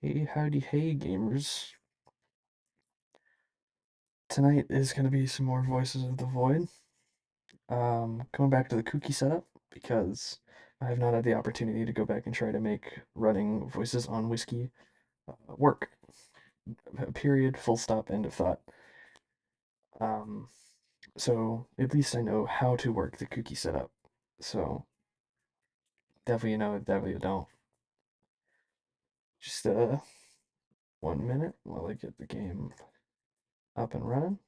Hey, howdy, hey, gamers. Tonight is going to be some more Voices of the Void. Coming back to the kooky setup because I have not had the opportunity to go back and try to make running voices on whiskey work. Period, full stop, end of thought. Um, so at least I know how to work the kooky setup. So devil you know, devil you don't. Just 1 minute while I get the game up and running.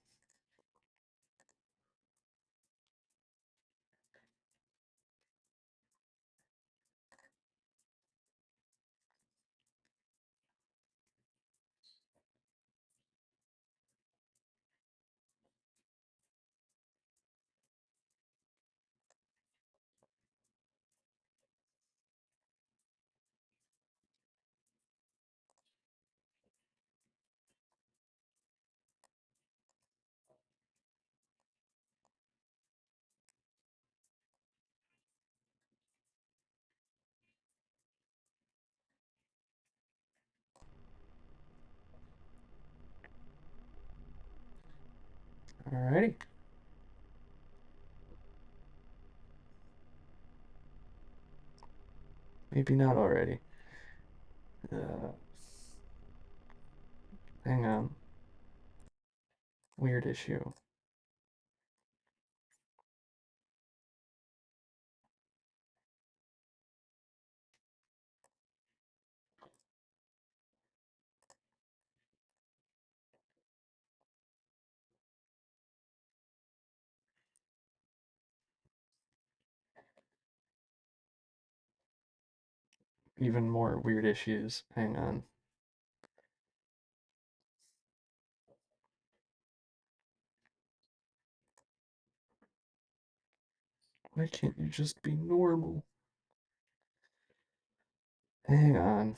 Alrighty. Maybe not already. Uh, Hang on. Weird issue. Even more weird issues. Hang on. Why can't you just be normal? Hang on.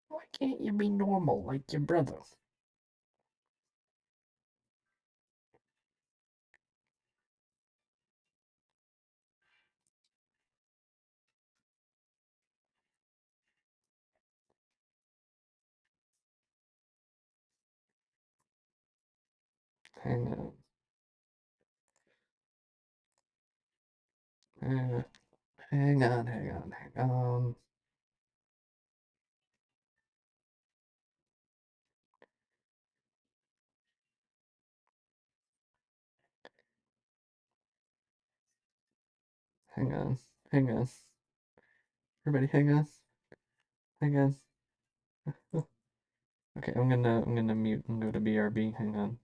Why can't you be normal like your brother? Hang on. Hang hang on, hang on, hang on. Hang on. Hang on. Everybody hang on. Hang on. Okay, I'm gonna mute and go to BRB. Hang on.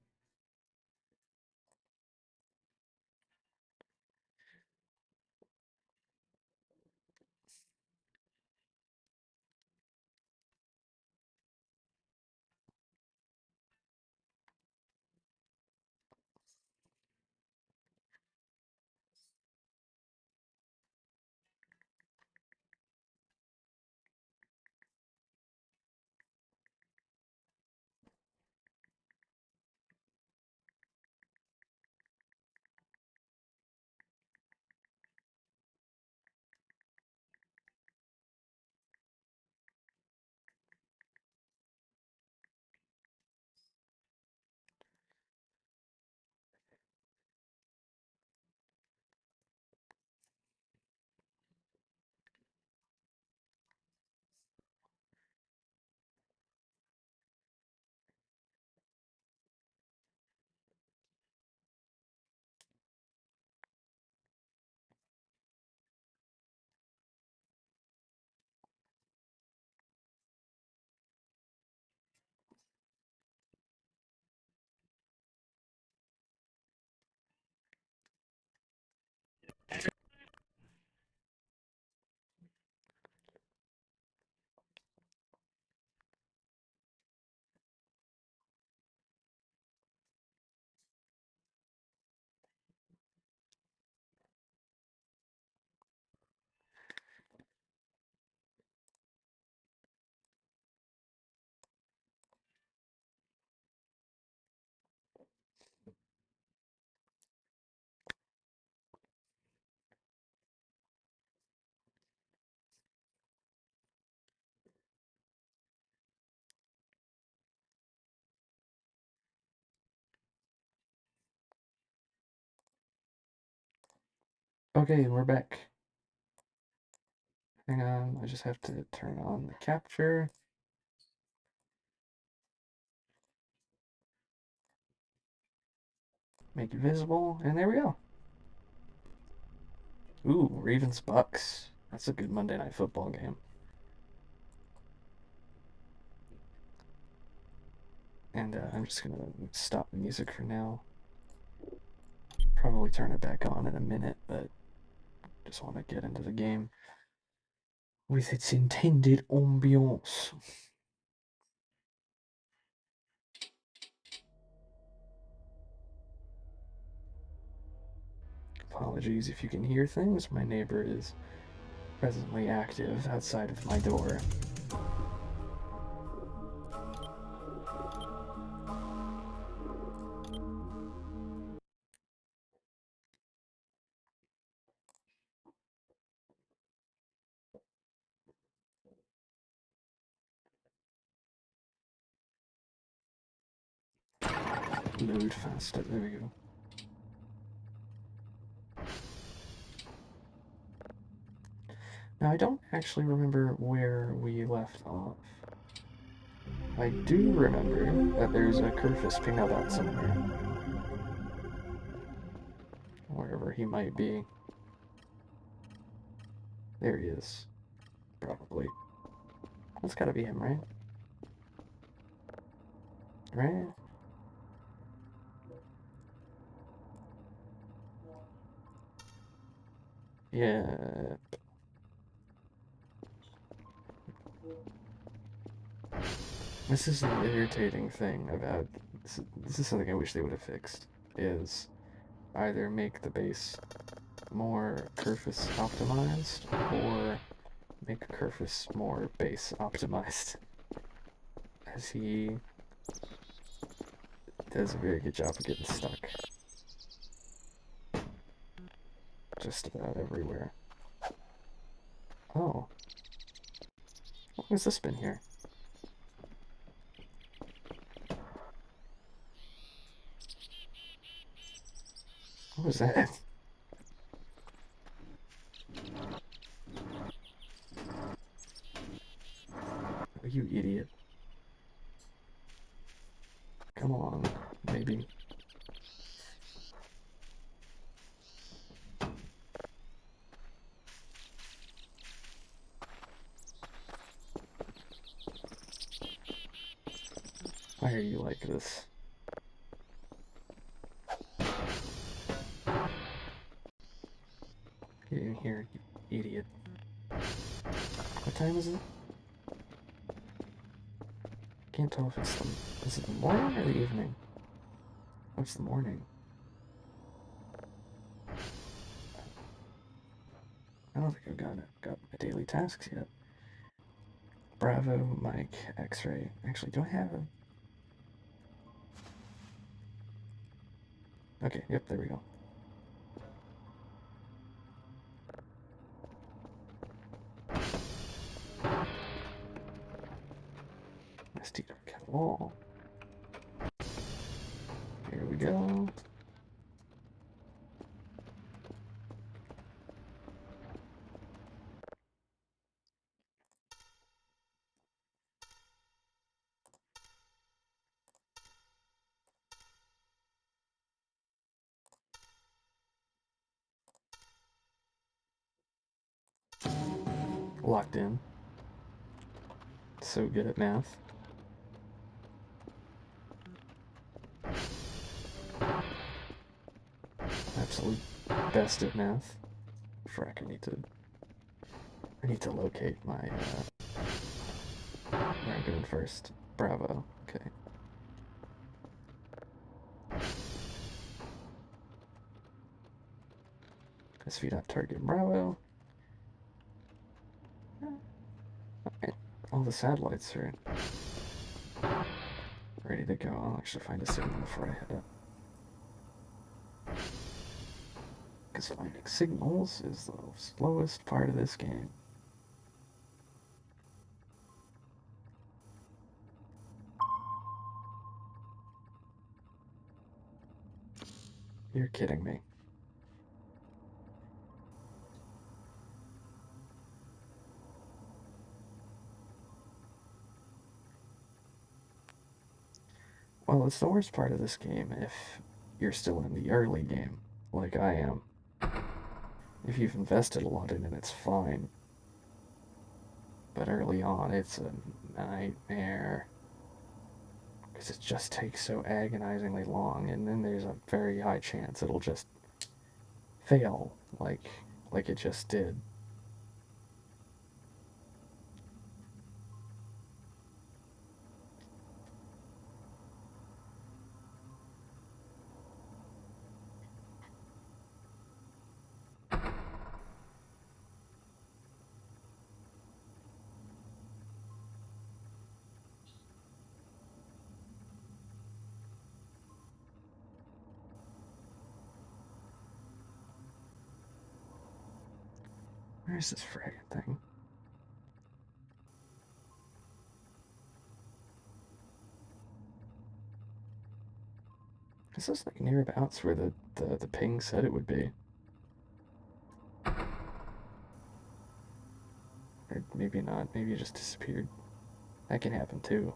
Okay, we're back. Hang on, I just have to turn on the capture. Make it visible, and there we go. Ooh, Ravens Bucks. That's a good Monday Night Football game. And I'm just gonna stop the music for now. Probably turn it back on in a minute, but just want to get into the game with its intended ambiance. Apologies if you can hear things. My neighbor is presently active outside of my door. Load faster. There we go. Now, I don't actually remember where we left off. I do remember that there's a Kerfus ping out somewhere. Wherever he might be. There he is. Probably. That's gotta be him, right? Right? Yeah. This is the irritating thing about this is something I wish they would have fixed. Is either make the base more Kerfus optimized or make Kerfus more base optimized. As he does a very good job of getting stuck just about everywhere. Oh. What has this been here? What was that? Oh, you idiot. Come on, maybe. Why are you like this? Get in here, you idiot. What time is it? Can't tell if it's the... Is it the morning or the evening? Oh, it's the morning. I don't think I've got my daily tasks yet. Bravo, Mike, X-ray. Actually, do I have a... Okay, yep, there we go. ST cat wall. Here we go. Locked in. So good at math. Absolute best at math. Frack, I need to locate my, where I'm going first. Bravo, okay. Let's feed out target Bravo. Okay. All the satellites are ready to go. I'll actually find a signal before I head up. Because finding signals is the slowest part of this game. You're kidding me. Well, it's the worst part of this game if you're still in the early game, like I am. If you've invested a lot in it, it's fine. But early on, it's a nightmare. Because it just takes so agonizingly long, and then there's a very high chance it'll just fail, like it just did. Where's this friggin' thing? This is like nearabouts where the ping said it would be. Or maybe not. Maybe it just disappeared. That can happen too.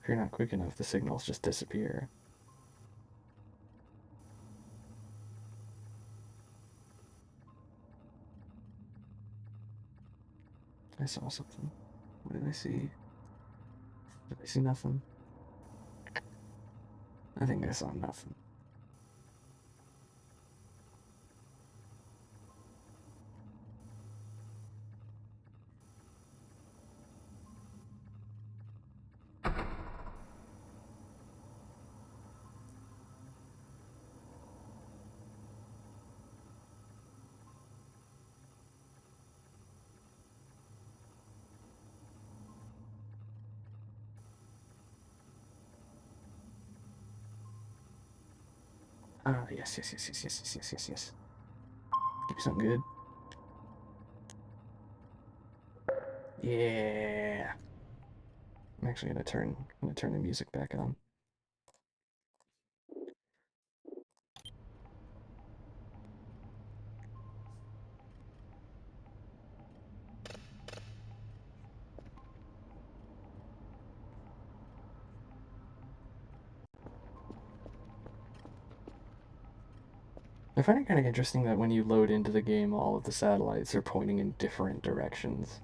If you're not quick enough, the signals just disappear. I saw something. What did I see? Did I see nothing? I think I saw nothing. Ah, yes, yes, yes, yes, yes, yes, yes, yes, yes. Give me something good. Yeah. I'm actually gonna turn the music back on. I find it kind of interesting that when you load into the game, all of the satellites are pointing in different directions.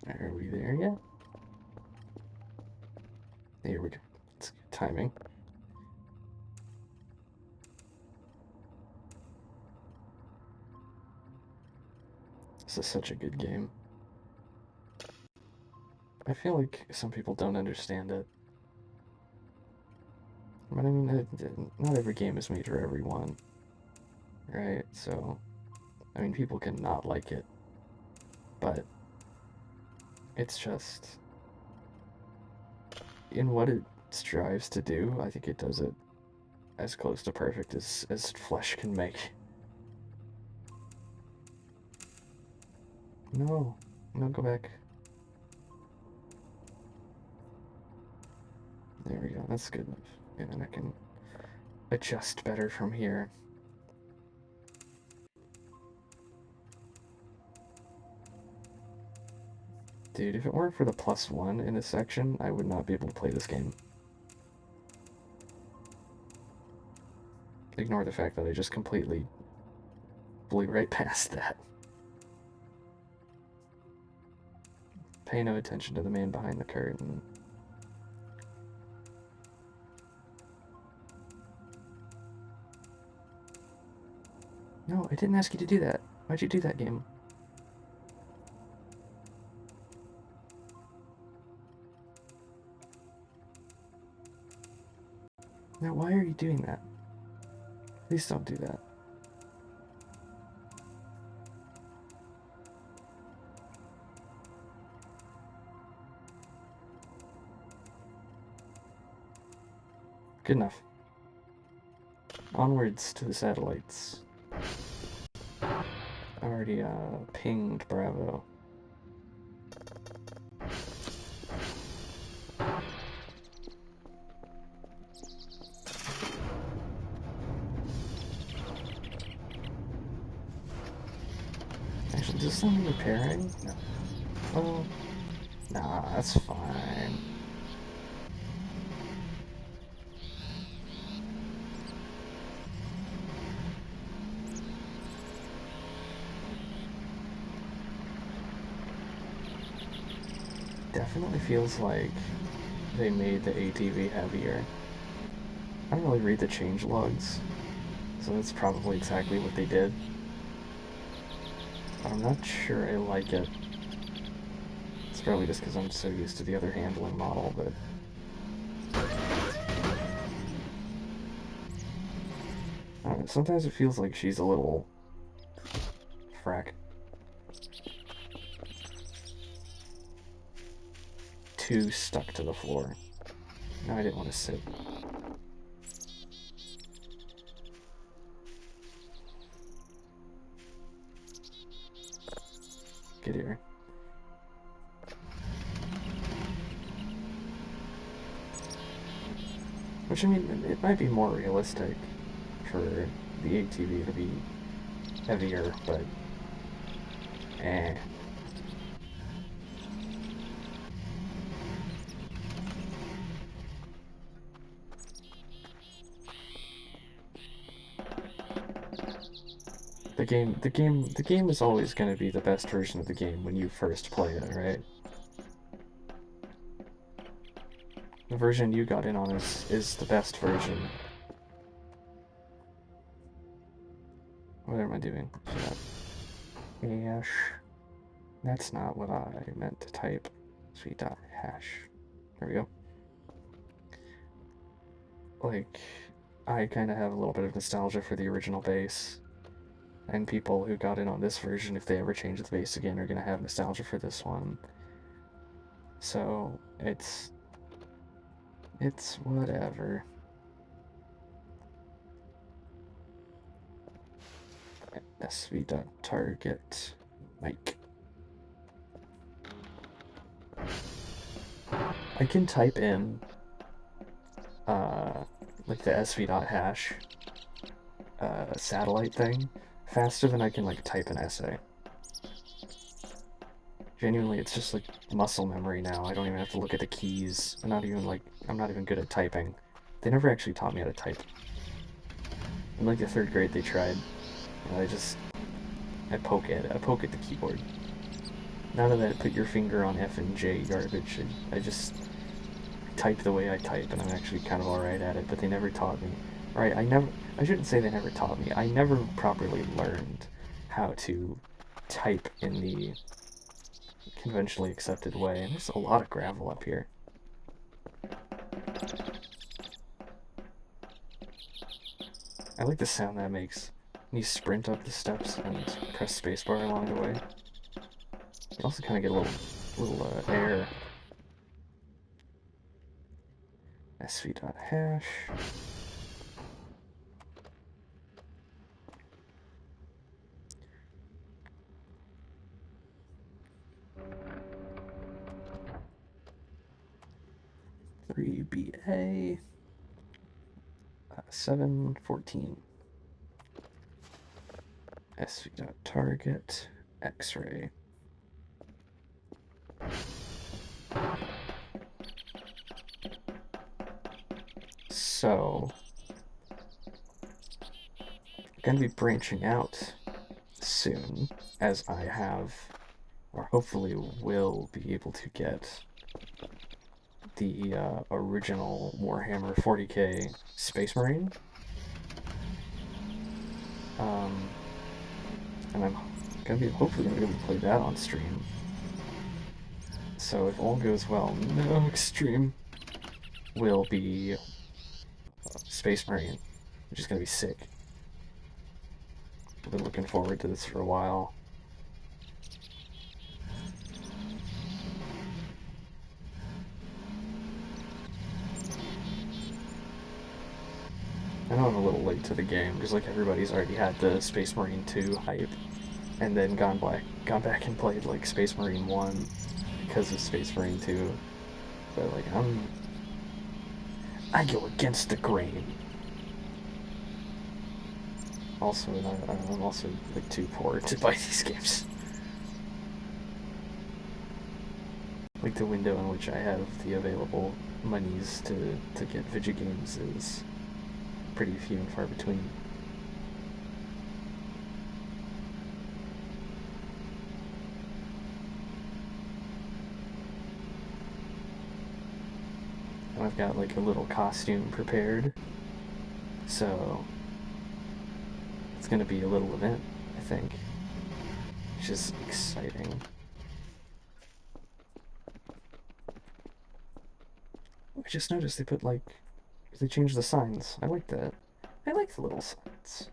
Are we there yet? Here we go. It's good timing. This is such a good game. I feel like some people don't understand it. But I mean, not every game is made for everyone, right? So, I mean, people can not like it, but it's just in what it strives to do. I think it does it as close to perfect as flesh can make. No, no, go back. There we go. That's good enough. And then I can adjust better from here. Dude, if it weren't for the +1 in this section, I would not be able to play this game. Ignore the fact that I just completely blew right past that. Pay no attention to the man behind the curtain. No, I didn't ask you to do that. Why'd you do that, game? Now, why are you doing that? Please don't do that. Good enough. Onwards to the satellites. Already pinged Bravo. Actually, does this need repairing? No. Oh, nah, that's fine. Definitely feels like they made the ATV heavier. I don't really read the change logs, so that's probably exactly what they did. But I'm not sure I like it. It's probably just because I'm so used to the other handling model, but... I don't know, sometimes it feels like she's a little... frack. Too stuck to the floor. No, I didn't want to sit. Get here. Which, I mean, it might be more realistic for the ATV to be heavier, but... eh. The game is always going to be the best version of the game when you first play it, right? The version you got in on is the best version. What am I doing? Shut up. Hash. That's not what I meant to type. Sweet dot hash. There we go. Like, I kind of have a little bit of nostalgia for the original base. And people who got in on this version, if they ever change the base again, are going to have nostalgia for this one. So, it's whatever. SV.target Mike. I can type in like the SV.hash satellite thing faster than I can like type an essay. Genuinely, it's just like muscle memory now. I don't even have to look at the keys. I'm not even good at typing. They never actually taught me how to type. In like the 3rd grade they tried. And I poke at the keyboard. None of that put your finger on F and J garbage. I just type the way I type, and I'm actually kind of alright at it, but they never taught me. Right, I shouldn't say they never taught me. I never properly learned how to type in the conventionally accepted way, and there's a lot of gravel up here. I like the sound that makes when you sprint up the steps and press spacebar along the way. You also kind of get a little air. SV.hash. Three BA 714 SV.target X-ray. So, I'm going to be branching out soon, as I have, or hopefully will be able to get the original Warhammer 40k Space Marine. And I'm hopefully gonna be able to play that on stream. So if all goes well, no extreme will be Space Marine, which is gonna be sick. I've been looking forward to this for a while. I know I'm a little late to the game because like everybody's already had the Space Marine 2 hype and then gone back and played like Space Marine 1 because of Space Marine 2. But like I go against the grain. Also, I'm also like too poor to buy these games. Like the window in which I have the available monies to get video games is pretty few and far between. And I've got like a little costume prepared, so it's gonna be a little event, I think, which is exciting. I just noticed they changed the signs. I like that. I like the little signs.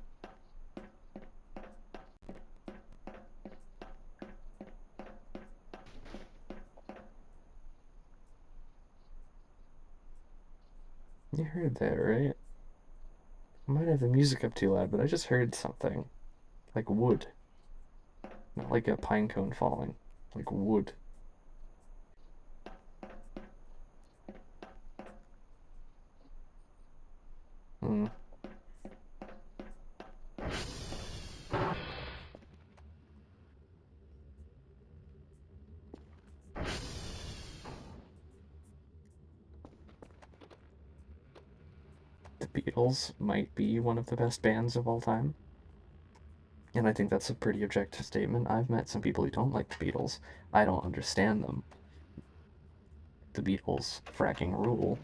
You heard that, right? I might have the music up too loud, but I just heard something. Like wood. Not like a pine cone falling. Like wood. Hmm. The Beatles might be one of the best bands of all time. And I think that's a pretty objective statement. I've met some people who don't like the Beatles. I don't understand them. The Beatles fracking rule.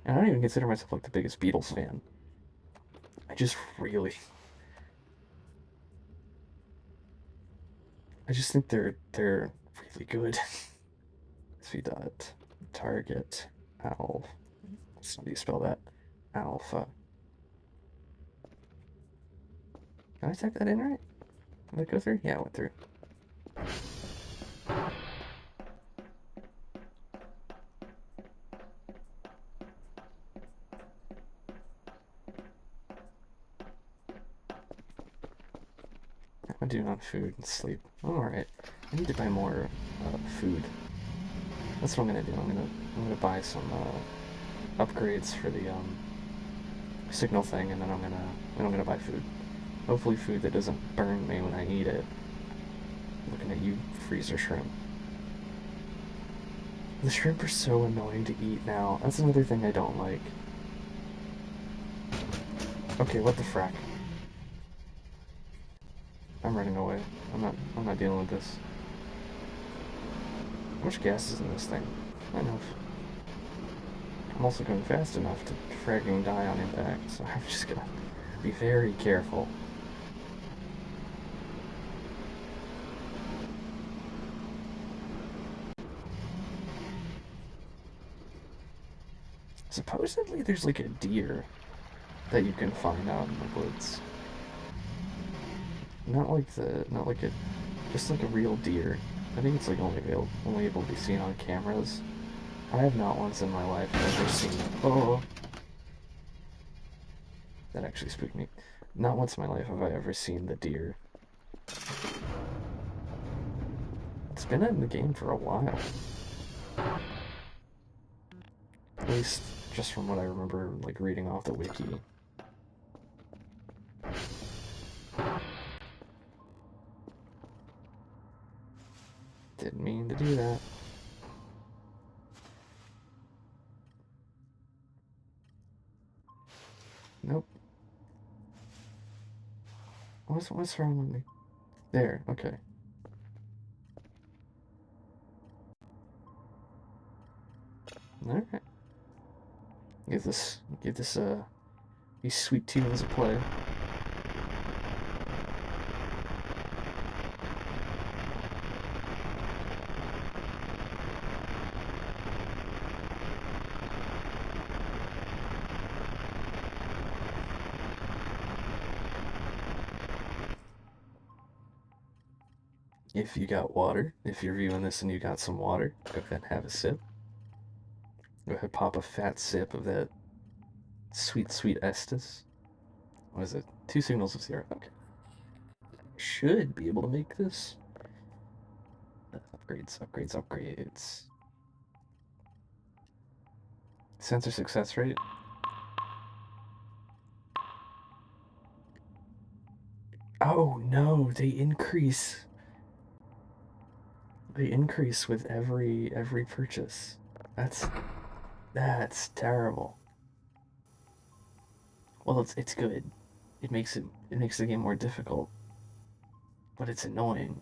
And I don't even consider myself like the biggest Beatles fan. I just really I just think they're really good. SV dot target alpha. How do you spell that? Alpha. Did I type that in right? Did it go through? Yeah, it went through. I'm doing on food and sleep. Alright. I need to buy more food. That's what I'm gonna do. I'm gonna buy some upgrades for the signal thing, and then I'm gonna buy food. Hopefully, food that doesn't burn me when I eat it. Looking at you, freezer shrimp. The shrimp are so annoying to eat now. That's another thing I don't like. Okay, what the frack? I'm running away. I'm not dealing with this. How much gas is in this thing? Not enough. I'm also going fast enough to fragging die on impact, so I'm just gonna be very careful. Supposedly there's like a deer that you can find out in the woods. Not like a, just like a real deer. I think it's like only able to be seen on cameras. I have not once in my life ever seen. Oh, that actually spooked me. Not once in my life have I ever seen the deer. It's been in the game for a while. At least just from what I remember, like reading off the wiki. Didn't mean to do that. Nope. What's wrong with me? There. Okay. All right. Give this these sweet tunes a play. If you got water, if you're viewing this and you got some water, go ahead and have a sip. Go ahead, pop a fat sip of that Sweet, sweet Estes. What is it? Two signals of zero. Okay. Should be able to make this. Upgrades, upgrades, upgrades. Sensor success rate. Oh no, they increase. They increase with every purchase. That's terrible. Well, it's good. It makes the game more difficult, but it's annoying.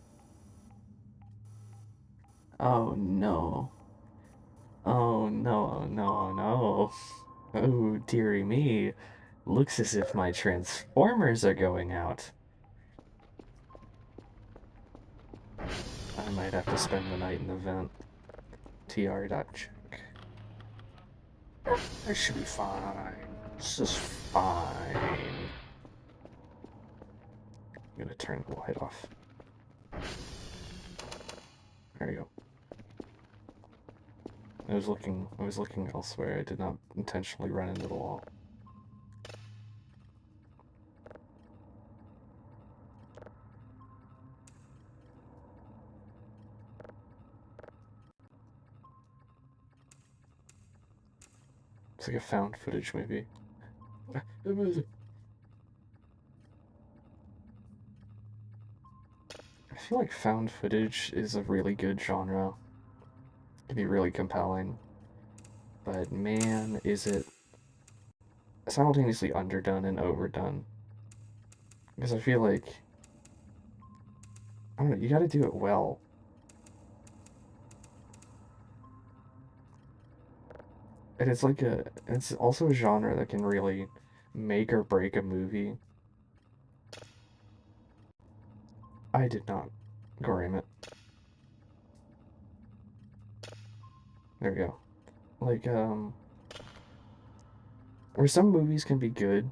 Oh no. Oh no, no, no. Oh dearie me. Looks as if my transformers are going out. I might have to spend the night in the vent. TR.check. I should be fine. This is fine. I'm gonna turn the light off. There you go. I was looking elsewhere. I did not intentionally run into the wall. It's like a found footage movie. I feel like found footage is a really good genre. It can be really compelling. But man, is it simultaneously underdone and overdone. Because I feel like, I don't know, you gotta do it well. And it's also a genre that can really make or break a movie. I did not gram it. There we go. Like, where some movies can be good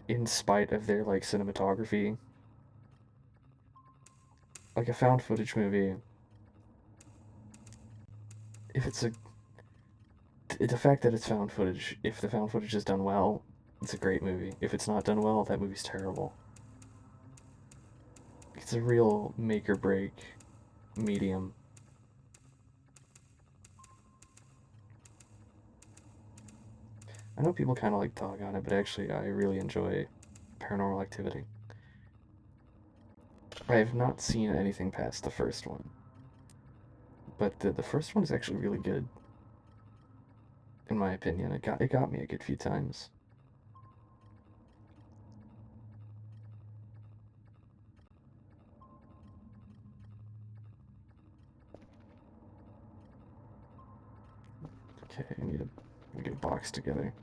in spite of their, like, cinematography. Like a found footage movie, if it's a the fact that it's found footage, if the found footage is done well, it's a great movie. If it's not done well, that movie's terrible. It's a real make or break medium. I know people kind of like dog on it, but actually, I really enjoy Paranormal Activity. I have not seen anything past the first one, but the first one is actually really good, in my opinion. It got me a good few times. Okay, I need to get a box together.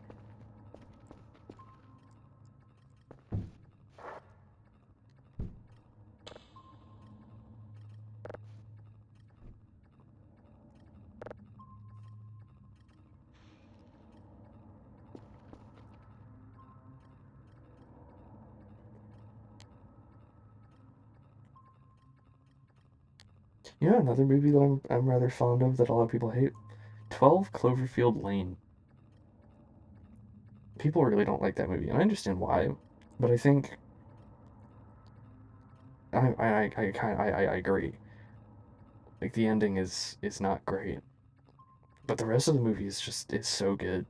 You know another movie that I'm rather fond of that a lot of people hate? 12 Cloverfield Lane. People really don't like that movie, and I understand why. But I think I agree. Like the ending is not great, but the rest of the movie is so good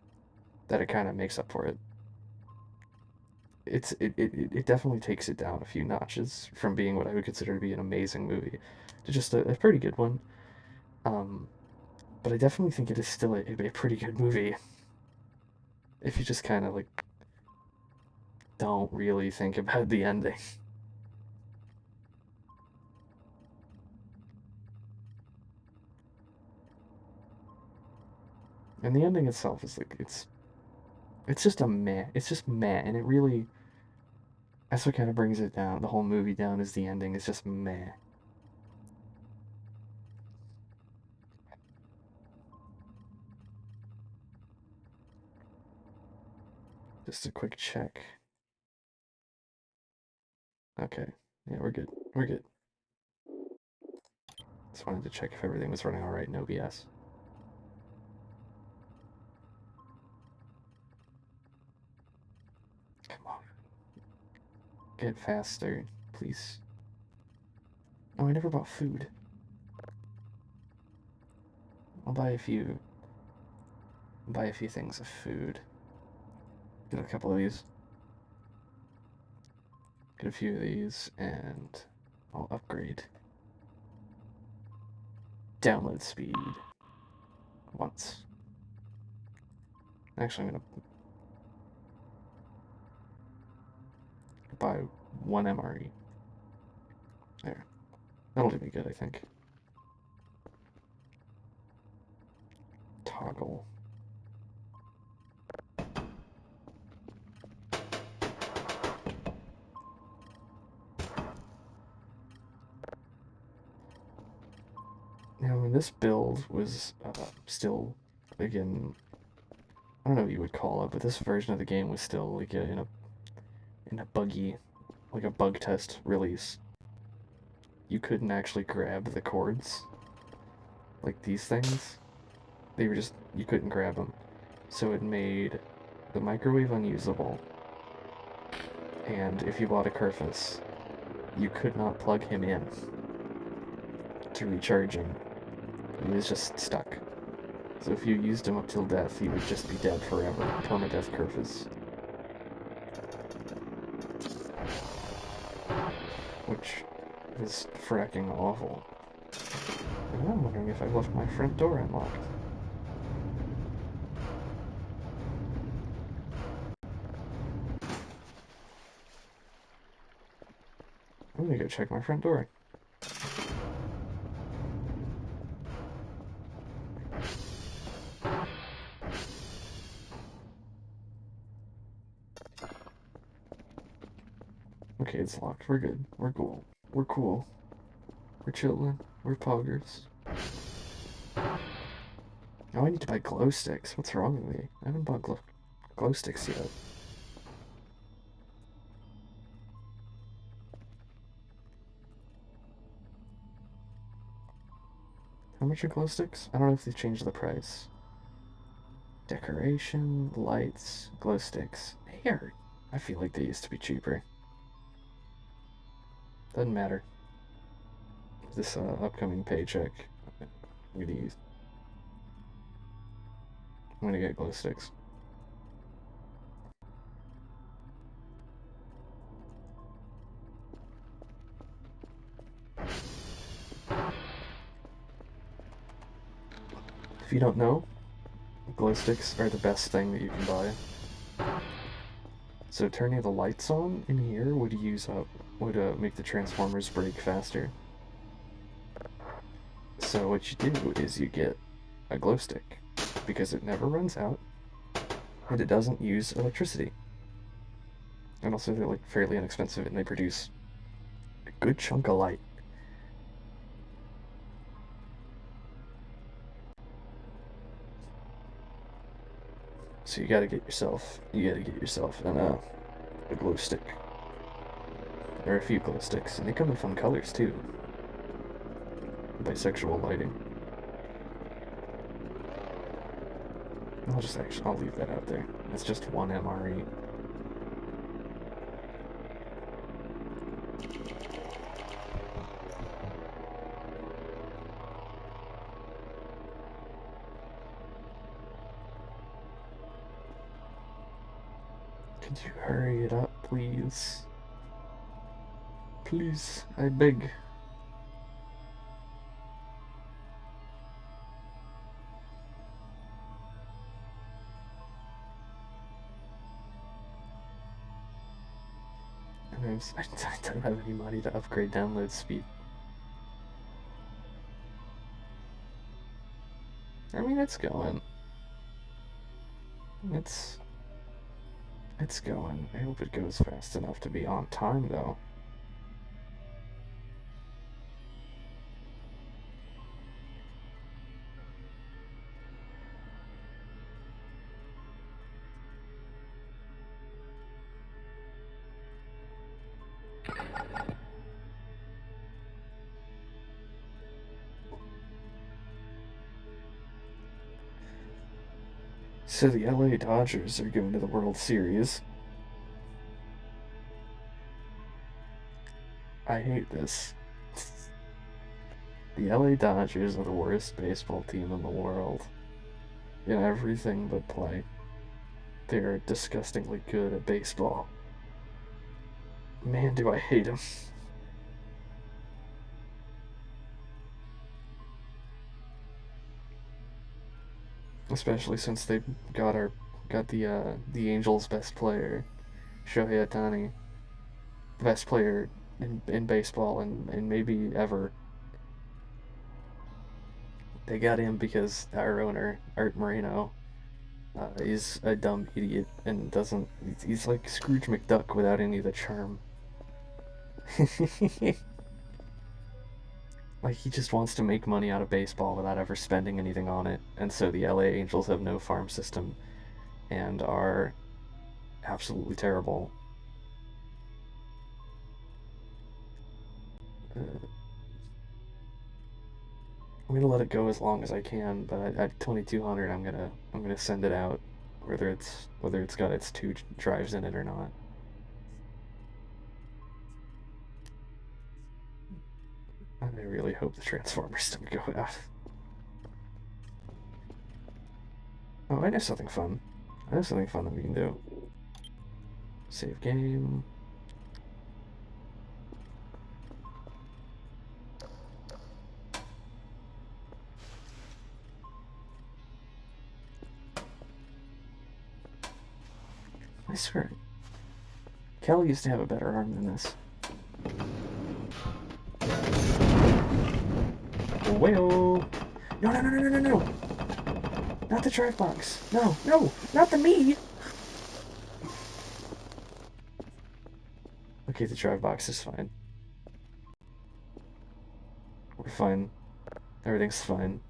that it kind of makes up for it. It definitely takes it down a few notches from being what I would consider to be an amazing movie to just a pretty good one. Um, but I definitely think it is still a pretty good movie if you just kind of like don't really think about the ending. And the ending itself is like it's just a meh. It's just meh, and it really that's what kind of brings it down. The whole movie down is the ending. It's just meh. Just a quick check. Okay, yeah, we're good. We're good. Just wanted to check if everything was running all right. No BS. Get faster, please. Oh, I never bought food. I'll buy a few. Buy a few things of food. Get a couple of these. Get a few of these, and I'll upgrade. Download speed. Once. Actually, I'm gonna buy one MRE. There. That'll do me good, I think. Toggle. Now, when this build was still, again, I don't know what you would call it, but this version of the game was still like in a buggy, like a bug test release. You couldn't actually grab the cords, like these things. They were just, you couldn't grab them. So it made the microwave unusable. And if you bought a Kerfus, you could not plug him in to recharge him. He was just stuck. So if you used him up till death, he would just be dead forever. Permadeath Kerfus. Which is fracking awful. And I'm wondering if I left my front door unlocked. I'm gonna go check my front door. Okay, it's locked. We're good. We're cool. We're cool. We're chillin'. We're poggers. Oh, I need to buy glow sticks. What's wrong with me? I haven't bought glow sticks yet. How much are glow sticks? I don't know if they've changed the price. Decoration, lights, glow sticks. Here. I feel like they used to be cheaper. Doesn't matter. This upcoming paycheck, I'm gonna use. I'm gonna get glow sticks. If you don't know, glow sticks are the best thing that you can buy. So turning the lights on in here would make the transformers break faster. So what you do is you get a glow stick because it never runs out and it doesn't use electricity. And also they're like fairly inexpensive and they produce a good chunk of light. So you gotta get yourself a glow stick. There are a few glow sticks, and they come in fun colors too. Bisexual lighting. I'll leave that out there. It's just one MRE. Could you hurry it up, please? Please, I beg. I don't have any money to upgrade download speed. I mean, it's going. It's going. I hope it goes fast enough to be on time, though. So the LA Dodgers are going to the World Series. I hate this. The LA Dodgers are the worst baseball team in the world. In everything but play. They're disgustingly good at baseball. Man, do I hate them. Especially since they got the Angels' best player, Shohei Ohtani, the best player in baseball and maybe ever. They got him because our owner, Art Moreno, is a dumb idiot and doesn't. He's like Scrooge McDuck without any of the charm. Like he just wants to make money out of baseball without ever spending anything on it, and so the LA Angels have no farm system and are absolutely terrible. Uh, I'm gonna let it go as long as I can, but at 2200, I'm gonna send it out, whether it's got its two drives in it or not. I really hope the Transformers don't go out. Oh, I know something fun. I know something fun that we can do. Save game. I swear, Kelly used to have a better arm than this. Well, no, no, no, no, no, no, no! Not the drive box. No, no, not the meat. Okay, the drive box is fine. We're fine. Everything's fine.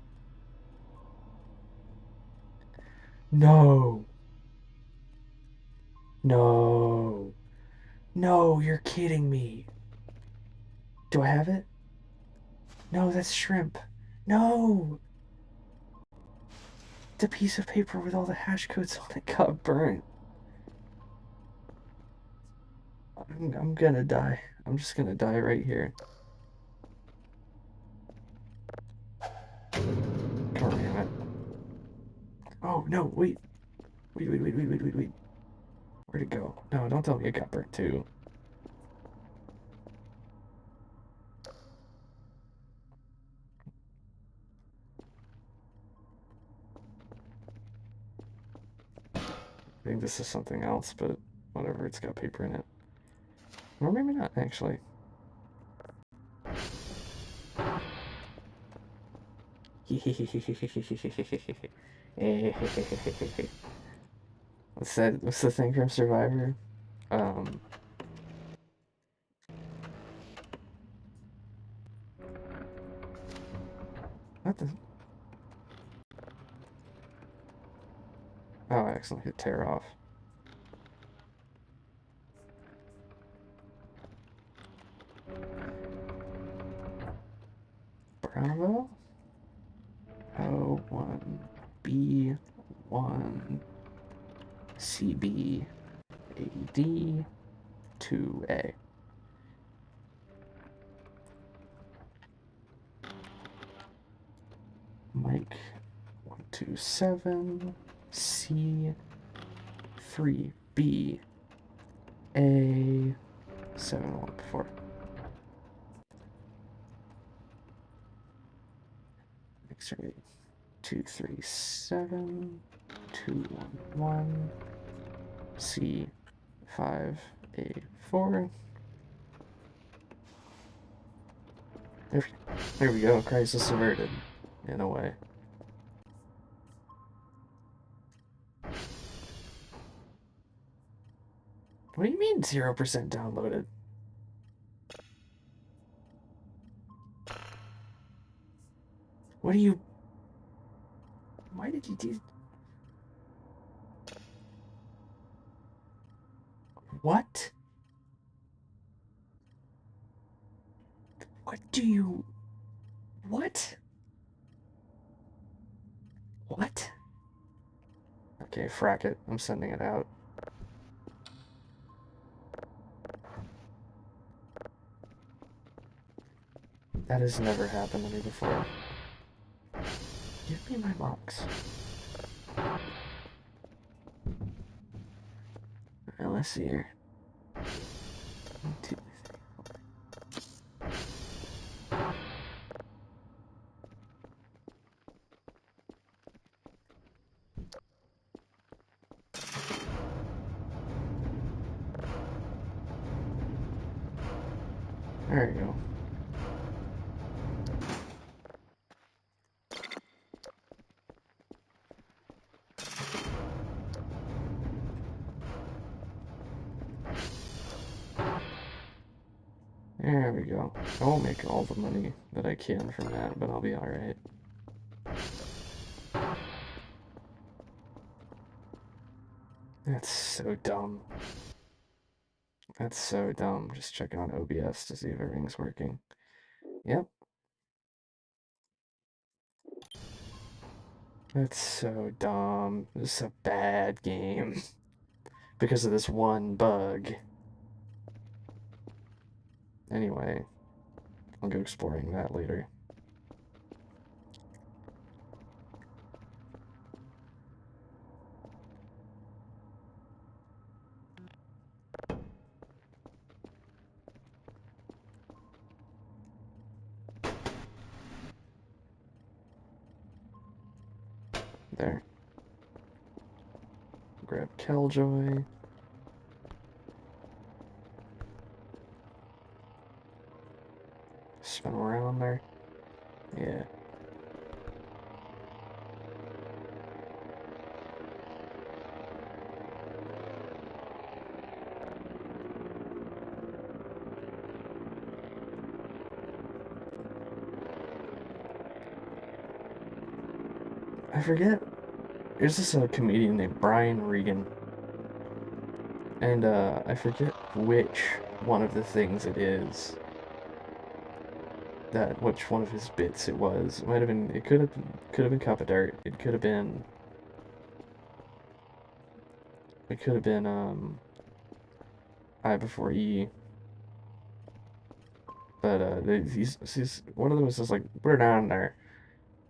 No. No. No, you're kidding me. Do I have it? No, that's shrimp. No. The piece of paper with all the hash codes on it got burnt. I'm gonna die. I'm just gonna die right here. God damn it. Oh, no, wait. Wait, wait, wait, wait, wait, wait, wait. Where'd it go? No, don't tell me it got burnt too. I think this is something else, but whatever, it's got paper in it. Or maybe not, actually. What's that? What's the thing from Survivor? Um, what the? Oh, I accidentally hit tear off. Bravo. O1, B1, CB, AD, 2A. Mike 127, C 3B, A 714. X-ray 237, 211, C 5A4. There we go, crisis averted, in a way. What do you mean 0% downloaded? What do you... Why did you do... What? What do you... What? What? Okay, frack it. I'm sending it out. That has never happened to me before. Give me my box. Alright, let's see here. 1, 2, 3. There you go. There we go. I won't make all the money that I can from that, but I'll be alright. That's so dumb. That's so dumb. Just checking on OBS to see if everything's working. Yep. That's so dumb. This is a bad game. Because of this one bug. Anyway, I'll go exploring that later. There. Grab Killjoy. Spin around there. Yeah. I forget. There's this comedian named Brian Regan. And I forget which one of the things it is. Which one of his bits it was. It might have been. It could have been Cup of Dirt. It could have been. It could have been I before E. But he's one of them is just like, we're down there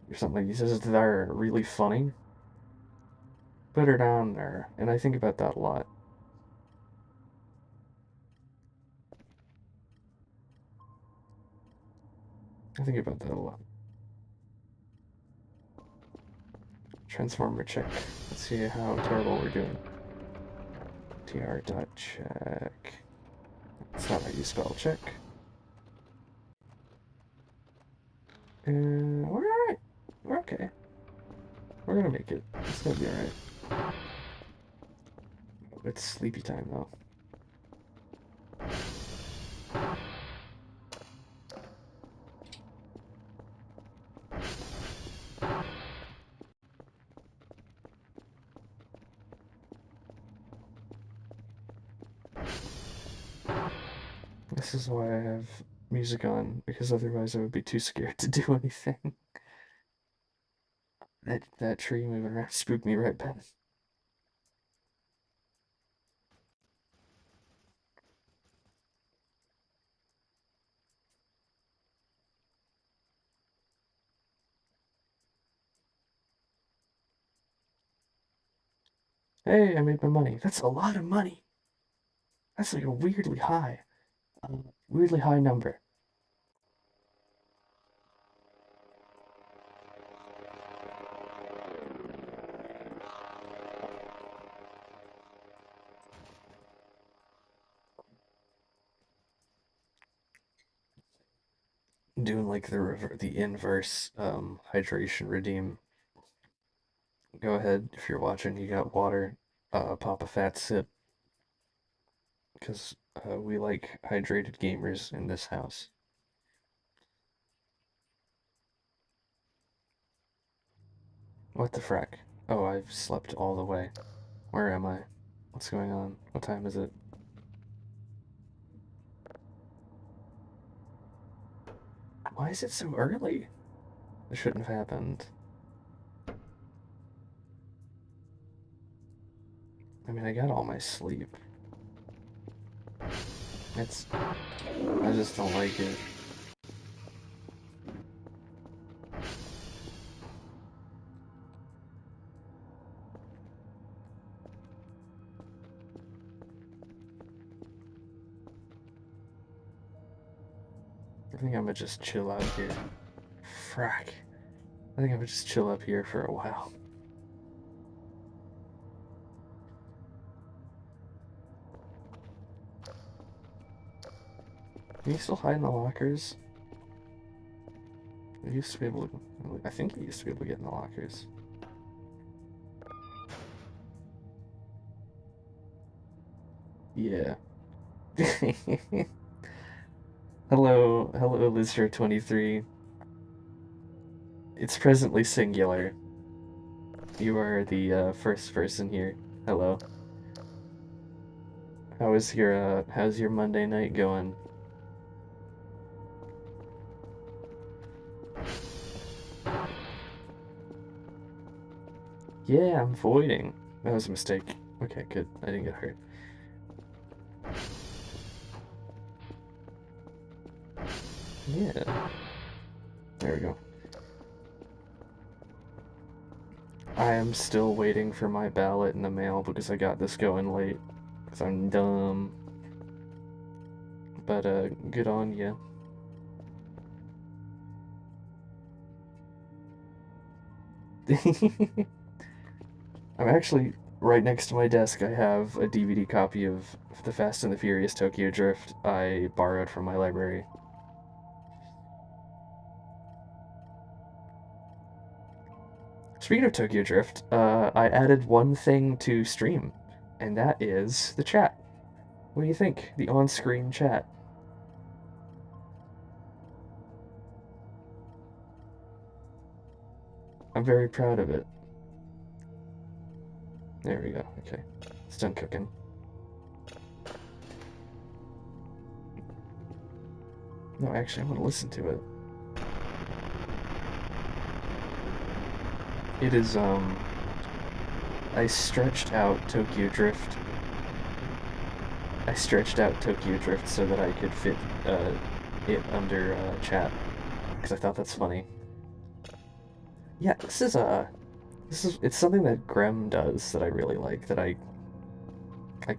or something. Like, he says they're really funny. Put her down there, and I think about that a lot. I think about that a lot. Transformer check. Let's see how terrible we're doing. tr.check. That's not how you spell check. We're alright. We're okay. We're gonna make it. It's gonna be alright. It's sleepy time though. This is why I have music on, because otherwise I would be too scared to do anything. That tree moving around spooked me right back. Hey, I made my money. That's a lot of money. That's like a weirdly high number. Doing like the inverse hydration redeem. Go ahead if you're watching. You got water. Pop a fat sip because we like hydrated gamers in this house. What the frack? Oh, I've slept all the way. Where am I? What's going on? What time is it? Why is it so early? This shouldn't have happened. I mean, I got all my sleep. I just don't like it. I think I'm gonna just chill out here. Frack. I think I'm gonna just chill up here for a while. Can you still hide in the lockers? I used to be able to. I think you used to be able to get in the lockers. Yeah. Hello, Lizard23. It's presently singular. You are the first person here. Hello. How's your Monday night going? Yeah, I'm voiding. That was a mistake. Okay, good. I didn't get hurt. Yeah. There we go. I am still waiting for my ballot in the mail because I got this going late. Because I'm dumb. But, good on ya. I'm actually, right next to my desk, I have a DVD copy of The Fast and the Furious Tokyo Drift I borrowed from my library. Speaking of Tokyo Drift, I added one thing to stream, and that is the chat. What do you think? The on-screen chat. I'm very proud of it. There we go. Okay. It's done cooking. No, actually, I want to listen to it. It is, I stretched out Tokyo Drift. I stretched out Tokyo Drift so that I could fit, it under, chat. Because I thought that's funny. Yeah, it's something that Grem does that I really like, that I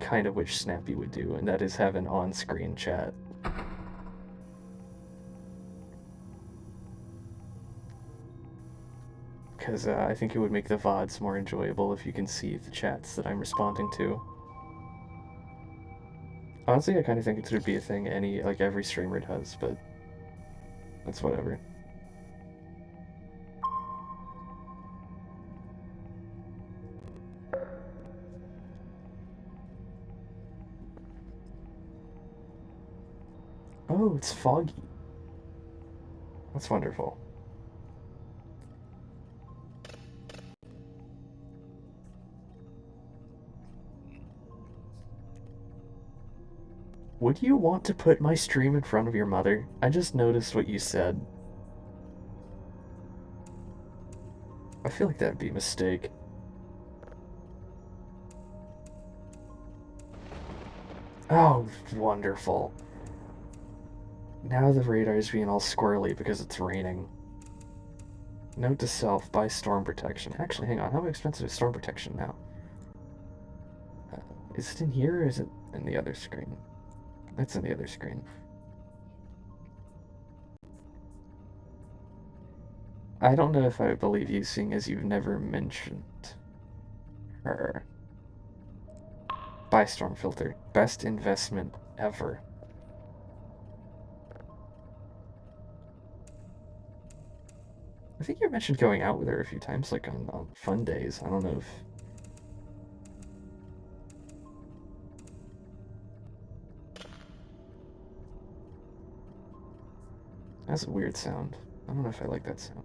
kind of wish Snappy would do, and that is have an on-screen chat. Because I think it would make the VODs more enjoyable if you can see the chats that I'm responding to. Honestly, I kind of think it should be a thing every streamer does, but that's whatever. Oh, it's foggy. That's wonderful. Would you want to put my stream in front of your mother? I just noticed what you said. I feel like that'd be a mistake. Oh, wonderful. Now the radar's being all squirrely because it's raining. Note to self, buy storm protection. Actually, hang on, how expensive is storm protection now? Is it in here or is it in the other screen? It's in the other screen. I don't know if I would believe you, seeing as you've never mentioned her. Buy storm filter. Best investment ever. I think you mentioned going out with her a few times, like on fun days. I don't know if... That's a weird sound. I don't know if I like that sound.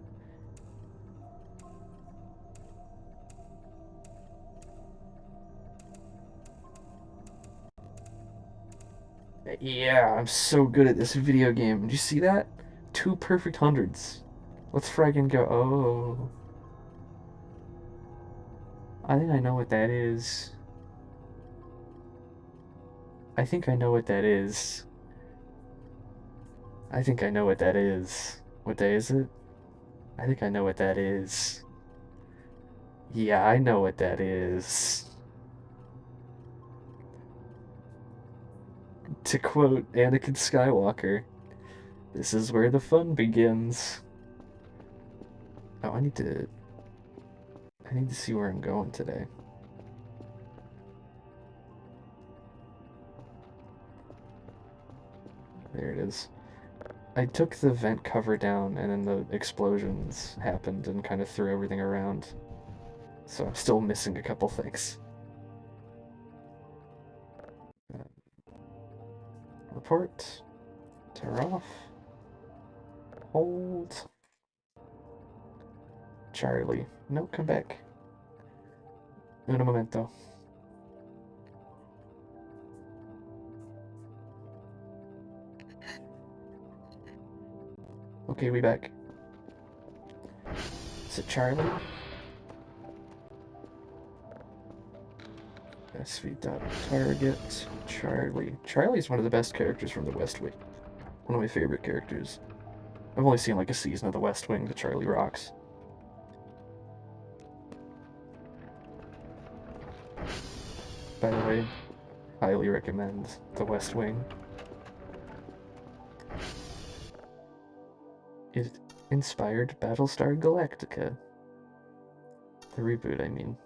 Yeah, I'm so good at this video game. Did you see that? 2 perfect hundreds. Let's fraggin' go. Oh. I think I know what that is. I think I know what that is. I think I know what that is. What day is it? I think I know what that is. Yeah, I know what that is. To quote Anakin Skywalker, This is where the fun begins. Oh, I need to see where I'm going today. There it is. I took the vent cover down and then the explosions happened and kind of threw everything around. So I'm still missing a couple things. Uh, report. Tear off. Hold. Charlie. No, come back. Un momento. Okay, we back. Is it Charlie? SV dot target. Charlie. Charlie's one of the best characters from the West Wing. One of my favorite characters. I've only seen like a season of the West Wing, but Charlie rocks. By the way, highly recommend the West Wing. It inspired Battlestar Galactica. The reboot, I mean.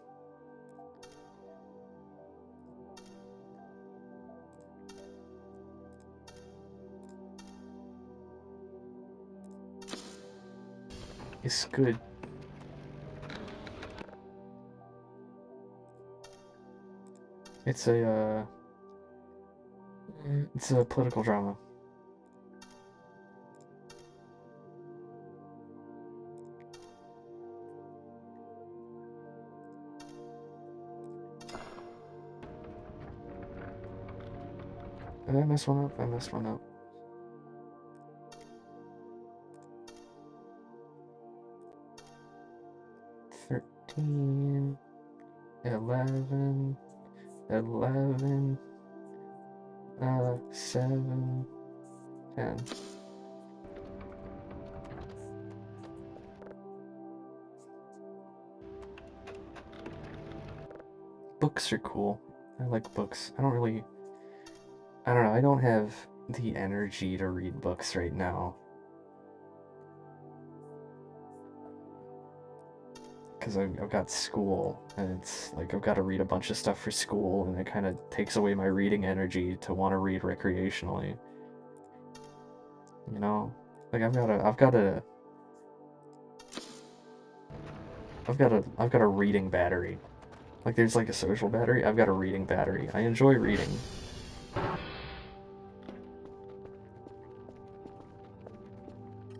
It's good. It's a political drama. Did I mess one up? I messed one up. $13, 11, 11, 7, 10. Books are cool. I like books. I don't know, I don't have the energy to read books right now. Because I've got school, and it's like I've got to read a bunch of stuff for school, and it kind of takes away my reading energy to want to read recreationally. You know, like I've got a reading battery. Like there's like a social battery. I've got a reading battery. I enjoy reading.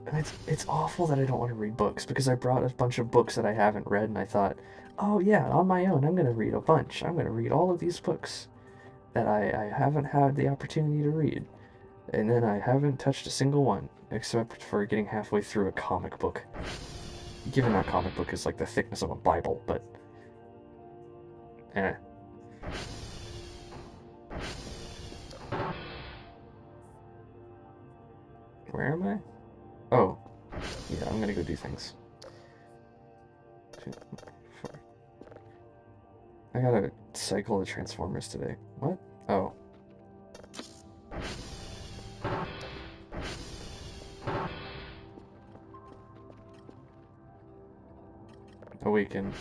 And it's awful that I don't want to read books because I brought a bunch of books that I haven't read, and I thought, oh yeah, on my own, I'm gonna read a bunch. I'm gonna read all of these books that I haven't had the opportunity to read. And then I haven't touched a single one, except for getting halfway through a comic book. Given that comic book is like the thickness of a Bible, but eh. Where am I? Oh, yeah, I'm gonna go do things. 2, 4. I gotta cycle the Transformers today. What? Oh. Awaken.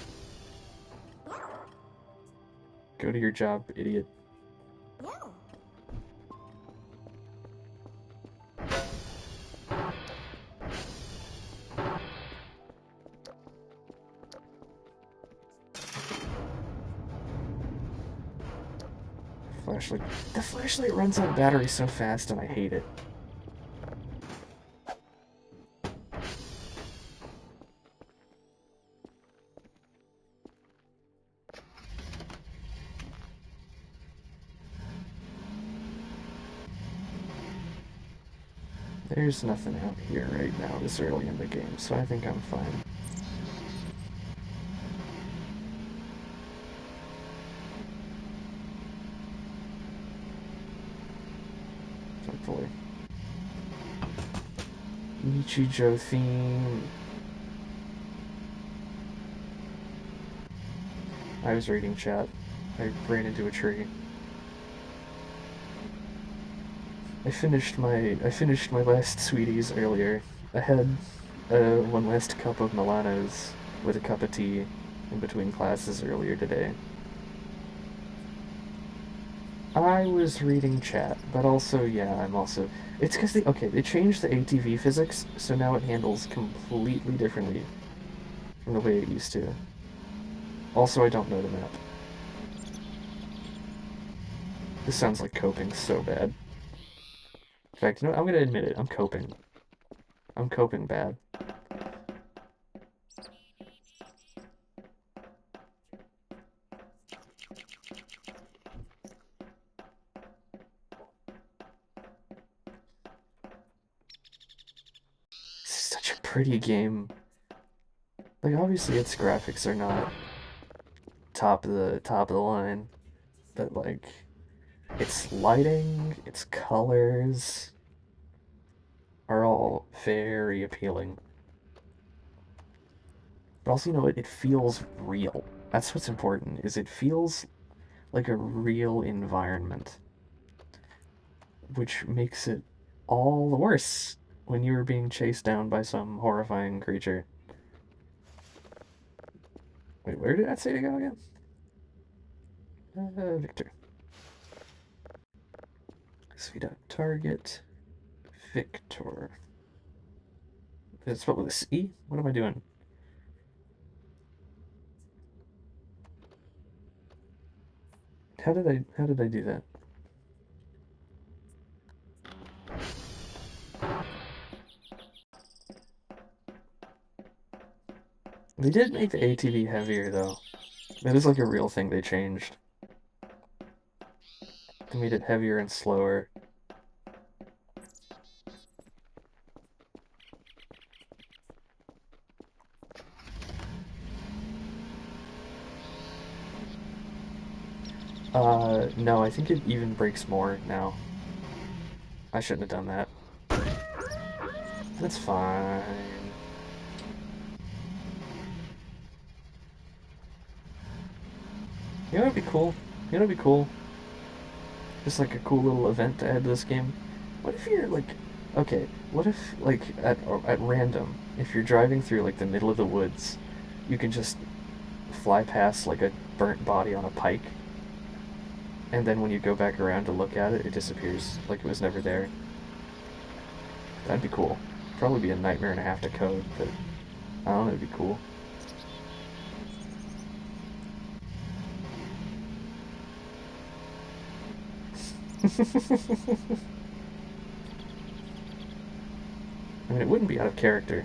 Go to your job, idiot. Flashlight. The flashlight runs out of battery so fast and I hate it. There's nothing out here right now this early in the game, so I think I'm fine. Hopefully. Nichijou theme. I was reading chat. I ran into a tree. I finished my last sweeties earlier. I had one last cup of Milanos with a cup of tea in between classes earlier today. I was reading chat, but also, yeah, I'm also. It's because they changed the ATV physics, so now it handles completely differently from the way it used to. Also, I don't know the map. This sounds like coping so bad. In fact, you know, I'm gonna admit it. I'm coping. I'm coping bad. This is such a pretty game. Like, obviously, its graphics are not top of the line, but like, its lighting, its colors are all very appealing. But also, you know, it feels real. That's what's important, is it feels like a real environment, which makes it all the worse when you're being chased down by some horrifying creature. Wait, where did that say to go again? Victor. Speed up target. Victor. Is it spelled with a C? What am I doing? How did I do that? They did make the ATV heavier though. That is like a real thing they changed. They made it heavier and slower. No, I think it even breaks more now. I shouldn't have done that. That's fine. You know what'd be cool? You know what'd be cool? Just like a cool little event to add to this game. What if you're like, okay, what if like at random, if you're driving through like the middle of the woods, you can just fly past like a burnt body on a pike, and then when you go back around to look at it, it disappears like it was never there. That'd be cool. Probably be a nightmare and a half to code, but I don't know, it'd be cool. I mean, it wouldn't be out of character.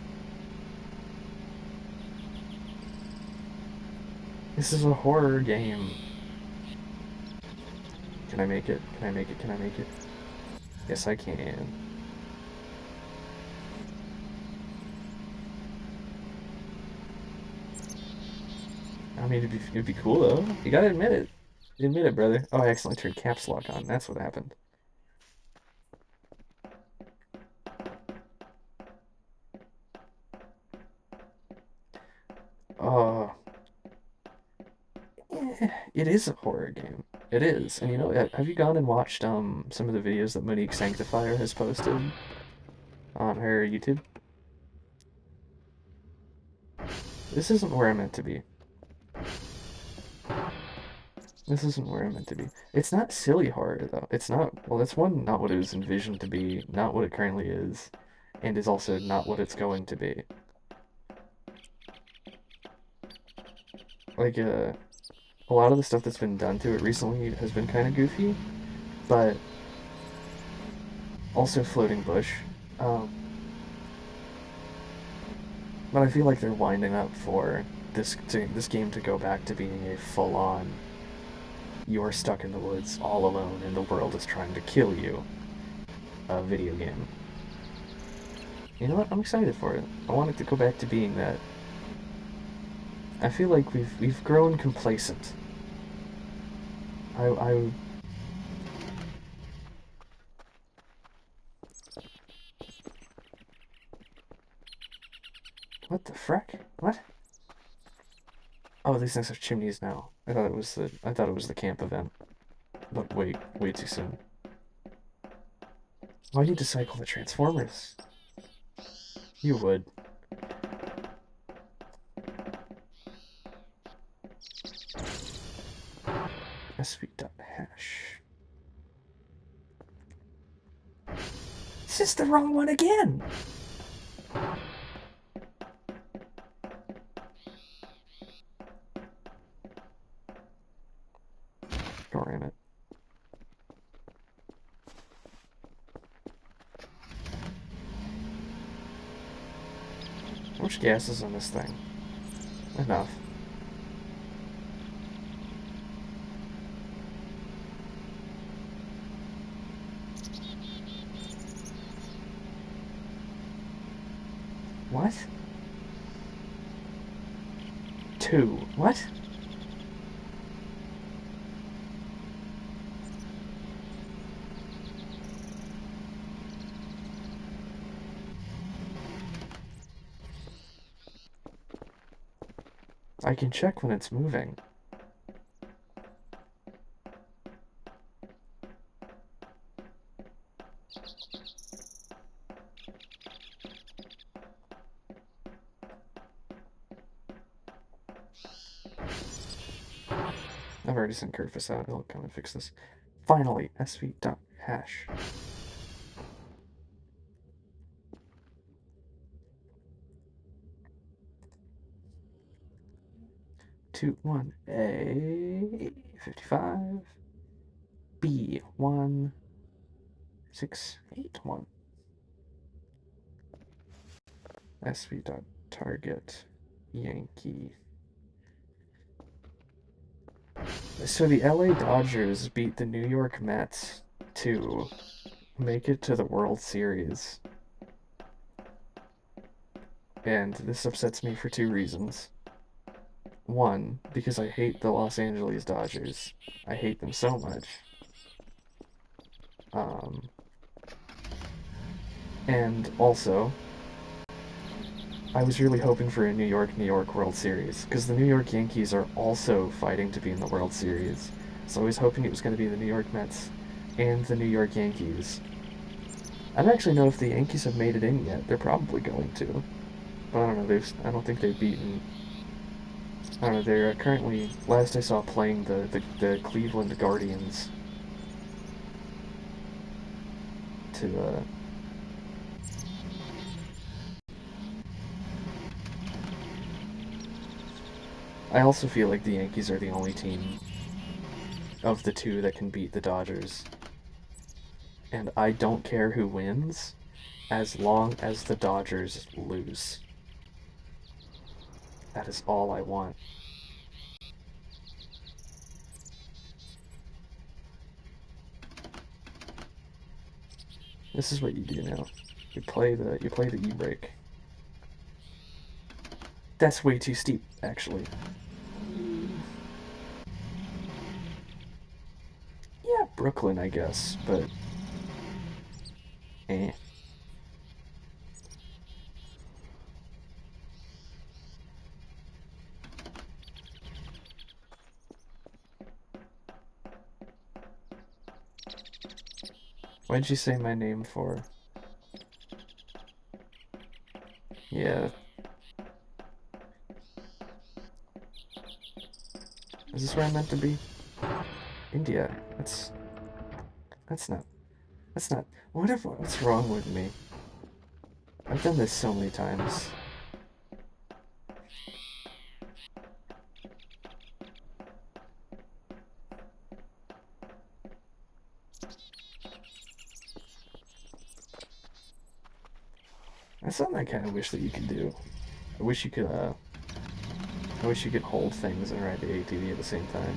This is a horror game. Can I make it? Can I make it? Can I make it? Yes, I can. I mean, it'd be cool though. You gotta admit it. Admit it, brother. Oh, I accidentally turned caps lock on. That's what happened. Oh, it is a horror game. It is. And you know, have you gone and watched some of the videos that Monique Sanctifier has posted on her YouTube? This isn't where I'm meant to be. This isn't where I'm meant to be. It's not silly horror though. It's not. Well, that's one, not what it was envisioned to be, not what it currently is, and is also not what it's going to be. Like a lot of the stuff that's been done to it recently has been kind of goofy, but also floating bush. Um, but I feel like they're winding up for this game to go back to being a full-on you're stuck in the woods all alone and the world is trying to kill you video game. You know what? I'm excited for it. I want it to go back to being that. I feel like we've grown complacent. I what the frick? What? Oh, these things have chimneys now. I thought it was the camp event. But wait, way too soon. Oh, I need to cycle the Transformers. You would. sv.hash. This is the wrong one again! God damn it. How much gas is in this thing? Enough. What? 2. What? I can check when it's moving. I've already sent Curtis out. He'll come and fix this. Finally, sv.hash. 21A 55 B 1681 sv.target Yankee. So the LA Dodgers beat the New York Mets to make it to the World Series. And this upsets me for 2 reasons. One, because I hate the Los Angeles Dodgers. I hate them so much. And also, I was really hoping for a New York World Series, because the New York Yankees are also fighting to be in the World Series. So I was hoping it was going to be the New York Mets and the New York Yankees. I don't actually know if the Yankees have made it in yet. They're probably going to. But I don't know, I don't think they've beaten... I don't know, they're currently, last I saw, playing the Cleveland Guardians to, I also feel like the Yankees are the only team of the 2 that can beat the Dodgers. And I don't care who wins, as long as the Dodgers lose. That is all I want. This is what you do now. You play the E-brake. That's way too steep, actually. Yeah, Brooklyn, I guess, but eh. Why'd you say my name for? Yeah. Is this where I'm meant to be? India. That's not that's not what's wrong with me? I've done this so many times. That's something I kinda wish that you could do. I wish you could I wish you could hold things and ride the ATV at the same time.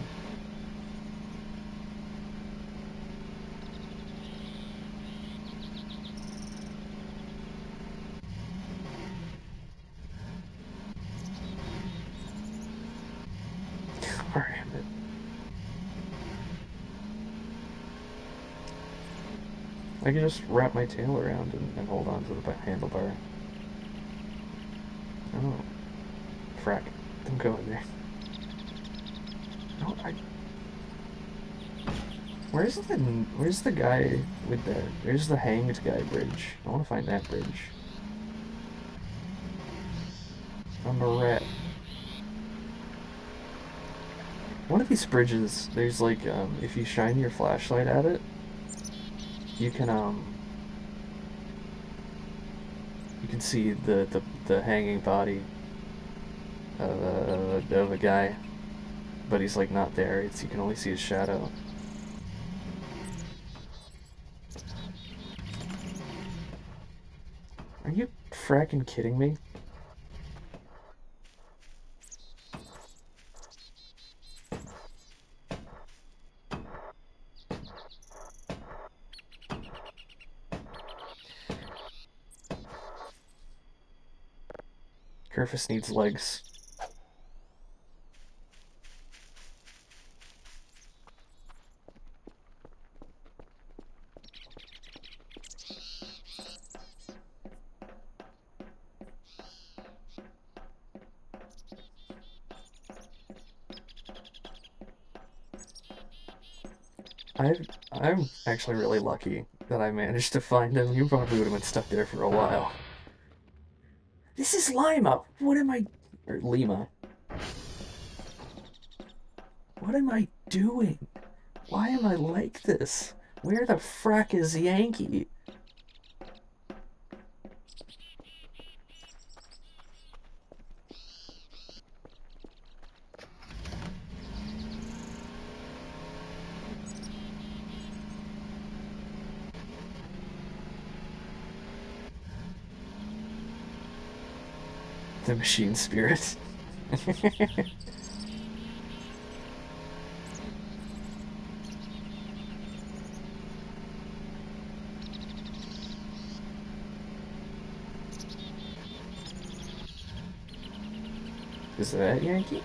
Alright, I can just wrap my tail around and hold on to the handlebar. Oh. Frack. Don't go in there. No, Where's the guy with the where's the hanged guy bridge? I want to find that bridge. I'm a rat. One of these bridges, there's like if you shine your flashlight at it, you can you can see the hanging body of a guy, but he's like not there. It's you can only see his shadow. Are you fracking kidding me? Griffiths needs legs. I'm actually really lucky that I managed to find him. You probably would have been stuck there for a while. This is Lima. What am I or Lima? What am I doing? Why am I like this? Where the frack is Yankee? The machine spirit. Is that Yankee?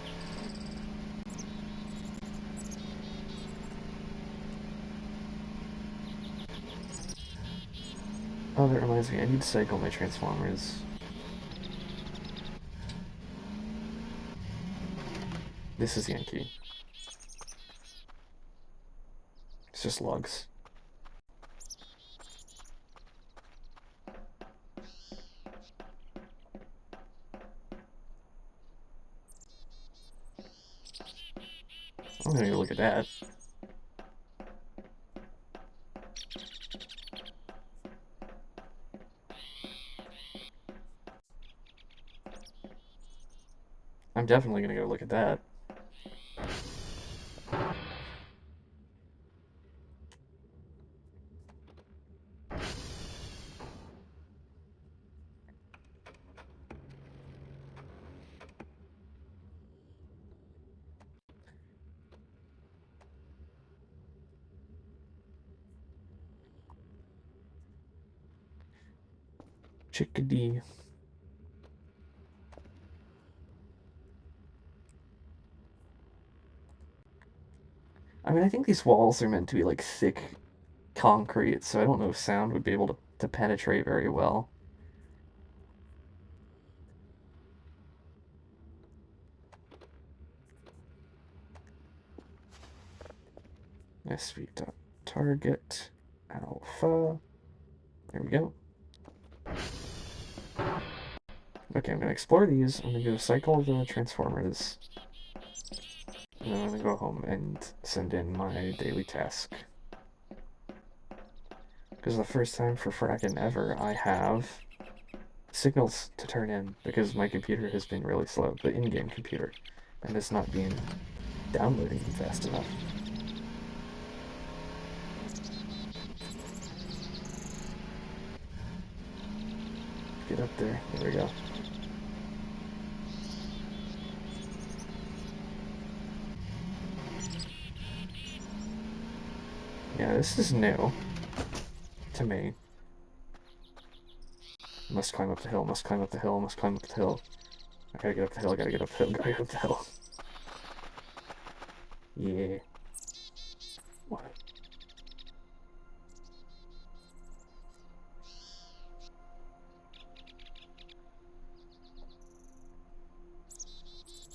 Oh, that reminds me. I need to cycle my Transformers. This is Yankee. It's just logs. I'm gonna go look at that. I'm definitely gonna go look at that. Chickadee. I mean, I think these walls are meant to be like thick concrete, so I don't know if sound would be able to penetrate very well. SV.target alpha. There we go. Okay, I'm gonna explore these. I'm gonna go cycle the Transformers. And then I'm gonna go home and send in my daily task. Because the first time for frackin' ever, I have signals to turn in because my computer has been really slow, the in-game computer, and it's not being downloading them fast enough. Get up there. There we go. Yeah, this is new to me. Must climb up the hill, must climb up the hill, must climb up the hill. I gotta get up the hill, I gotta get up the hill, gotta get up the hill. Yeah. What?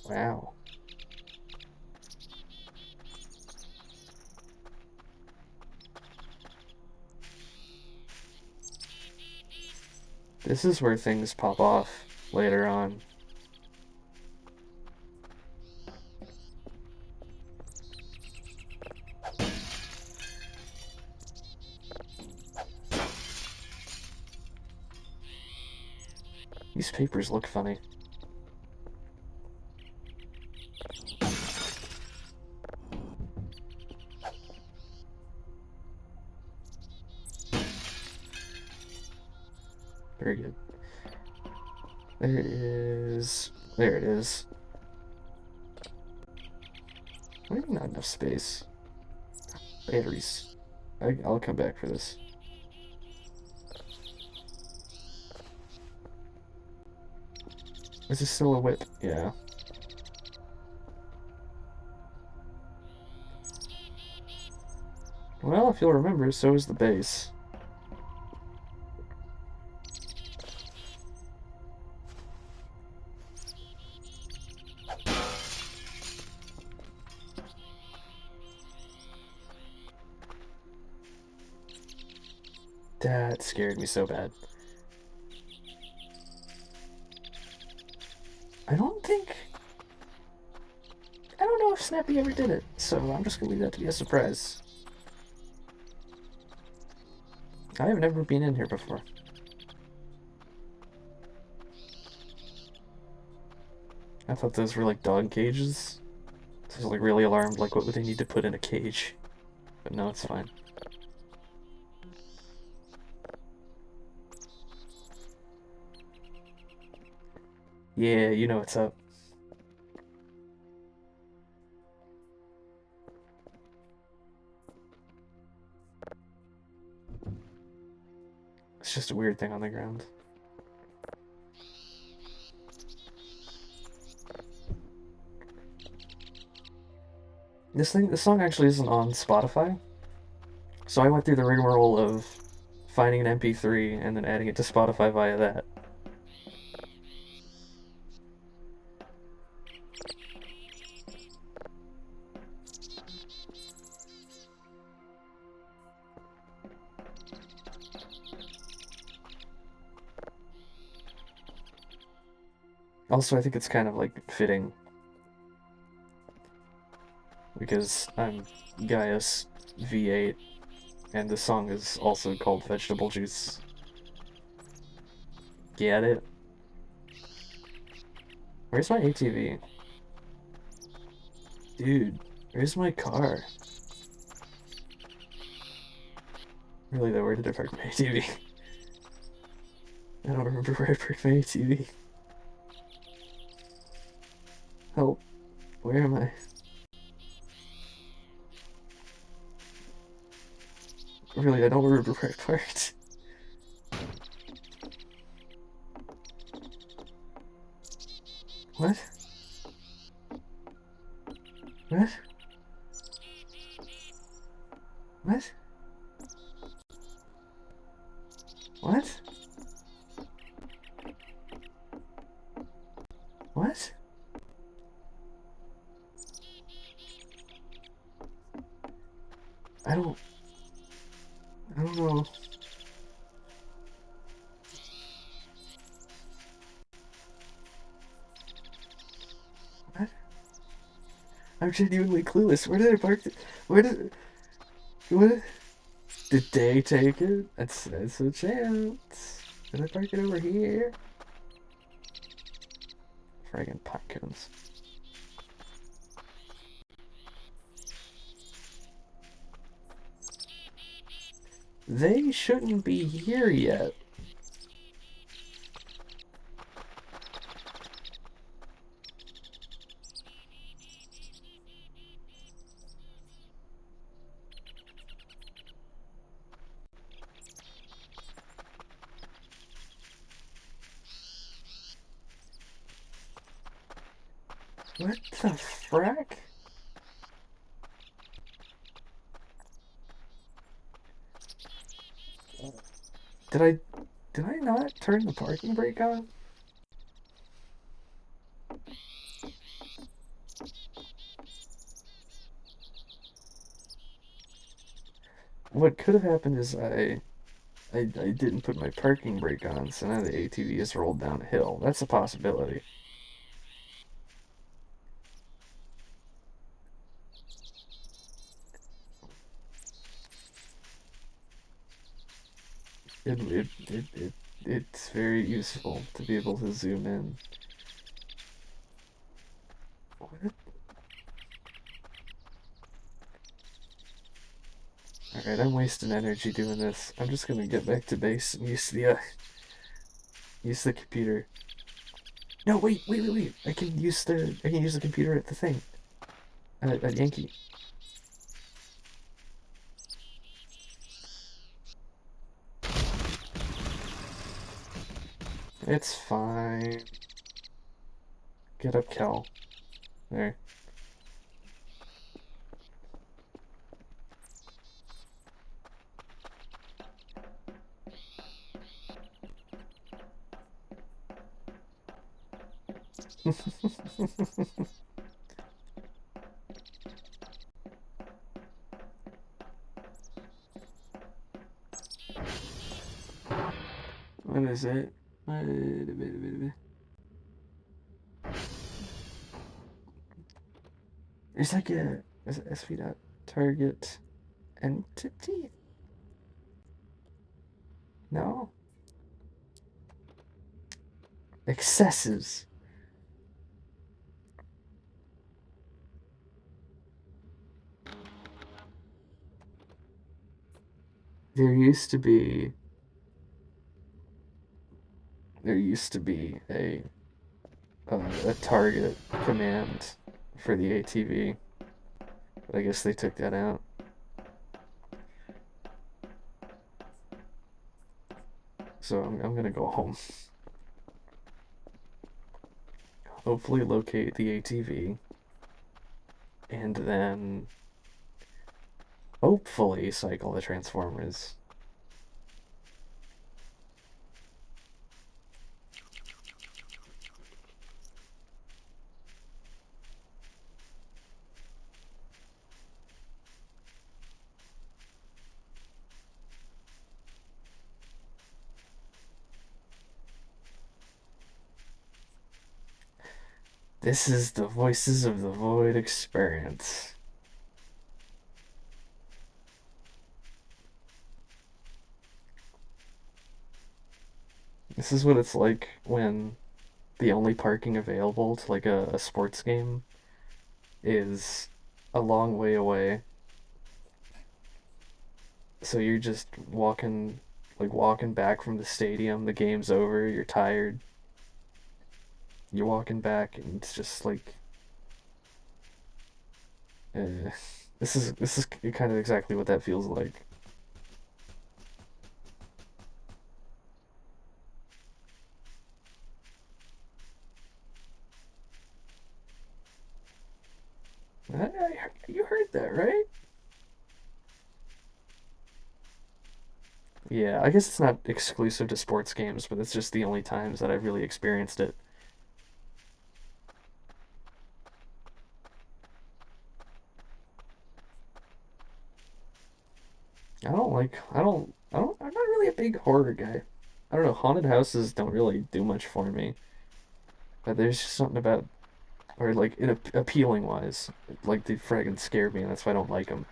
Wow. This is where things pop off later on. These papers look funny. Very good. There it is. There it is. Why do you not enough space? Batteries. I'll come back for this. Is this still a whip? Yeah. Well, if you'll remember, so is the bass. That scared me so bad. I don't know if Snappy ever did it, so I'm just gonna leave that to be a surprise. I have never been in here before. I thought those were like dog cages. So I was like really alarmed, like what would they need to put in a cage? But no, it's fine. Yeah, you know what's up. It's just a weird thing on the ground. This song actually isn't on Spotify. So I went through the rigmarole of finding an MP3 and then adding it to Spotify via that. Also, I think it's kind of like fitting because I'm Gaius V8 and the song is also called Vegetable Juice. Get it? Where's my ATV? Dude, where's my car? Really though, where did I park my ATV? I don't remember where I parked my ATV. Help. Where am I? Really, I don't remember where I parked. What? What? What? What? What? I don't... I don't know. What? I'm genuinely clueless. Where did I park it? Where did... What? Did they take it? That's a chance. Did I park it over here? Friggin' pot cones. They shouldn't be here yet. What the frack? Did I... Did I not turn the parking brake on? What could have happened is I I didn't put my parking brake on, so now the ATV has rolled down a hill. That's a possibility. It, it, it's very useful to be able to zoom in. What? Alright, I'm wasting energy doing this. I'm just gonna get back to base and use the computer. No, wait. I can use the computer at the thing. At Yankee. It's fine. Get up, Cal. There. What is it? There's like a is it SV dot target entity? No. Excesses. There used to be there used to be a target command for the ATV, but I guess they took that out. So I'm gonna go home. Hopefully locate the ATV, and then hopefully cycle the Transformers. This is the Voices of the Void experience. This is what it's like when the only parking available to like a sports game is a long way away. So you're just walking back from the stadium, the game's over, you're tired. You're walking back and it's just like uh, this is kind of exactly what that feels like. You heard that, right? Yeah, I guess it's not exclusive to sports games, but it's just the only times that I've really experienced it. I'm not really a big horror guy. I don't know, haunted houses don't really do much for me. But there's just something about, or like, in appealing wise, like they friggin' scare me, and that's why I don't like them.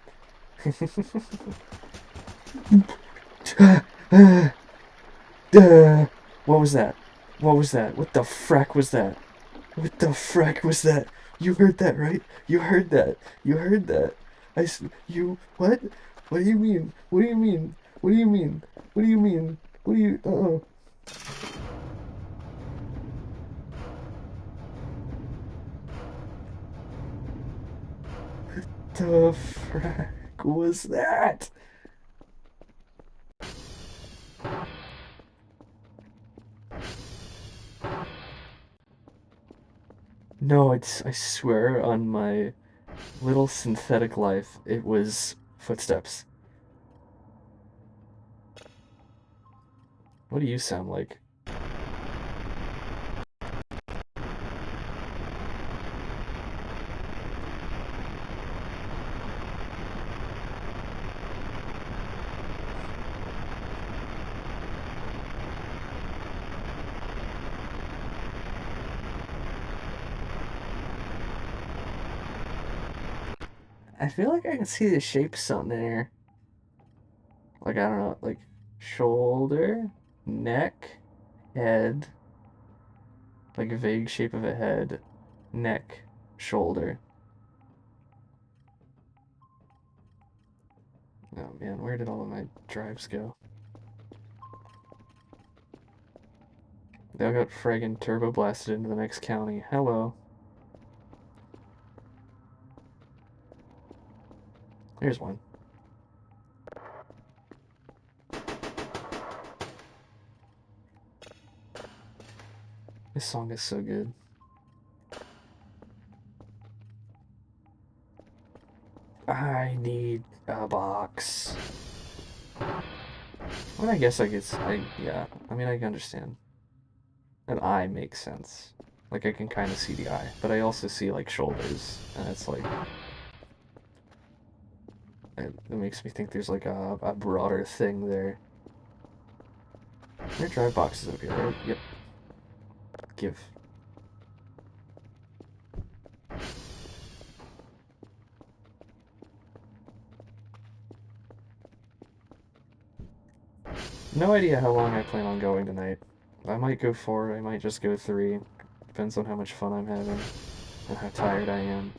What was that? What was that? What the frack was that? What the frack was that? You heard that, right? You heard that. You heard that. You, what? What do you mean? What do you mean? What do you mean? What do you mean? What do you, The frack was that? No, I swear on my little synthetic life, it was footsteps. What do you sound like? I feel like I can see the shapes on there. Like, I don't know, like shoulder, neck, head, like a vague shape of a head, neck, shoulder. Oh man, where did all of my drives go? They all got friggin' turbo blasted into the next county. Hello. Here's one. This song is so good. I need a box. Well, I guess I guess yeah. I mean, I can understand. An eye makes sense. Like I can kind of see the eye, but I also see like shoulders, and it's like it makes me think there's like a broader thing there. Your drive box is up here, right? Yep. Give. No idea how long I plan on going tonight. I might go 4, I might just go 3. Depends on how much fun I'm having and how tired I am.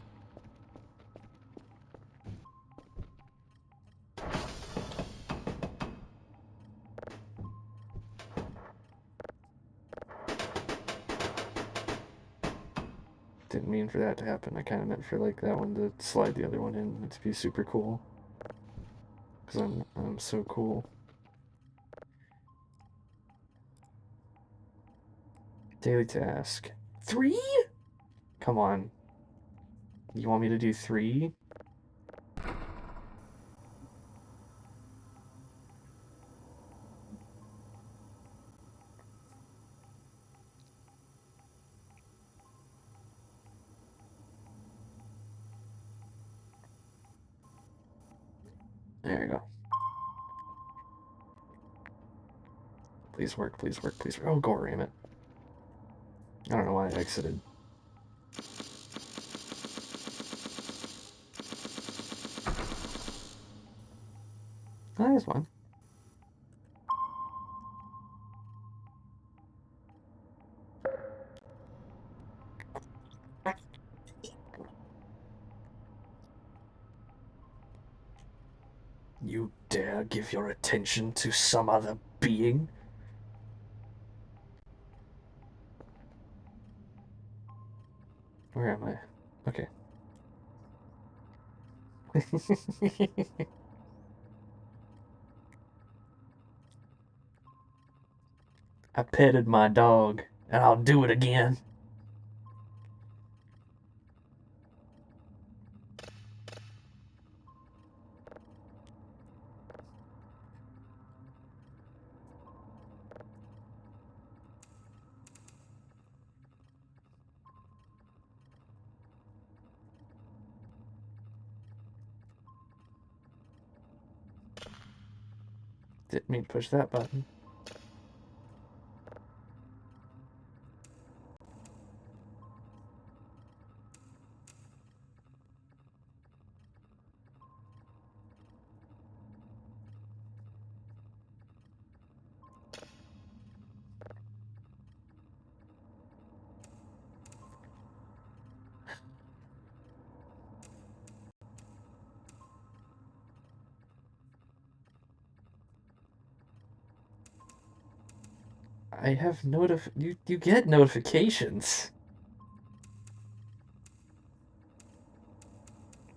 Didn't mean for that to happen. I kind of meant for like that one to slide the other one in. It'd be super cool. Because I'm so cool. Daily task. 3? Come on. You want me to do 3? There you go. Please work, please work, please work. Oh, go ram it. I don't know why I exited. Oh, there's one. You dare give your attention to some other being? Where am I? Okay. I petted my dog, and I'll do it again. Didn't mean to push that button. I have you get notifications.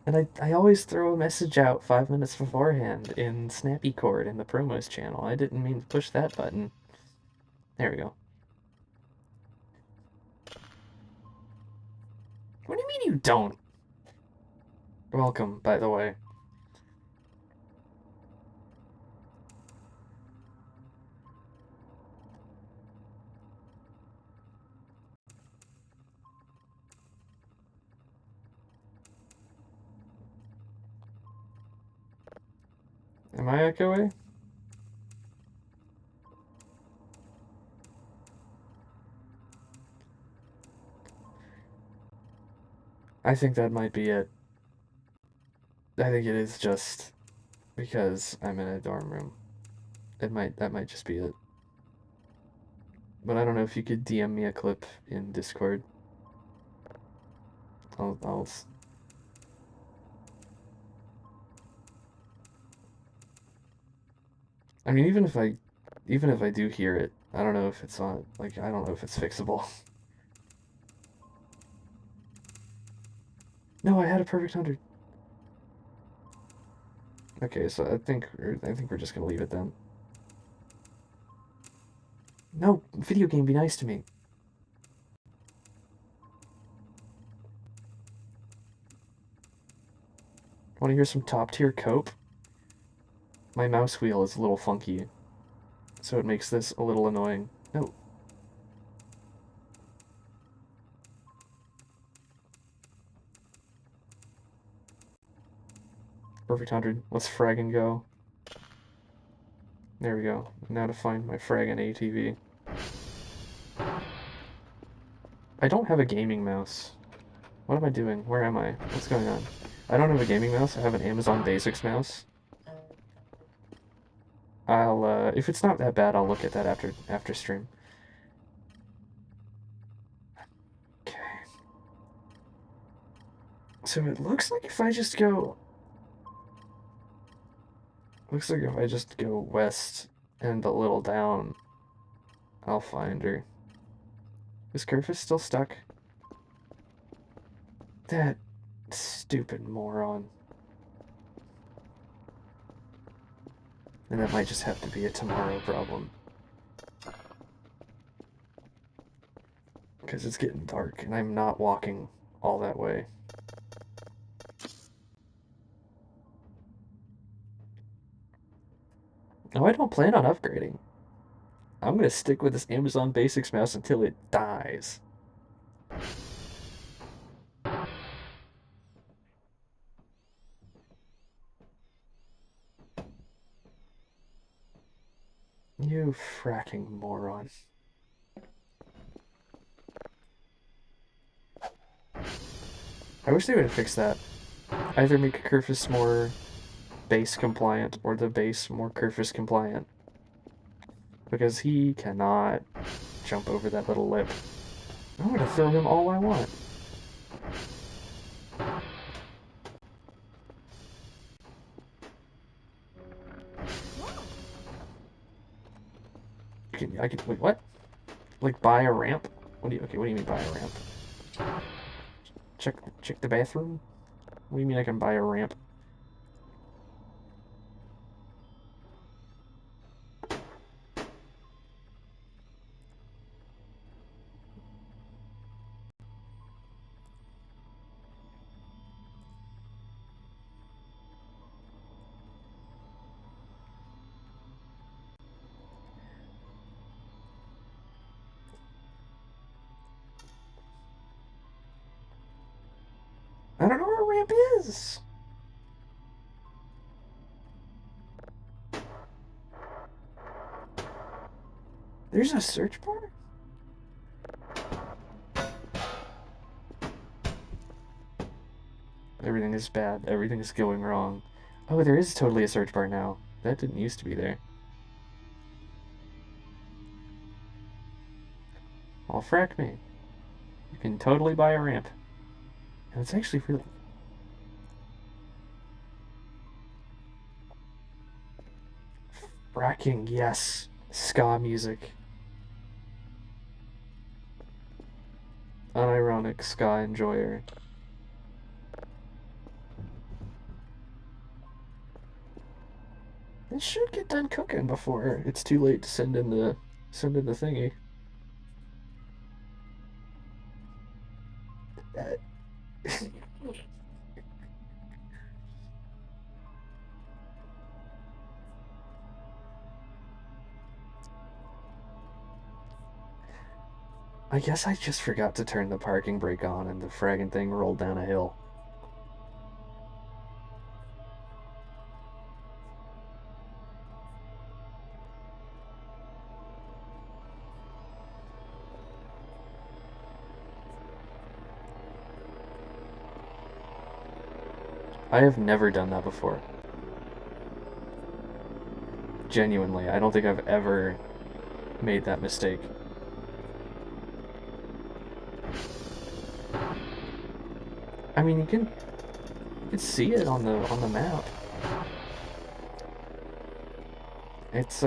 And I always throw a message out 5 minutes beforehand in Snappy Cord in the promos channel. I didn't mean to push that button. There we go. What do you mean you don't? Welcome, by the way. Am I echoey? I think that might be it. I think it is just because I'm in a dorm room. That might just be it. But I don't know if you could DM me a clip in Discord. I'll I mean, even if I do hear it, I don't know if it's on, like, I don't know if it's fixable. No, I had a perfect 100. Okay, so I think we're just gonna leave it then. No, video game, be nice to me. Want to hear some top tier cope? My mouse wheel is a little funky, so it makes this a little annoying. No. Perfect 100. Let's frag and go. There we go. Now to find my fragging ATV. I don't have a gaming mouse. What am I doing? Where am I? What's going on? I don't have a gaming mouse. I have an Amazon Basics mouse. If it's not that bad, I'll look at that after stream. Okay. So it looks like if I just go... Looks like if I just go west and a little down, I'll find her. Is Kerfus still stuck? That stupid moron. And that might just have to be a tomorrow problem. Because it's getting dark and I'm not walking all that way. No, I don't plan on upgrading. I'm going to stick with this Amazon Basics mouse until it dies. You fracking moron. I wish they would have fixed that. Either make Kerfus more base compliant or the base more Kerfus compliant. Because he cannot jump over that little lip. I'm gonna throw him all I want. I can wait, what? Like buy a ramp? What do you mean buy a ramp? Check the bathroom? What do you mean I can buy a ramp? I don't know where a ramp is. There's a search bar? Everything is bad. Everything is going wrong. Oh, there is totally a search bar now. That didn't used to be there. Well, frack me. You can totally buy a ramp. And it's actually really... Fracking, yes. Ska music. Unironic ska enjoyer. It should get done cooking before it's too late to send in the thingy. I guess I just forgot to turn the parking brake on and the fragging thing rolled down a hill. I have never done that before. Genuinely, I don't think I've ever made that mistake. I mean, you can see it on the map. It's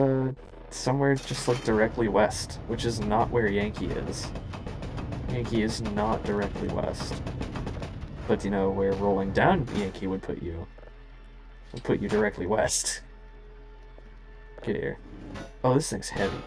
somewhere just like directly west, which is not where Yankee is. Yankee is not directly west. But you know where rolling down Yankee would put you? Would put you directly west. Get here. Oh, this thing's heavy.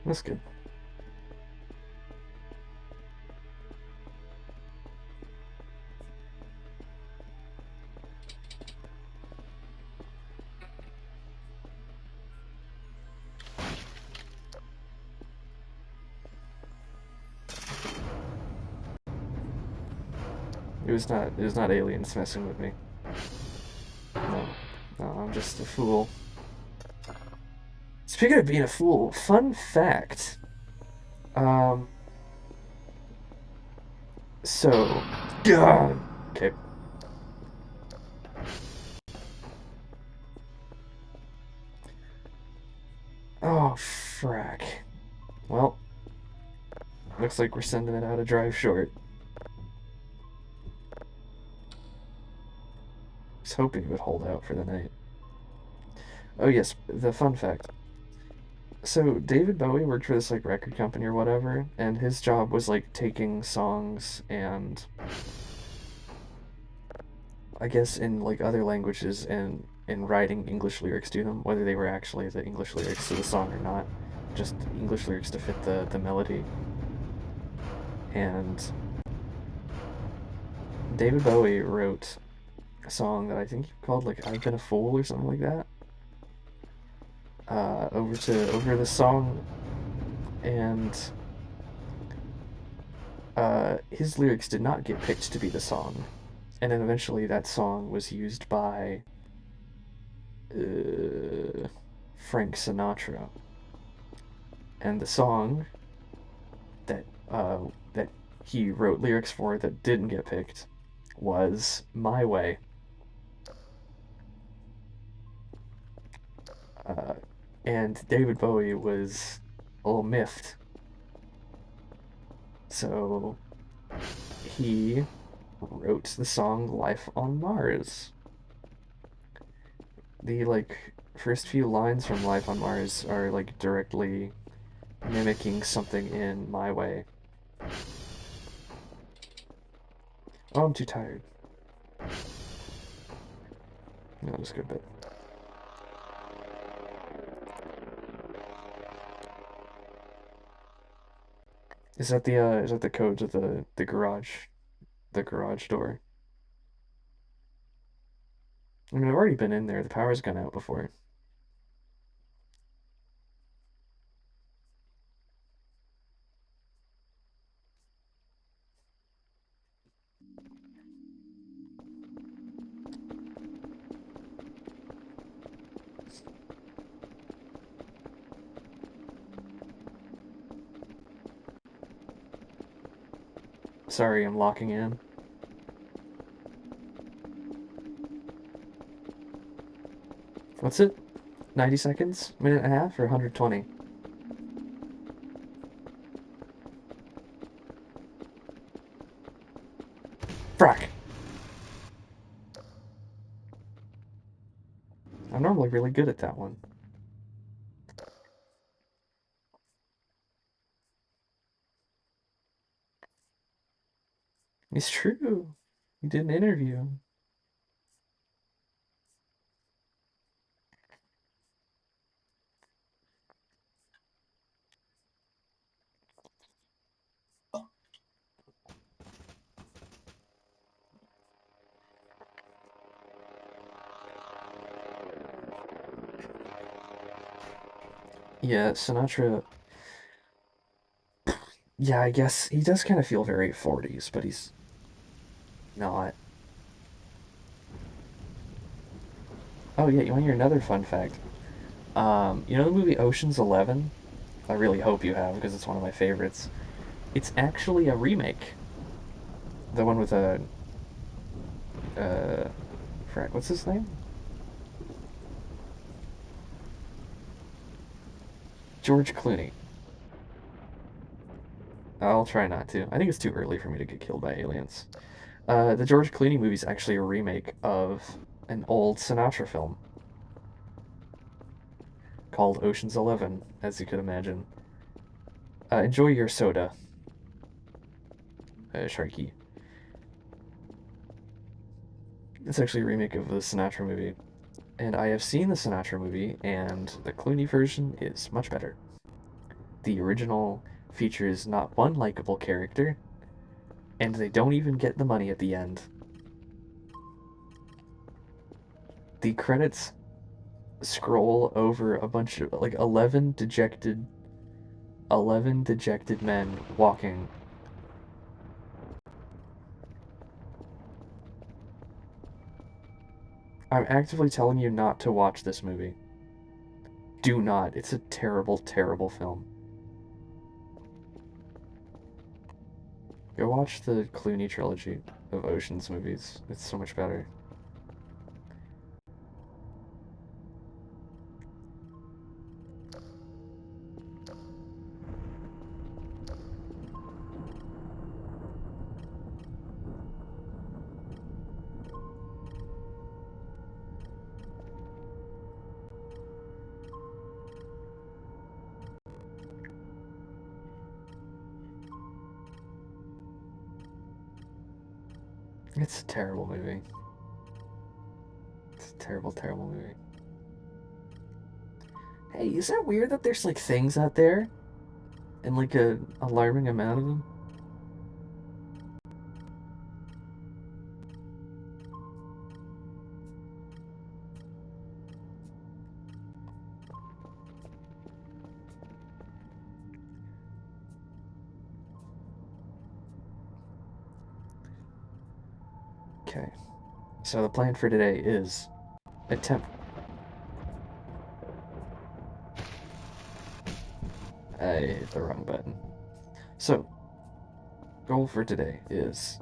That's good. It was not aliens messing with me. No. No, I'm just a fool. Speaking of being a fool, fun fact. Um so God. Okay. Oh frack. Well, looks like we're sending it out a drive short. I was hoping it would hold out for the night. Oh yes, the fun fact. So David Bowie worked for this like record company or whatever, and his job was like taking songs and I guess in like other languages and writing English lyrics to them, whether they were actually the English lyrics to the song or not, just English lyrics to fit the melody. And David Bowie wrote a song that I think he called like "I've Been a Fool" or something like that. Over the song, and his lyrics did not get picked to be the song, and then eventually that song was used by Frank Sinatra, and the song that that he wrote lyrics for that didn't get picked was "My Way," uh, and David Bowie was a little miffed, so he wrote the song "Life on Mars." The like first few lines from "Life on Mars" are like directly mimicking something in "My Way." Oh, I'm too tired. No, just go to bed. Is that the code to the garage door? I mean, I've already been in there. The power's gone out before. Sorry, I'm locking in. What's it? 90 seconds? Minute and a half? Or 120? Frack! I'm normally really good at that one. It's true. You did an interview. Yeah, Sinatra. Yeah, I guess he does kind of feel very 40s, but he's not. Oh yeah, you want to hear another fun fact? You know the movie Ocean's 11? I really hope you have because it's one of my favorites. It's actually a remake. The one with uh, frack, what's his name? George Clooney. I'll try not to. I think it's too early for me to get killed by aliens. The George Clooney movie is actually a remake of an old Sinatra film called Ocean's 11, as you could imagine. Enjoy your soda, Sharky. It's actually a remake of the Sinatra movie. And I have seen the Sinatra movie, and the Clooney version is much better. The original features not one likable character, and they don't even get the money at the end. The credits scroll over a bunch of like 11 dejected men walking. I'm actively telling you not to watch this movie. Do not. It's a terrible, terrible film. Go watch the Clooney trilogy of Ocean's movies. It's so much better. It's a terrible movie. It's a terrible, terrible movie. Hey, is that weird that there's like things out there and like a alarming amount of them? Okay, so the plan for today is attempt. I hit the wrong button. So, goal for today is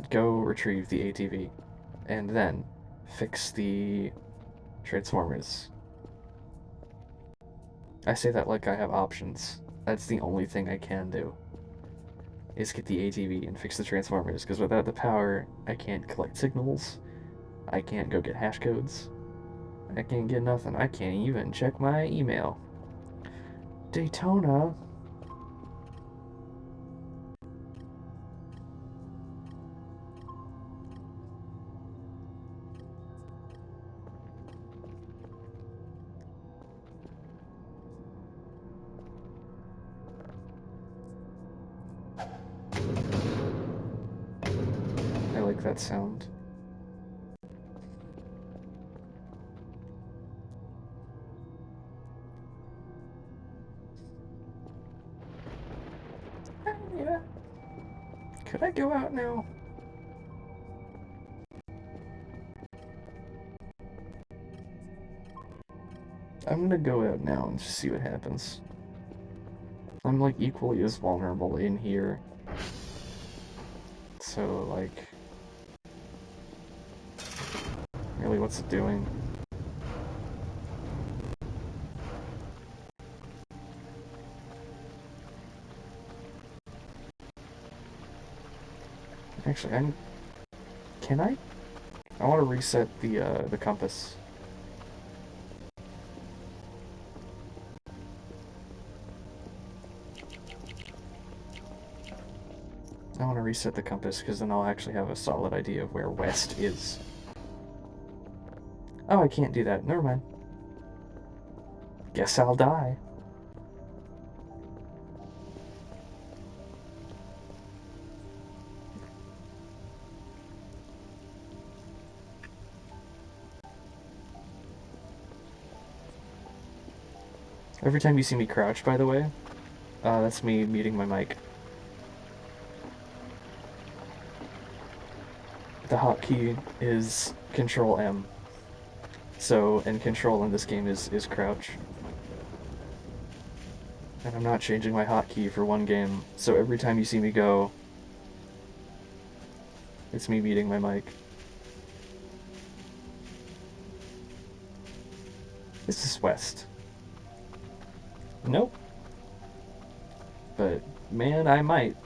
go retrieve the ATV and then fix the Transformers. I say that like I have options. That's the only thing I can do is get the ATV and fix the Transformers because without the power, I can't collect signals. I can't go get hash codes. I can't get nothing. I can't even check my email. Daytona. I like that sound. Yeah. Could I go out now? I'm gonna go out now and just see what happens. I'm like equally as vulnerable in here. So like, really, what's it doing? Actually, I'm. Can I? I want to reset the compass. I want to reset the compass because then I'll actually have a solid idea of where west is. Oh, I can't do that. Never mind. Guess I'll die. Every time you see me crouch, by the way, that's me muting my mic. The hotkey is Control M. So, and Control in this game is crouch. And I'm not changing my hotkey for one game. So every time you see me go, it's me muting my mic. This is West. Nope. But man, I might.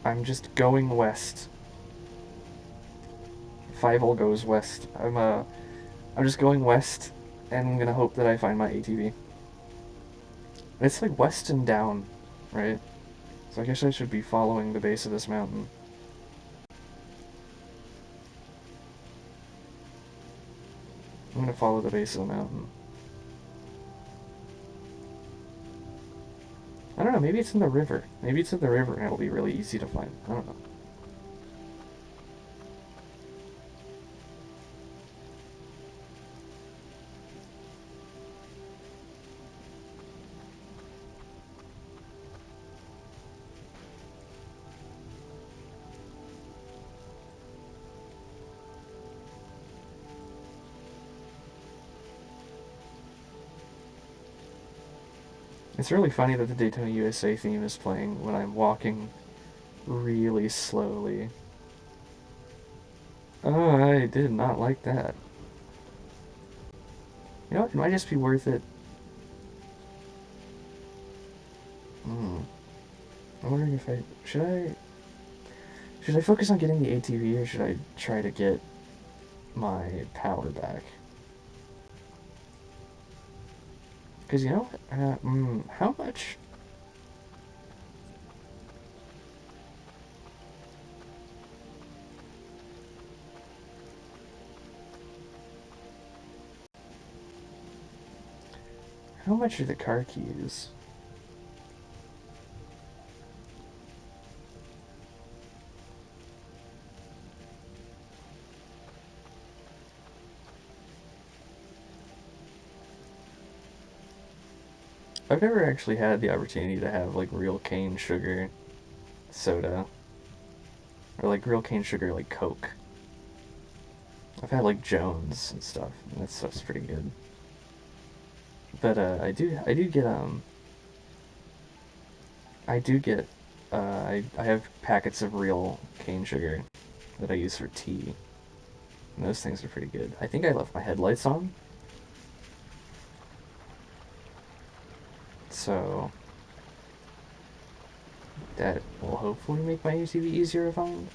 I'm just going west. Fievel goes west. I'm just going west, and I'm gonna hope that I find my ATV. It's like west and down, right? So I guess I should be following the base of this mountain. I'm gonna follow the base of the mountain. I don't know, maybe it's in the river. Maybe it's in the river and it'll be really easy to find. I don't know. It's really funny that the Daytona USA theme is playing when I'm walking really slowly. Oh, I did not like that. You know what? It might just be worth it. Hmm. I'm wondering if I should I focus on getting the ATV or should I try to get my power back? Because you know, how much? How much are the car keys? I've never actually had the opportunity to have like real cane sugar soda or like real cane sugar like Coke. I've had like Jones and stuff, and that stuff's pretty good. But I do get I do get I have packets of real cane sugar that I use for tea. And those things are pretty good. I think I left my headlights on, so that will hopefully make my ATV easier to find.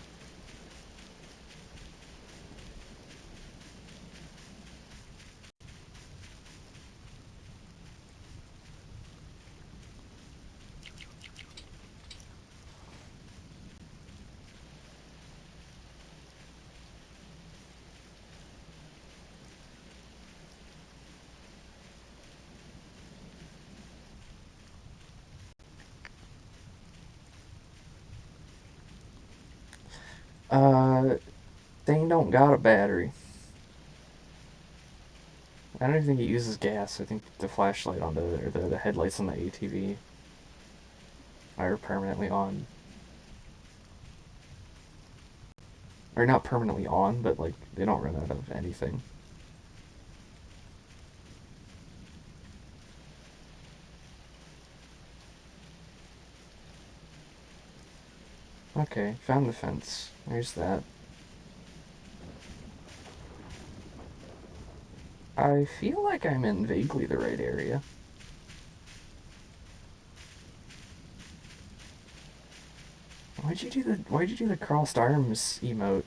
Uh, thing don't got a battery. I don't even think it uses gas. I think the flashlight on the or the headlights on the ATV are permanently on, or not permanently on, but like they don't run out of anything. Okay, found the fence. There's that. I feel like I'm in vaguely the right area. Why'd you do the crossed arms emote?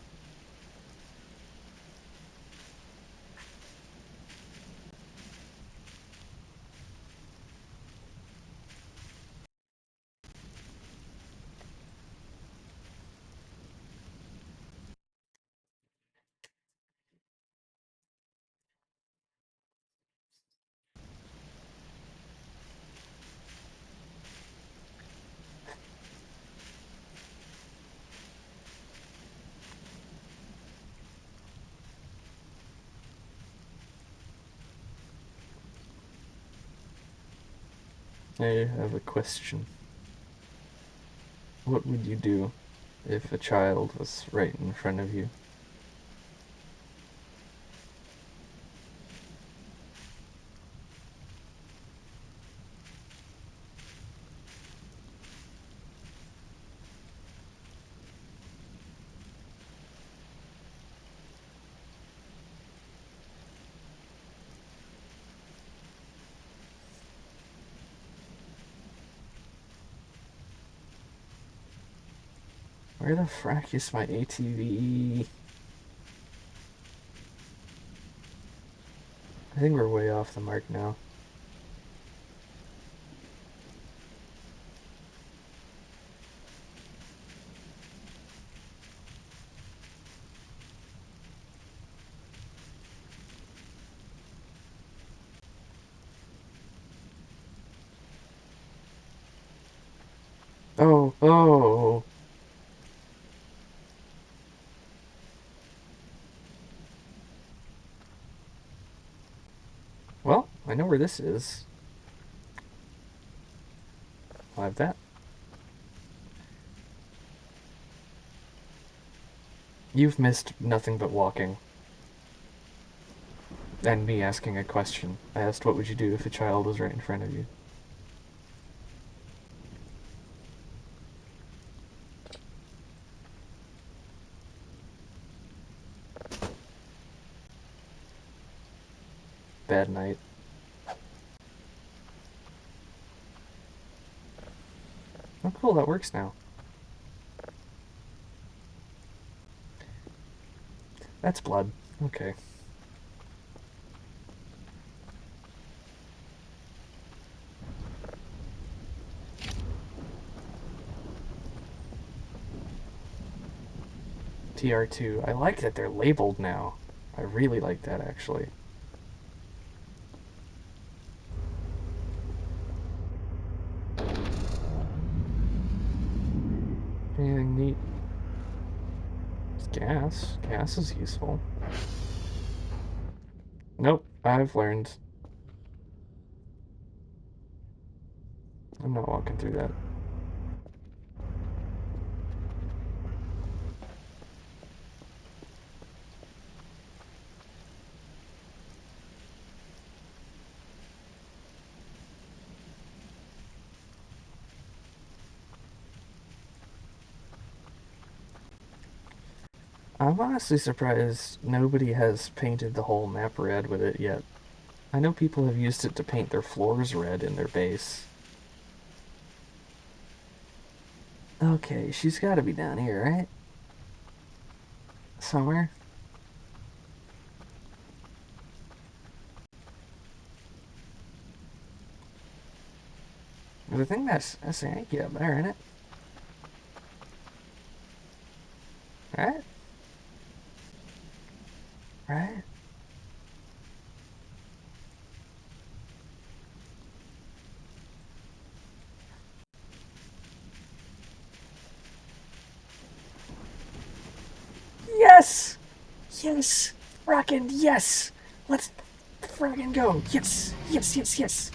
I have a question. What would you do if a child was right in front of you? Where the frack is my ATV? I think we're way off the mark now. Oh, oh. Well, I know where this is. I'll have that. You've missed nothing but walking. And me asking a question. I asked what would you do if a child was right in front of you? Bad night. Oh cool, that works now. That's blood. Okay. TR2. I like that they're labeled now. I really like that actually. Anything neat? It's gas. Gas is useful. Nope, I've learned. I'm not walking through that. I'm honestly surprised nobody has painted the whole map red with it yet. I know people have used it to paint their floors red in their base. Okay, she's gotta be down here, right? Somewhere? I think that's the Yankee up there, isn't it? Right? Right? Yes! Yes! Rockin' yes! Let's frickin' go! Yes! Yes, yes, yes!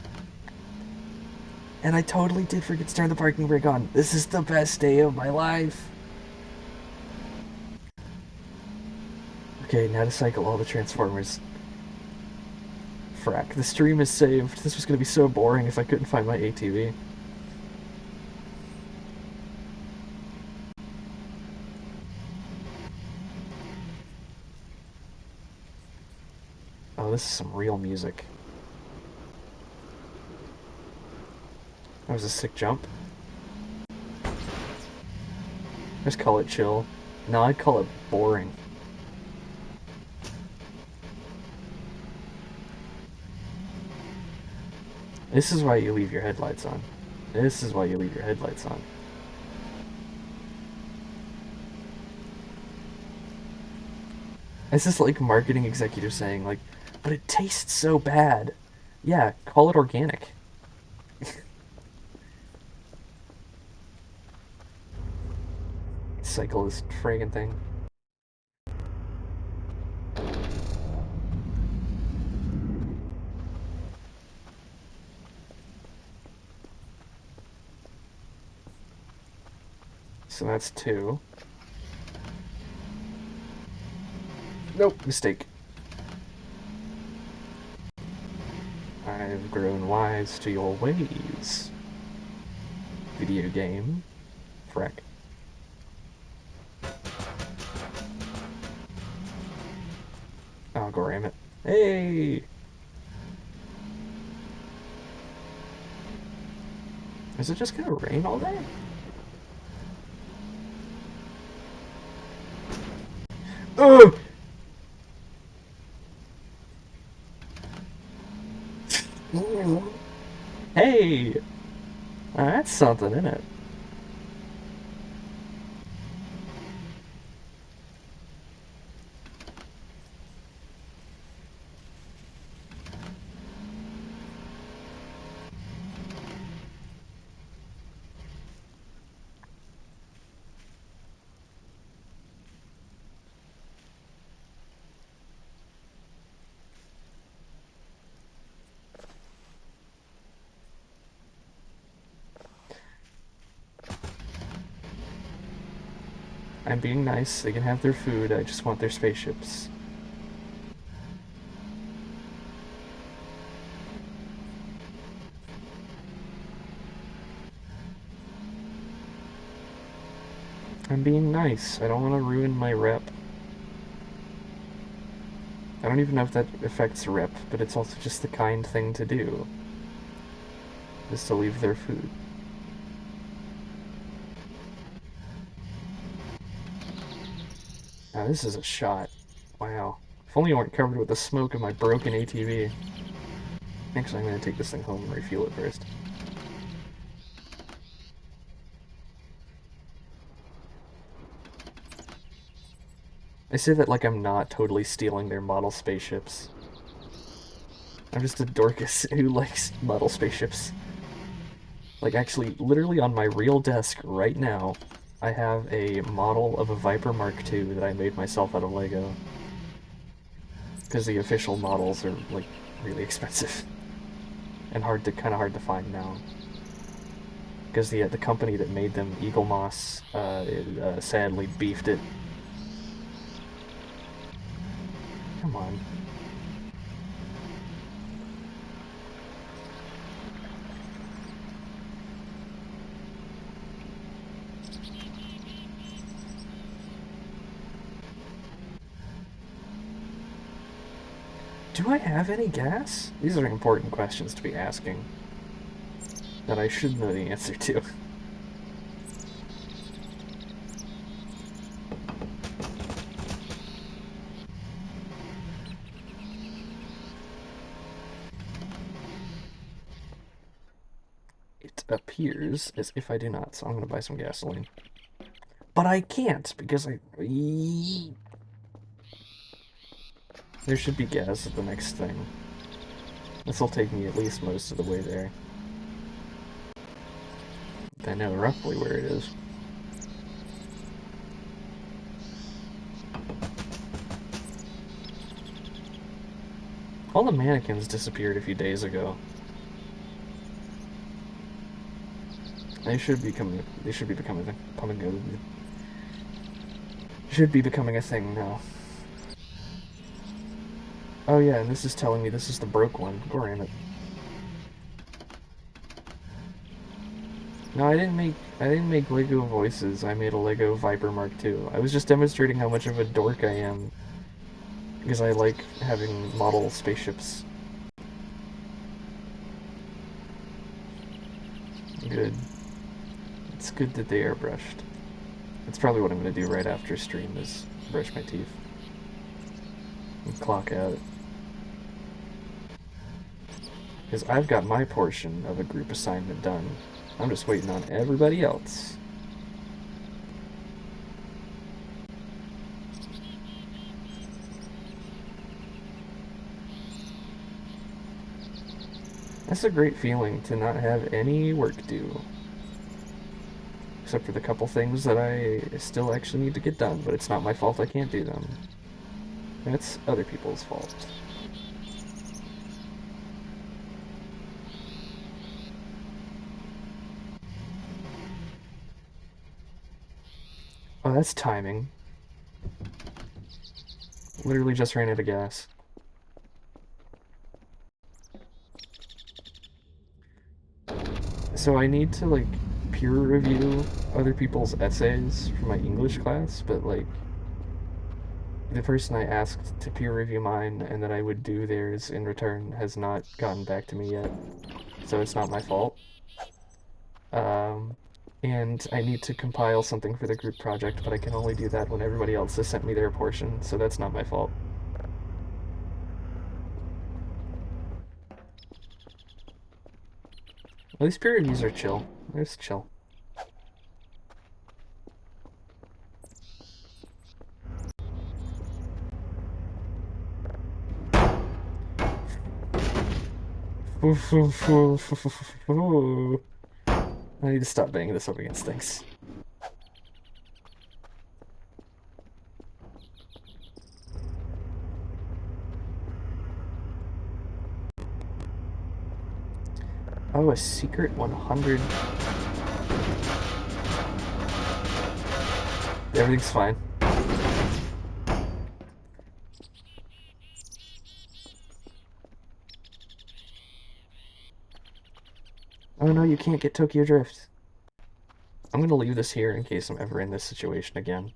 And I totally did forget to turn the parking brake on. This is the best day of my life. Okay, now to cycle all the Transformers. Frack, the stream is saved. This was gonna be so boring if I couldn't find my ATV. Oh, this is some real music. That was a sick jump. Just call it chill. No, I'd call it boring. This is why you leave your headlights on. This is why you leave your headlights on. It's just like marketing executive saying, like, but it tastes so bad. Yeah, call it organic. Cycle this friggin' thing. So that's 2. Nope, mistake. I've grown wise to your ways. Video game. Freck. Oh, go ram it. Hey! Is it just gonna rain all day? Ugh! Hey! That's something, isn't it? I'm being nice. They can have their food. I just want their spaceships. I'm being nice. I don't want to ruin my rep. I don't even know if that affects rep, but it's also just the kind thing to do. Is to leave their food. Now this is a shot. Wow. If only you weren't covered with the smoke of my broken ATV. Actually, I'm gonna take this thing home and refuel it first. I say that like I'm not totally stealing their model spaceships. I'm just a Dorcas who likes model spaceships. Like, actually, literally on my real desk right now, I have a model of a Viper Mark II that I made myself out of Lego. Because the official models are, like, really expensive. And kind of hard to find now. Because the company that made them, Eagle Moss, sadly beefed it. Come on. Do I have any gas? These are important questions to be asking. That I should know the answer to. It appears as if I do not, so I'm gonna buy some gasoline. But I can't, because there should be gas at the next thing. This'll take me at least most of the way there. I know roughly where it is. All the mannequins disappeared a few days ago. They should be becoming a thing now. Oh yeah, and this is telling me this is the broke one. Go ram it. No, I didn't make Lego voices. I made a Lego Viper Mark II. I was just demonstrating how much of a dork I am because I like having model spaceships. Good. It's good that they are brushed. That's probably what I'm gonna do right after stream is brush my teeth and clock out. Because I've got my portion of a group assignment done. I'm just waiting on everybody else. That's a great feeling to not have any work due. Except for the couple things that I still actually need to get done, but it's not my fault I can't do them. It's other people's fault. Oh, that's timing. Literally just ran out of gas. So I need to, like, peer review other people's essays for my English class, but, like, the person I asked to peer review mine and that I would do theirs in return has not gotten back to me yet. So it's not my fault. Um, and I need to compile something for the group project, but I can only do that when everybody else has sent me their portion, so that's not my fault. At least peer reviews are chill. They're just chill. I need to stop banging this up against things. Oh, a secret 100. Everything's fine. Oh no, you can't get Tokyo Drift. I'm gonna leave this here in case I'm ever in this situation again.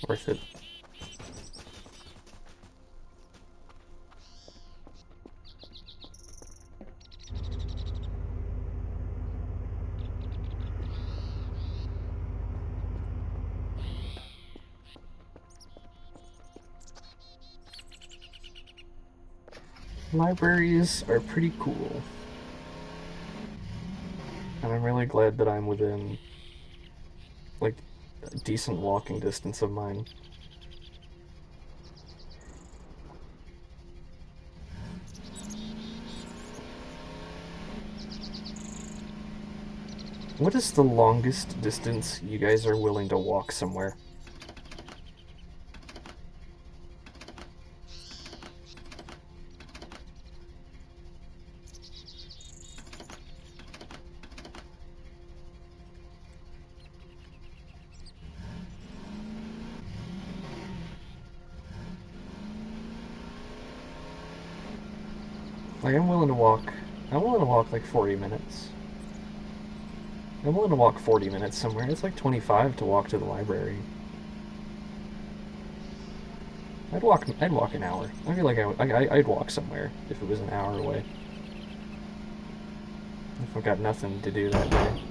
Worth it. Libraries are pretty cool. And I'm really glad that I'm within, like, a decent walking distance of mine. What is the longest distance you guys are willing to walk somewhere? Like, I'm willing to walk like 40 minutes. I'm willing to walk 40 minutes somewhere. It's like 25 to walk to the library. I'd walk an hour. I feel like I'd walk somewhere if it was an hour away. If I've got nothing to do that day.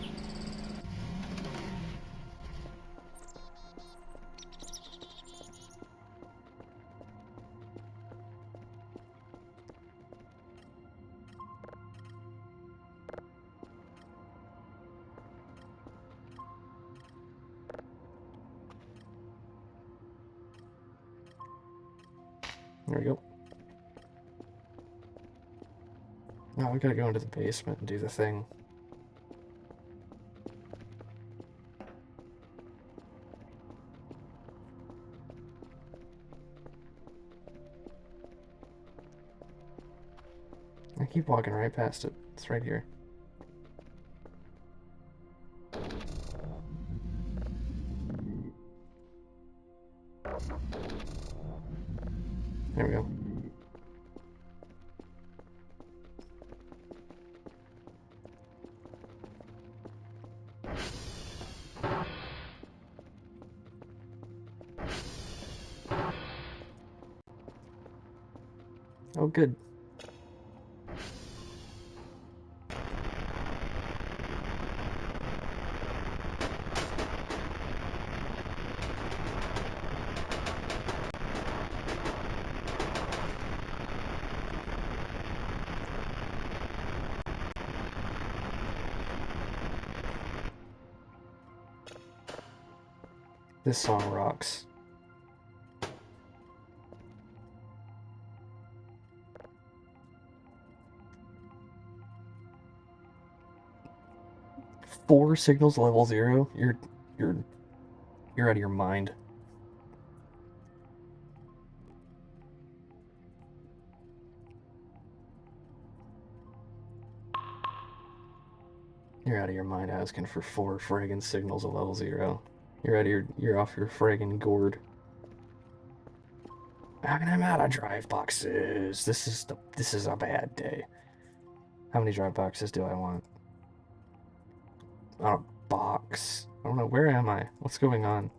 There we go. Now we gotta go into the basement and do the thing. I keep walking right past it. It's right here. There we go. Oh, good. This song rocks. 4 signals level 0? You're you're out of your mind. You're out of your mind asking for 4 friggin' signals at level 0. You're off your friggin' gourd. And I'm out of drive boxes. This is a bad day. How many drive boxes do I want? On a box. I don't know. Where am I? What's going on?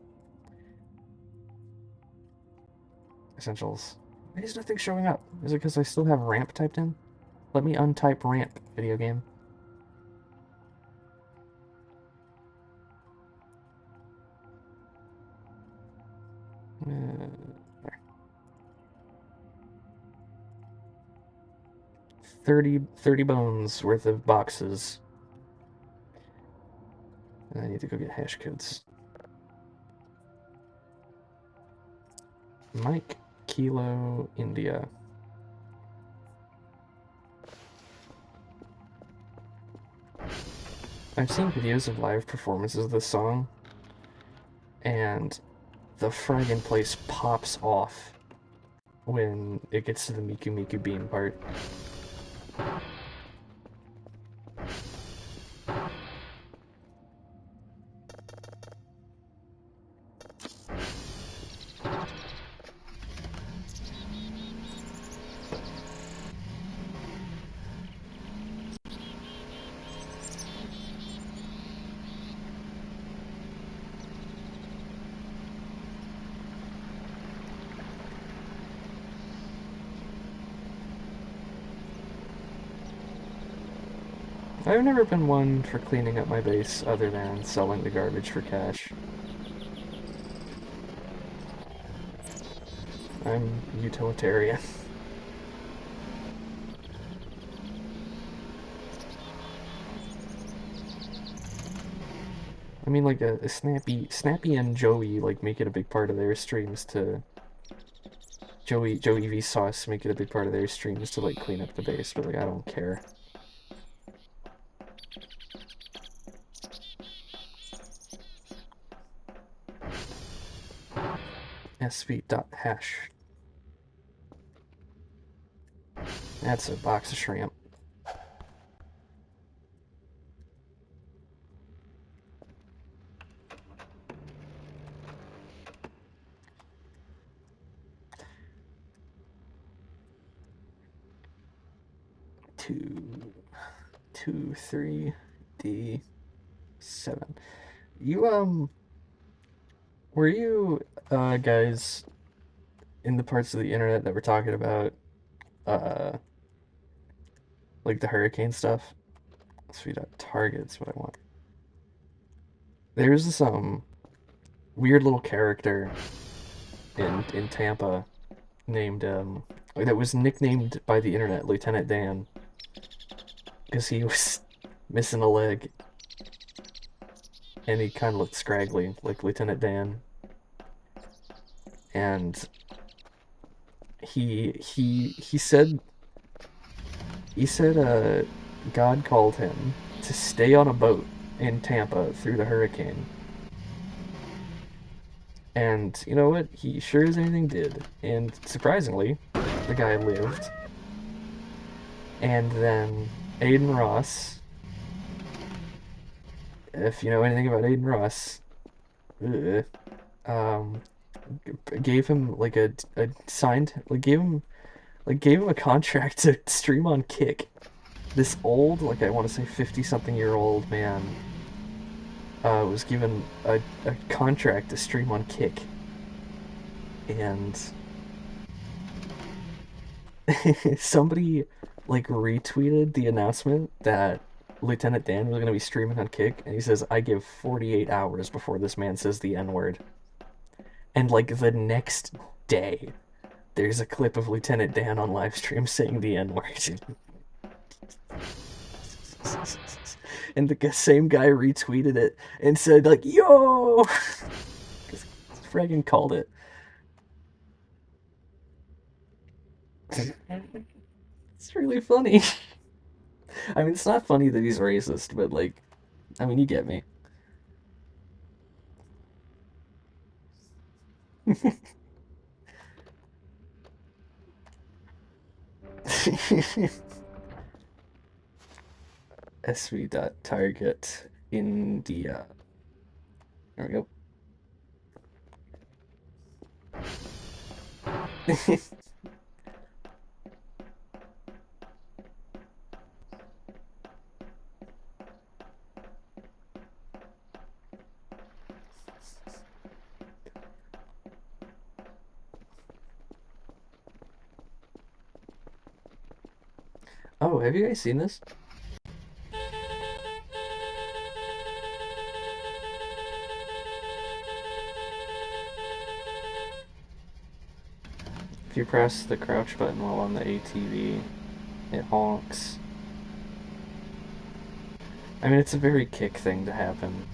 Essentials. Why is nothing showing up? Is it because I still have ramp typed in? Let me untype ramp, video game. Uh, 30 bones worth of boxes. And I need to go get hash codes. Mike, Kilo, India. I've seen videos of live performances of this song, and the friggin' place pops off when it gets to the Miku Miku Bean part. I've never been one for cleaning up my base other than selling the garbage for cash. I'm utilitarian. I mean, like a Snappy and Joey like make it a big part of their streams to Joey V Sauce make it a big part of their streams to like clean up the base, but like I don't care. sv.hash. That's a box of shrimp. Two, 3D7. You were you guys in the parts of the internet that were talking about uh like the hurricane stuff? Sweet targets what I want. There's this weird little character in Tampa named that was nicknamed by the internet Lieutenant Dan because he was missing a leg and he kind of looked scraggly like Lieutenant Dan, and he said God called him to stay on a boat in Tampa through the hurricane. And you know what? He sure as anything did. And surprisingly, the guy lived. And then Aiden Ross, if you know anything about Aiden Ross, ugh, um, gave him like a signed like gave him a contract to stream on Kick. This old, like I want to say 50-something-year-old man was given a contract to stream on Kick, and somebody like retweeted the announcement that Lieutenant Dan was going to be streaming on Kick, and he says, "I give 48 hours before this man says the N word." And like the next day, there's a clip of Lieutenant Dan on live stream saying the N word. And the same guy retweeted it and said like, "Yo," friggin' called it. It's really funny. I mean, it's not funny that he's racist, but like, I mean, you get me. SV.target India. There we go. Oh, have you guys seen this? If you press the crouch button while on the ATV, it honks. I mean, it's a very kick thing to happen.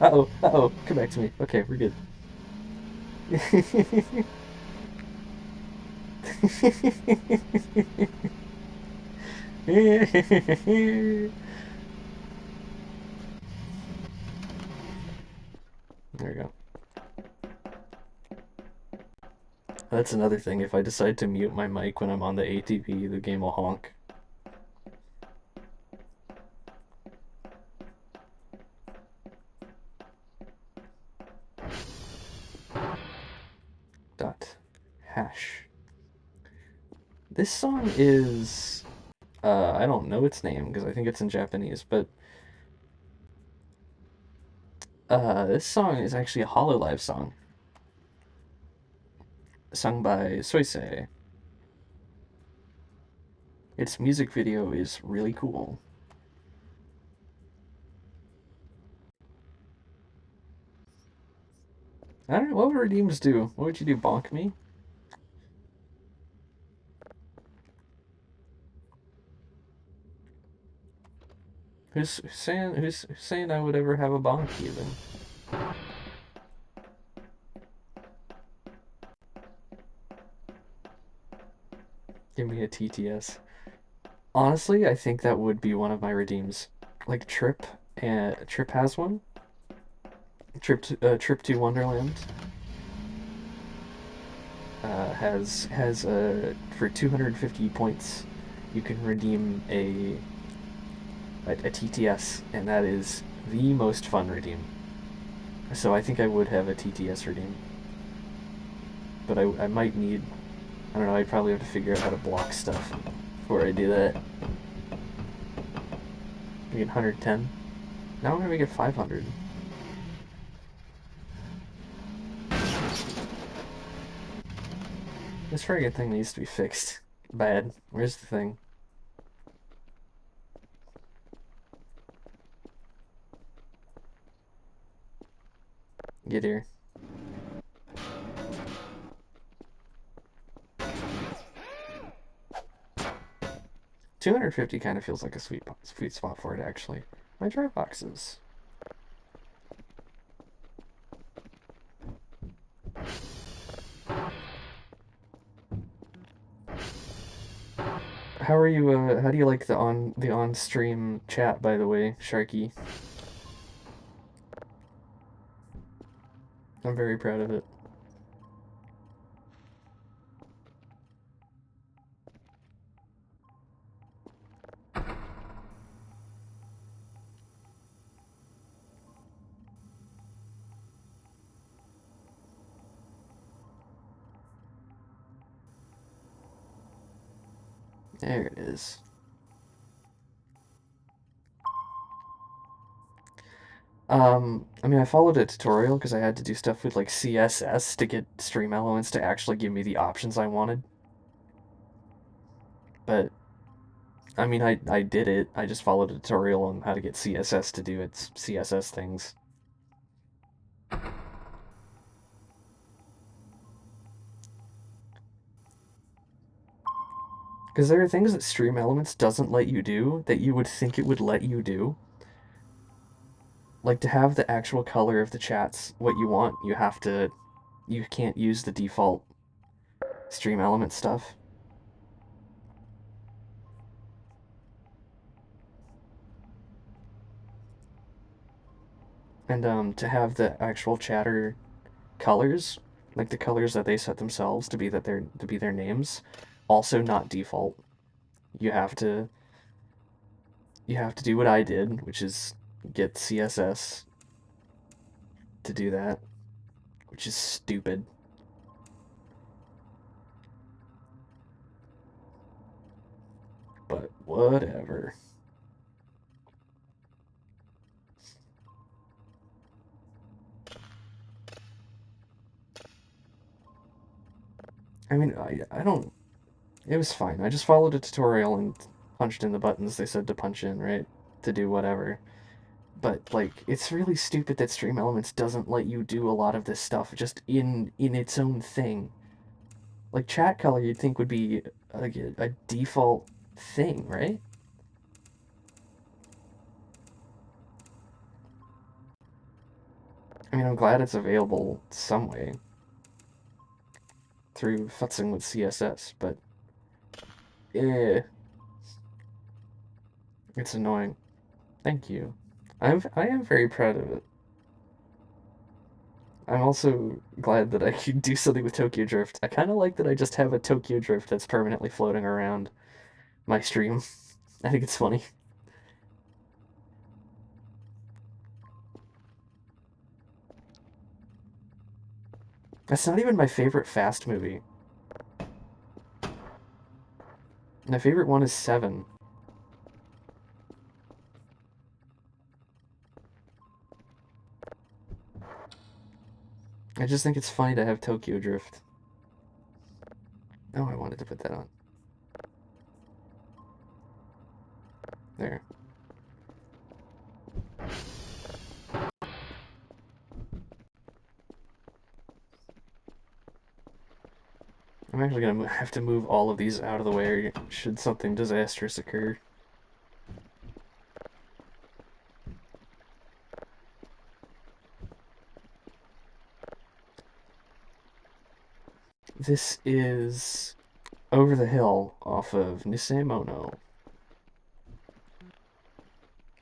Uh-oh, uh-oh, come back to me. Okay, we're good. There we go. That's another thing. If I decide to mute my mic when I'm on the ATV, the game will honk. Dot hash. This song is I don't know its name because I think it's in Japanese, but this song is actually a Hololive song sung by Soisei. Its music video is really cool. I don't know, what would redeems do? What would you do, bonk me? Who's saying I would ever have a bonk even? Give me a TTS. Honestly, I think that would be one of my redeems. Like Trip, and Trip has one. Trip to Wonderland has for 250 points, you can redeem a TTS, and that is the most fun redeem. So I think I would have a TTS redeem, but I might need, I don't know, I'd probably have to figure out how to block stuff before I do that. We get 110. Now we're gonna make it 500. This friggin' thing needs to be fixed. Bad. Where's the thing? Get here. 250 kind of feels like a sweet spot for it, actually. My dry boxes. How are you? How do you like the on stream chat? By the way, Sharky, I'm very proud of it. There it is. I mean, I followed a tutorial because I had to do stuff with like CSS to get Stream Elements to actually give me the options I wanted. But I mean, I did it. I just followed a tutorial on how to get CSS to do its CSS things. Because there are things that Stream Elements doesn't let you do that you would think it would let you do. Like to have the actual color of the chats what you want, you can't use the default Stream Element stuff. And to have the actual chatter colors, like the colors that they set themselves to be their names, also not default. You have to you have to do what I did, which is get CSS to do that, which is stupid. But whatever. I mean, I don't. It was fine. I just followed a tutorial and punched in the buttons they said to punch in, right? To do whatever. But like, it's really stupid that Stream Elements doesn't let you do a lot of this stuff just in its own thing. Like chat color, you'd think would be like a default thing, right? I mean, I'm glad it's available some way through futzing with CSS, but eh, it's annoying. Thank you. I am very proud of it. I'm also glad that I could do something with Tokyo Drift. I kind of like that I just have a Tokyo Drift that's permanently floating around my stream. I think it's funny. That's not even my favorite Fast movie. My favorite one is 7. I just think it's funny to have Tokyo Drift. Oh, I wanted to put that on. There. I'm actually gonna have to move all of these out of the way should something disastrous occur. This is Over the Hill off of Nisemono.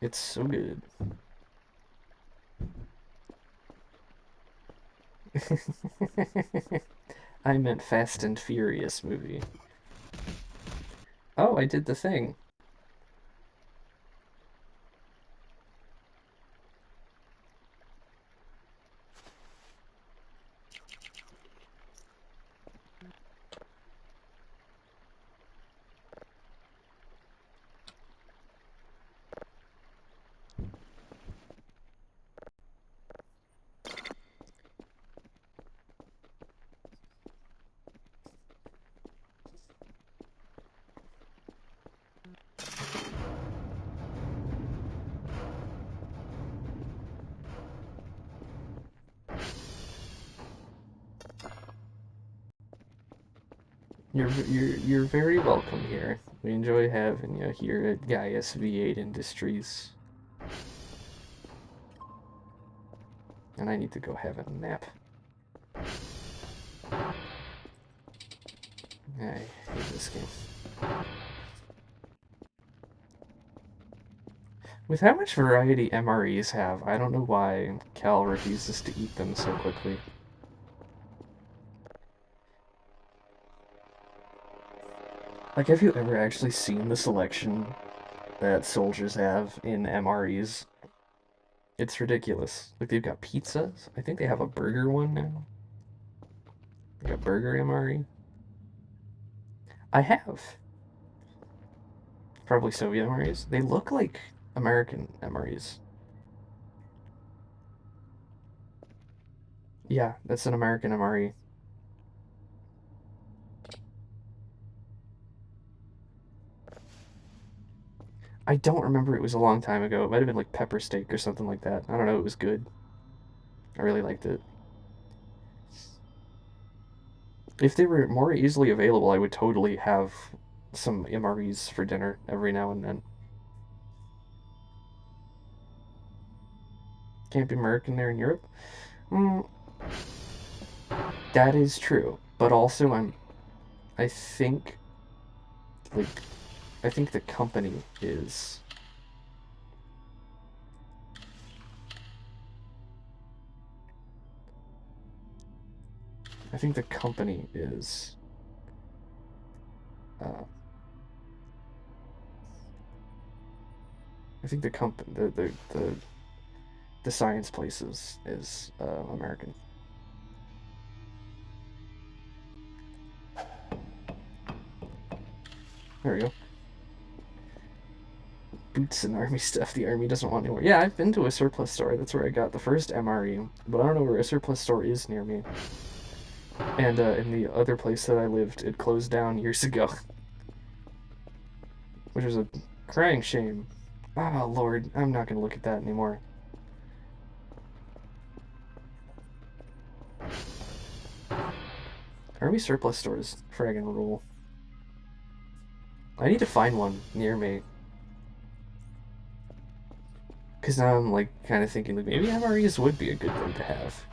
It's so good. I meant Fast and Furious movie. Oh, I did the thing. You're very welcome here. We enjoy having you here at Gaius V8 Industries. And I need to go have a nap. I hate this game. With how much variety MREs have, I don't know why Cal refuses to eat them so quickly. Like, have you ever actually seen the selection that soldiers have in MREs? It's ridiculous. Like, they've got pizzas. I think they have a burger one now. Like a burger MRE. I have. Probably Soviet MREs. They look like American MREs. Yeah, that's an American MRE. I don't remember, it was a long time ago. It might have been like pepper steak or something like that. I don't know, it was good. I really liked it. If they were more easily available, I would totally have some MREs for dinner every now and then. Can't be American there in Europe. Mm, that is true, but also I think like I think the company is. I think the company is. Uh, I think the company the science place is American. There we go. Boots and army stuff the army doesn't want anymore. Yeah, I've been to a surplus store. That's where I got the first MRE, but I don't know where a surplus store is near me. And in the other place that I lived, it closed down years ago, which was a crying shame. Oh Lord, I'm not gonna look at that anymore. Army surplus stores, fragging rule. I need to find one near me. Because now I'm like kind of thinking like maybe MREs would be a good thing to have.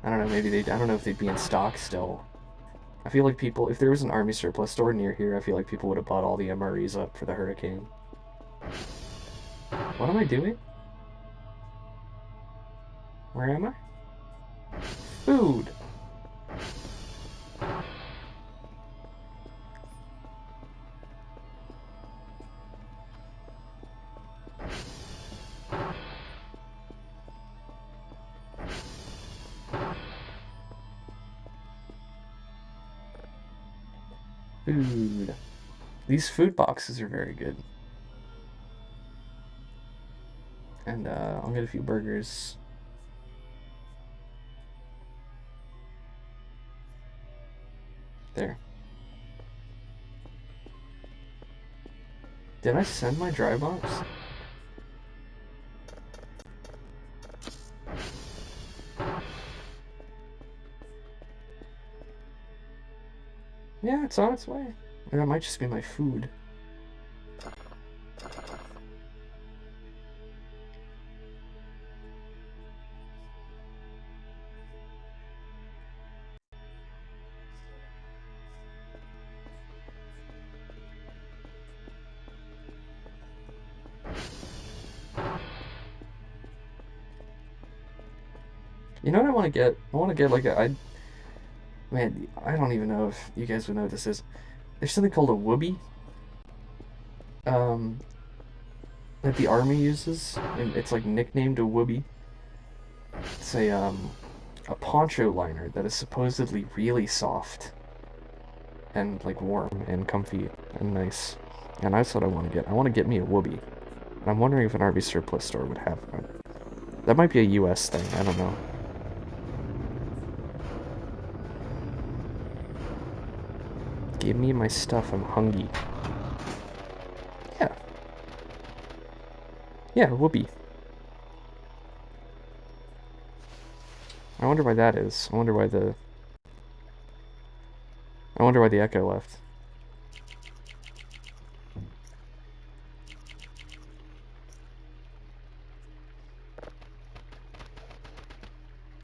I don't know, maybe they I don't know if they'd be in stock still. I feel like people if there was an army surplus store near here, I feel like people would have bought all the MREs up for the hurricane. What am I doing? Where am I? Food. Food. These food boxes are very good. And I'll get a few burgers. There. Did I send my dry box? Yeah, it's on its way. Or that might just be my food. You know what I want to get? I want to get like man, I don't even know if you guys would know what this is. There's something called a whoopie, um, that the army uses, and it's like nicknamed a whoopie. It's a poncho liner that is supposedly really soft and like warm and comfy and nice. And that's what I want to get. I want to get me a whoopie. And I'm wondering if an RV surplus store would have one. That might be a US thing. I don't know. Give me my stuff. I'm hungry. Yeah. Yeah, whoopee. I wonder why that is. I wonder why the echo left.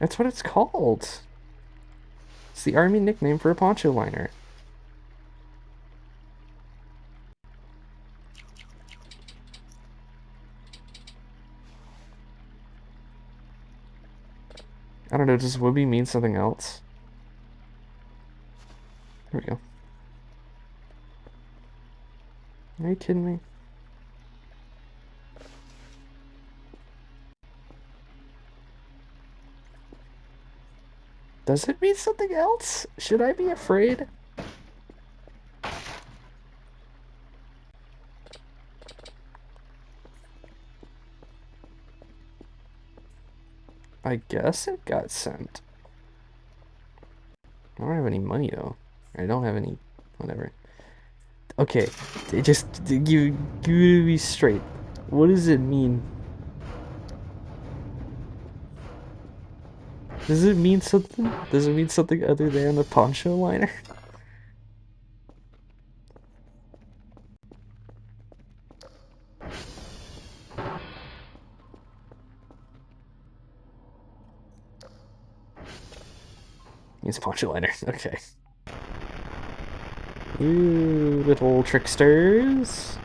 That's what it's called. It's the army nickname for a poncho liner. I don't know, does whoopee mean something else? Here we go. Are you kidding me? Does it mean something else? Should I be afraid? I guess it got sent. I don't have any money though. I don't have any. Whatever. Okay, just give me straight. What does it mean? Does it mean something? Does it mean something other than a poncho liner? It's poncho liner. Okay. You little tricksters.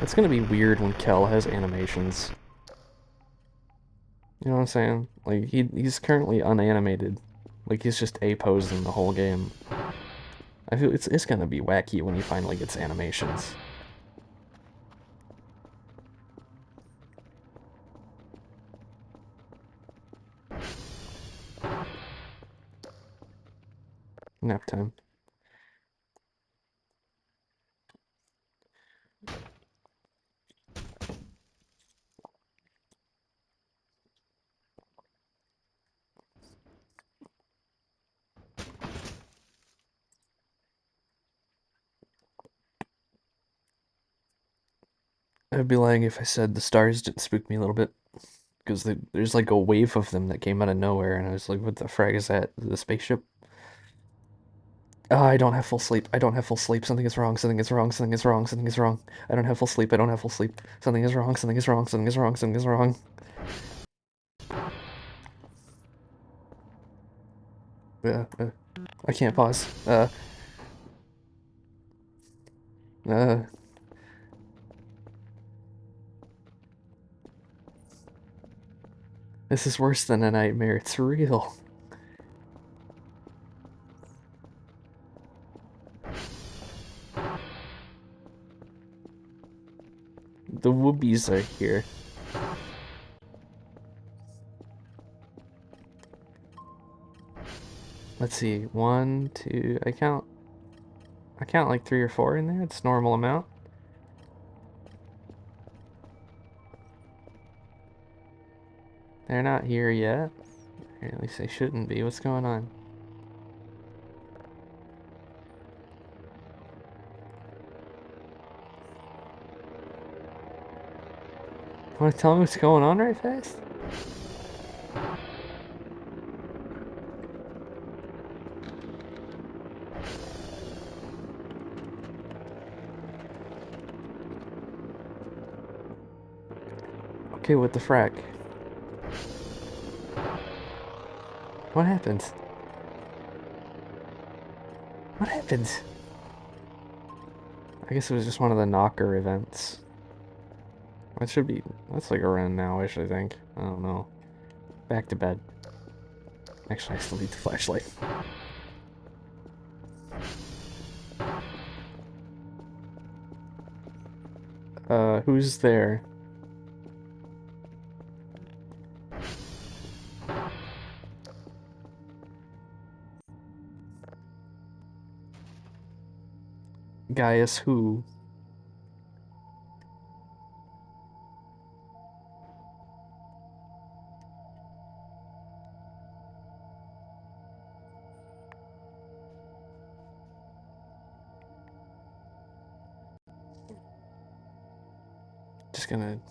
It's gonna be weird when Kel has animations. You know what I'm saying? Like he's currently unanimated. Like he's just A posing the whole game. I feel it's gonna be wacky when he finally gets animations. Nap time. I'd be lying if I said the stars didn't spook me a little bit. Because there's like a wave of them that came out of nowhere, and I was like, what the frag is that? The spaceship? Oh, I don't have full sleep. I don't have full sleep. Something is wrong. Something is wrong. Something is wrong. Something is wrong. I don't have full sleep. I don't have full sleep. Something is wrong. Something is wrong. Something is wrong. Something is wrong. Uh, uh, I can't pause. Uh. This is worse than a nightmare. It's real. The whoopies are here. Let's see. One, two. I count like 3 or 4 in there. It's normal amount. They're not here yet. Or at least they shouldn't be. What's going on? Want to tell me what's going on right fast? Okay, what the frack? What happened? What happened? I guess it was just one of the knocker events. That should be... That's like around now-ish, I think. I don't know. Back to bed. Actually, I still need the flashlight. Who's there? Gaius who?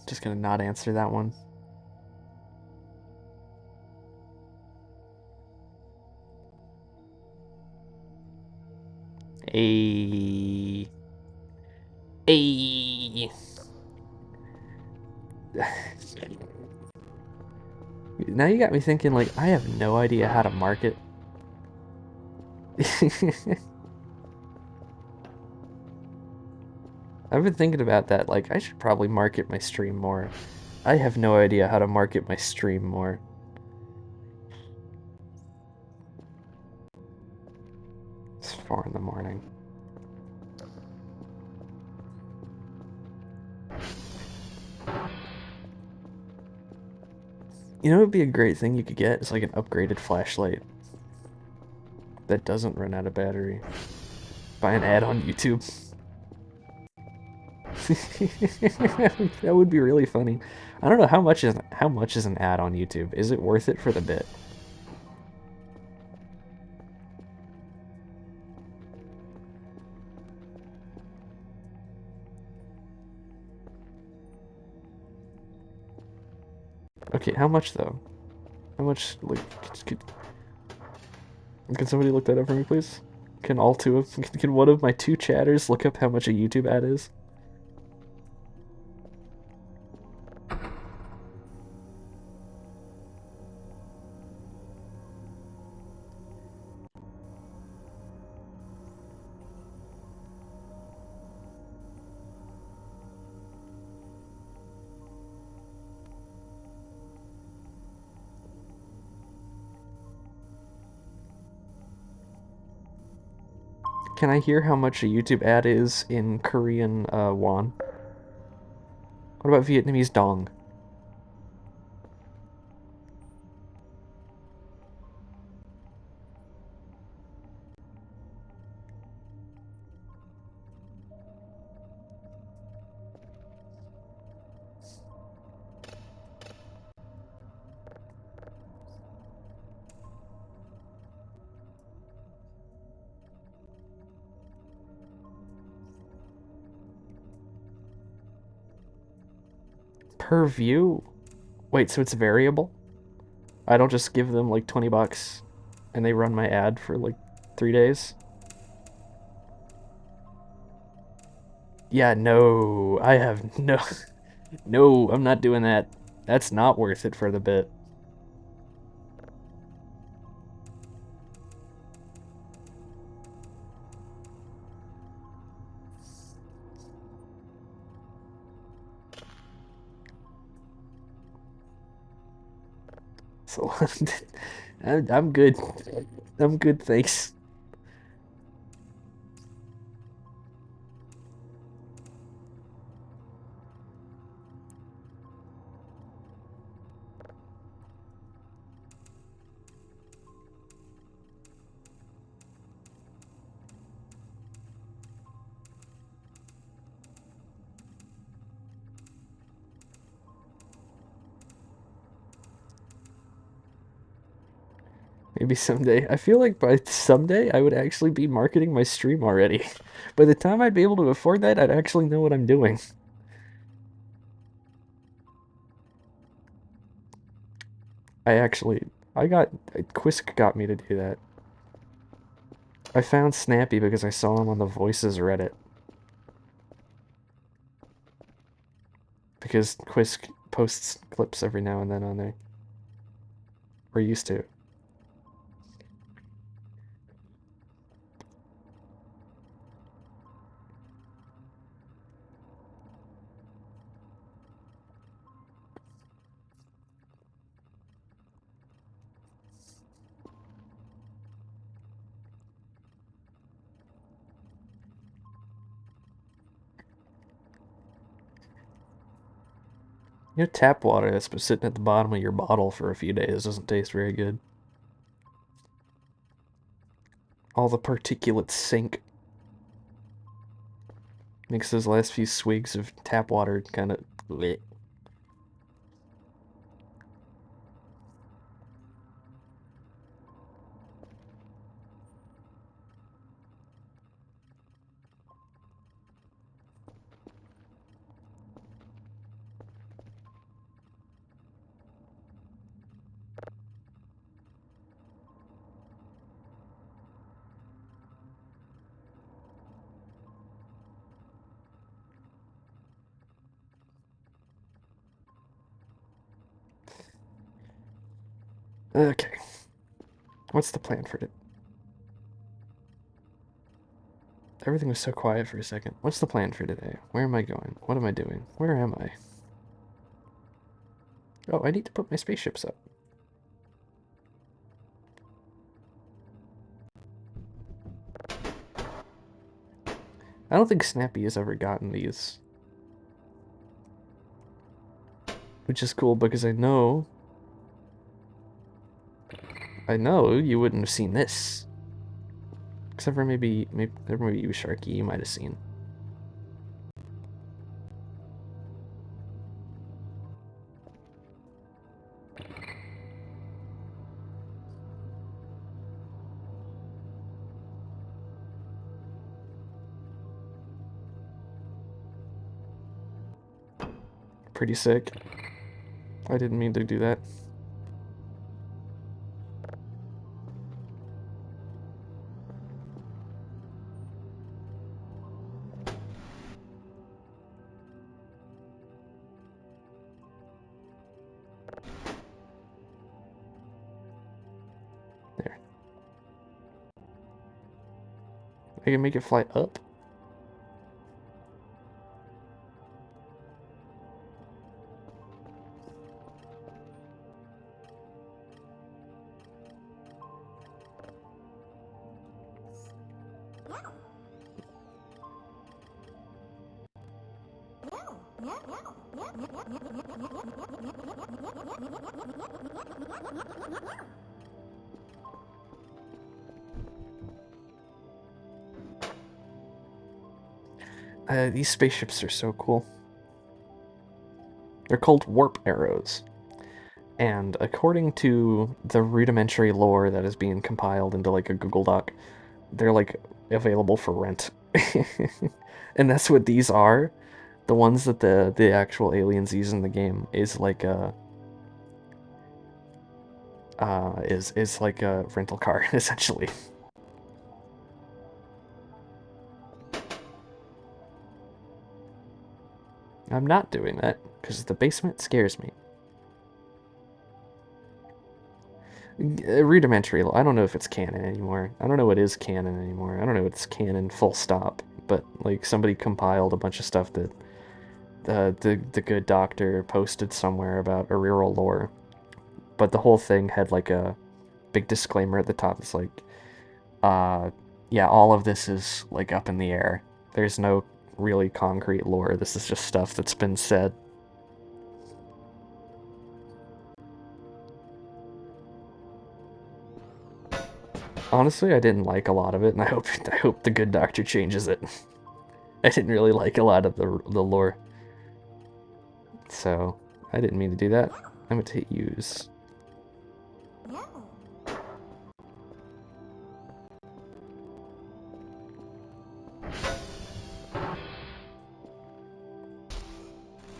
Just gonna not answer that one. A. A. Now you got me thinking, like, I have no idea how to market. I've been thinking about that, like, I should probably market my stream more. I have no idea how to market my stream more. It's 4 in the morning. You know what would be a great thing you could get? It's like an upgraded flashlight. that doesn't run out of battery. Buy an ad on YouTube. That would be really funny. I don't know how much is an ad on YouTube. Is it worth it for the bit? Okay, how much though? How much, like, can somebody look that up for me, please? Can all two of can one of my two chatters look up how much a YouTube ad is? Can I hear how much a YouTube ad is in Korean won? What about Vietnamese dong? Per view? Wait, so it's variable? I don't just give them like 20 bucks and they run my ad for like 3 days? Yeah, no, I have no, no, I'm not doing that. That's not worth it for the bit. So I'm good. I'm good, thanks. Maybe someday. I feel like by someday I would actually be marketing my stream already. By the time I'd be able to afford that, I'd actually know what I'm doing. I actually, I got, Quisk got me to do that. I found Snappy because I saw him on the Voices Reddit. Because Quisk posts clips every now and then on there. Or used to. You know, tap water that's been sitting at the bottom of your bottle for a few days doesn't taste very good. All the particulates sink. Makes those last few swigs of tap water kind of. Okay. What's the plan for it? Everything was so quiet for a second. What's the plan for today? Where am I going? What am I doing? Where am I? Oh, I need to put my spaceships up. I don't think Snappy has ever gotten these. Which is cool because I know you wouldn't have seen this. Except for maybe you, Sharky, you might have seen. Pretty sick. I didn't mean to do that. There. I can make it fly up. These spaceships are so cool. They're called warp arrows. And according to the rudimentary lore that is being compiled into like a Google Doc, they're like available for rent. And that's what these are. The ones that the actual aliens use in the game is like a is like a rental car essentially. I'm not doing that because the basement scares me. Rudimentary. I don't know if it's canon anymore. I don't know what is canon anymore. I don't know what's canon full stop. But like somebody compiled a bunch of stuff that the good doctor posted somewhere about Auroral lore. But the whole thing had like a big disclaimer at the top. It's like, yeah, all of this is like up in the air. There's no really concrete lore. This is just stuff that's been said. Honestly, I didn't like a lot of it, and I hope the good doctor changes it. I didn't really like a lot of the lore, so I didn't mean to do that. I'm going to hit use.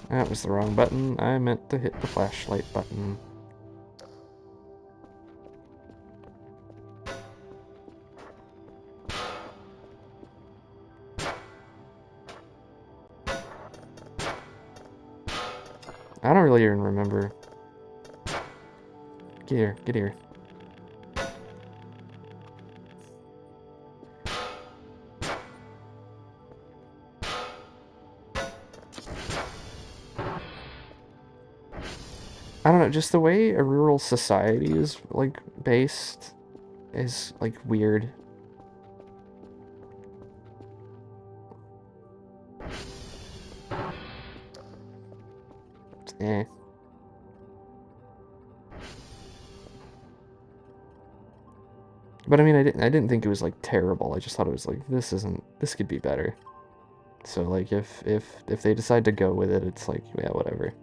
That was the wrong button. I meant to hit the flashlight button. I don't really even remember. Get here, get here. I don't know, just the way a rural society is, like, based is, like, weird. Eh. But I mean, I didn't think it was, like, terrible. I just thought it was, like, this could be better. So, like, if they decide to go with it, it's like, yeah, whatever.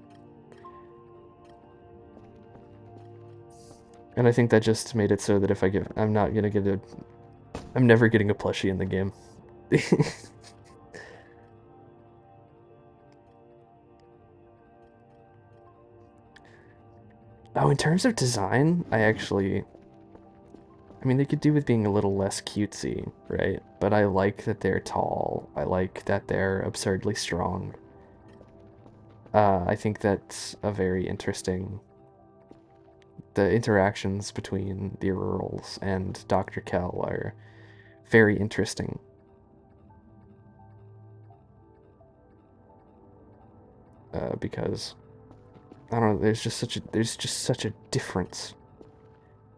And I think that just made it so that if I get, I'm not gonna get a, I'm never getting a plushie in the game. Oh, in terms of design, I mean, they could do with being a little less cutesy, right? But I like that they're tall. I like that they're absurdly strong. I think that's a very interesting. The interactions between the Rurals and Dr. Kell are very interesting. Because I don't know, there's just such a difference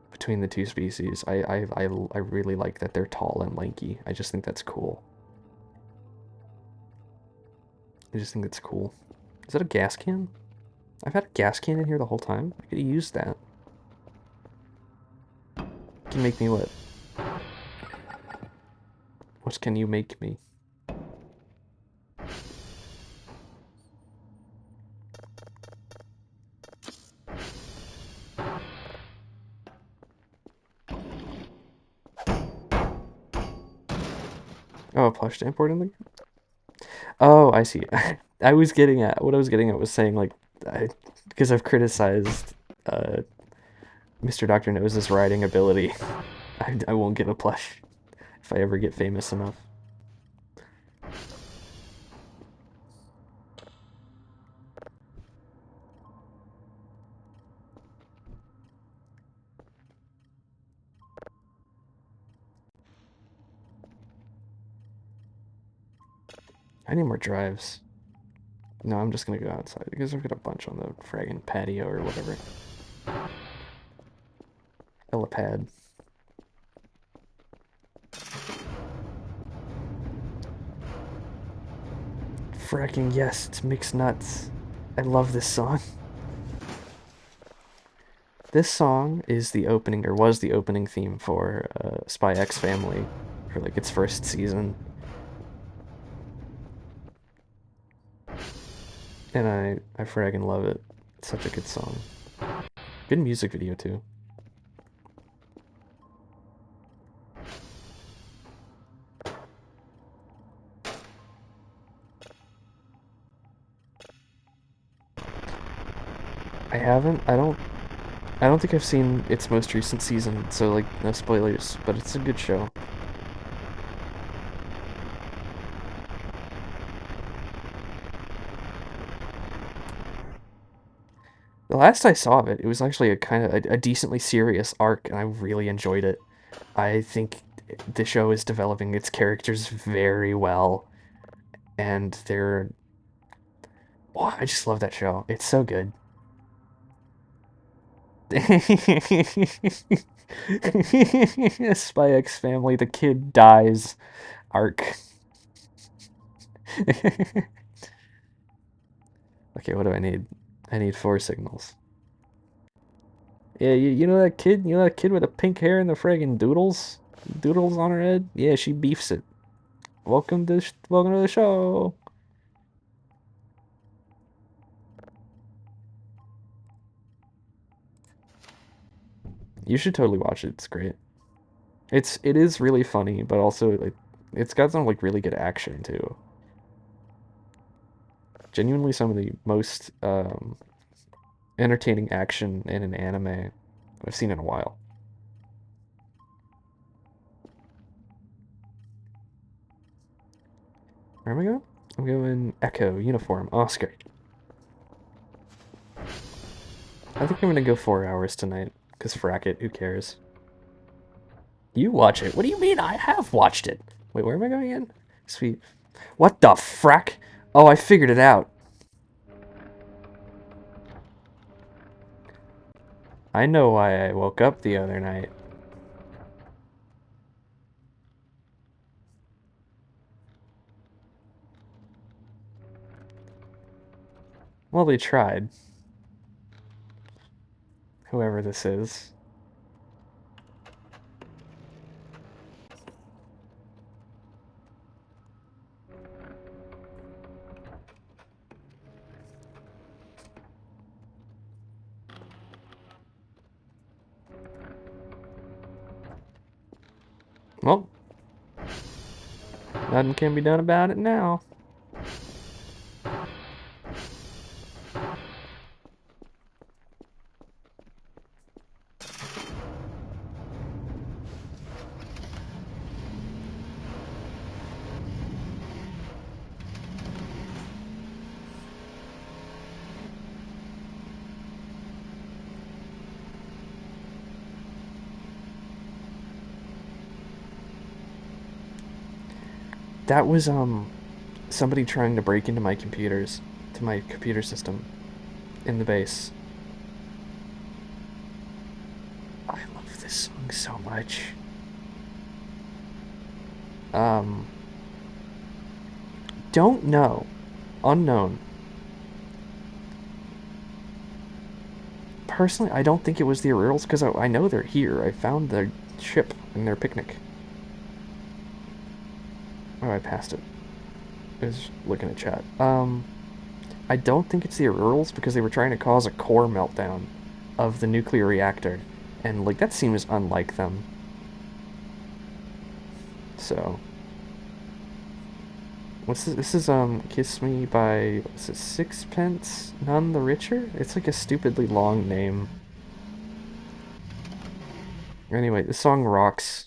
between the two species. I really like that they're tall and lanky. I just think that's cool. I just think it's cool. Is that a gas can? I've had a gas can in here the whole time. I could have used that. Can make me what? What can you make me? Oh, a plush to import in the. Oh, I see. I was getting at what I was getting at was saying like, because I've criticized uh, Mr. Doctor Nose's writing ability, I won't get a plush if I ever get famous enough. I need more drives. No, I'm just gonna go outside because I've got a bunch on the fragging patio or whatever. Helipad. Fracking yes, it's mixed nuts. I love this song. This song is the opening, or was the opening theme for Spy X Family, for like its first season, and I fragging love it. It's such a good song. Good music video too. I haven't. I don't think I've seen its most recent season, so like no spoilers. But it's a good show. The last I saw of it, it was actually a kind of a decently serious arc, and I really enjoyed it. I think the show is developing its characters very well, and they're. Oh, I just love that show. It's so good. Spy X Family, the kid dies arc. Okay, what do I need? I need 4 signals. Yeah, you know that kid? You know that kid with the pink hair and the friggin' doodles? Doodles on her head? Yeah, she beefs it. Welcome to the show. You should totally watch it. It's great. It is really funny, but also like it's got some like really good action too. Genuinely some of the most entertaining action in an anime I've seen in a while. Where am I going? I'm going Echo, Uniform, Oscar. I think I'm gonna go 4 hours tonight, because frack it, who cares? You watch it. What do you mean I have watched it? Wait, where am I going again? Sweet. What the frack? Oh, I figured it out. I know why I woke up the other night. Well, they tried. Whoever this is. Well, nothing can be done about it now. That was somebody trying to break into my computers, to my computer system in the base. I love this song so much. Um, don't know. Unknown. Personally, I don't think it was the Aurorals because I know they're here. I found their ship and their picnic. Oh, I passed it. I was looking at chat. I don't think it's the Aurorals because they were trying to cause a core meltdown of the nuclear reactor, and like that seems unlike them. So what's this? This is "Kiss Me" by what's it, Sixpence None the Richer? It's like a stupidly long name. Anyway, this song rocks.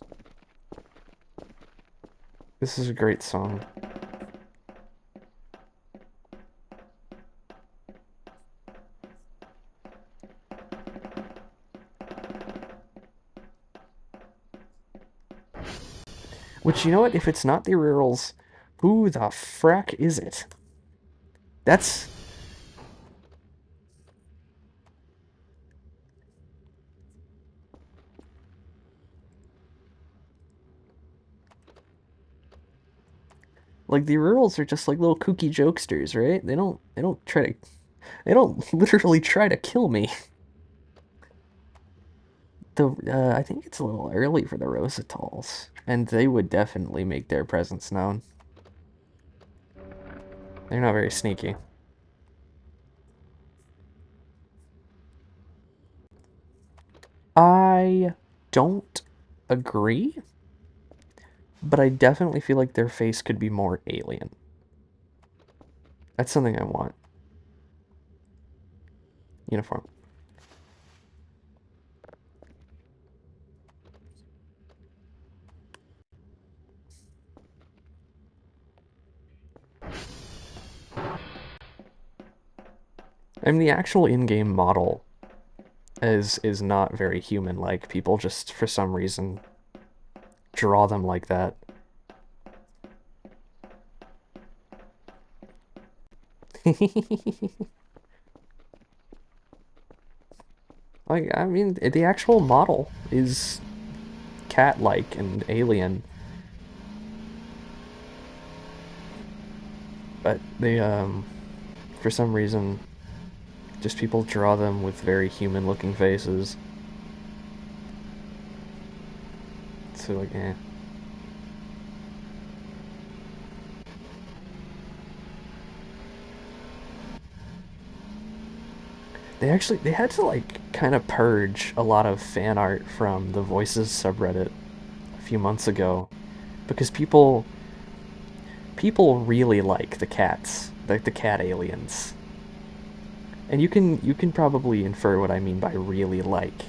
This is a great song. Which, you know what? If it's not the Aurorals, who the frack is it? That's like the Aurorals are just like little kooky jokesters, right? They don't literally try to kill me. I think it's a little early for the Rositals, and they would definitely make their presence known. They're not very sneaky. I don't agree, but I definitely feel like their face could be more alien. That's something I want. Uniform. I mean, the actual in-game model is not very human-like. People just, for some reason, draw them like that. Like, I mean, the actual model is cat-like and alien, but for some reason, just people draw them with very human-looking faces. So like, eh. They had to like kind of purge a lot of fan art from the Voices subreddit a few months ago because people really like the cats, like the cat aliens. And you can probably infer what I mean by really like.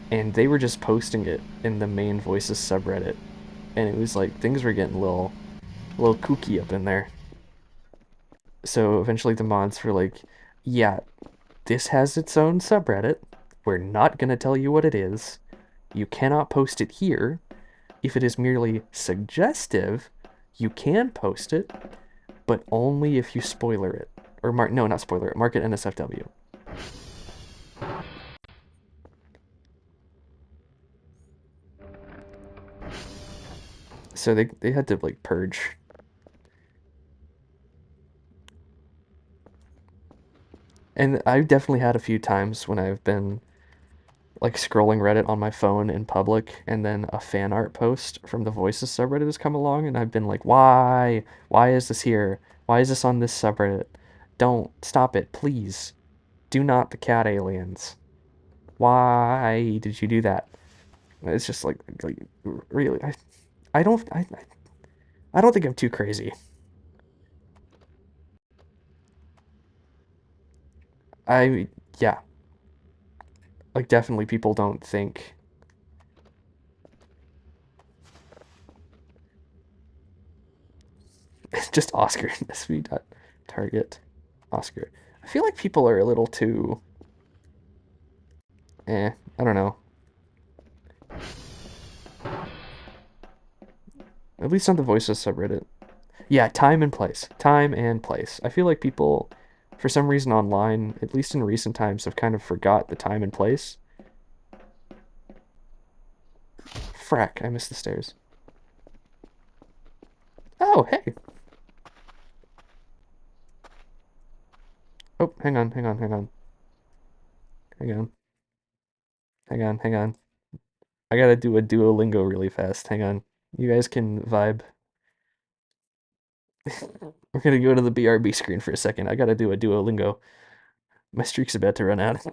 And they were just posting it in the main Voices subreddit, and it was like things were getting a little kooky up in there. So eventually the mods were like, "Yeah, this has its own subreddit. We're not gonna tell you what it is. You cannot post it here. If it is merely suggestive, you can post it, but only if you spoiler it. Or mark, no, not spoiler it, mark it NSFW." So they had to like purge. And I've definitely had a few times when I've been like scrolling Reddit on my phone in public, and then a fan art post from the Voices subreddit has come along, and I've been like, why? Why is this here? Why is this on this subreddit? Don't stop it, please. Do not the cat aliens. Why did you do that? It's just like really, I don't I don't think I'm too crazy. I yeah, like definitely people don't think just Oscar SV dot target Oscar. I feel like people are a little too I don't know. At least on the Voices subreddit. Yeah, time and place. Time and place. I feel like people, for some reason online, at least in recent times, have kind of forgot the time and place. Frack, I missed the stairs. Oh, hey. Oh, hang on, hang on, hang on. I gotta do a Duolingo really fast. Hang on. You guys can vibe. We're gonna go to the BRB screen for a second. I gotta do a Duolingo. My streak's about to run out.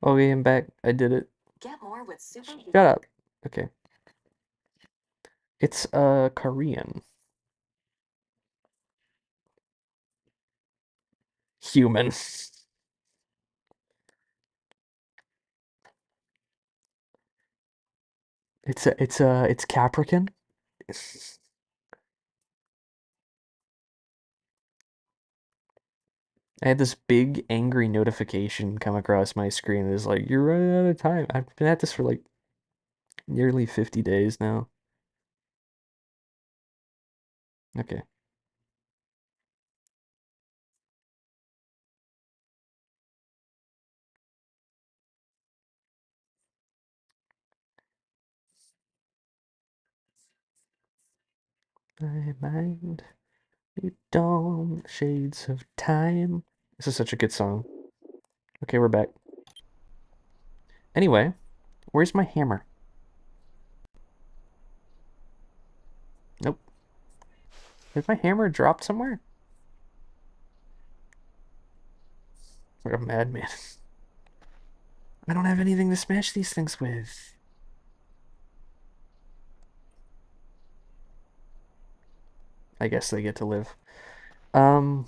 Okay, I'm back. I did it. Shut up. Okay. It's Korean. Human. It's Capricorn. I had this big angry notification come across my screen. It's like, you're running out of time. I've been at this for like nearly 50 days now. Okay. My mind, you dawn, shades of time. This is such a good song. Okay, we're back. Anyway, where's my hammer? Nope. Is my hammer dropped somewhere? Like a madman. I don't have anything to smash these things with. I guess they get to live. Um,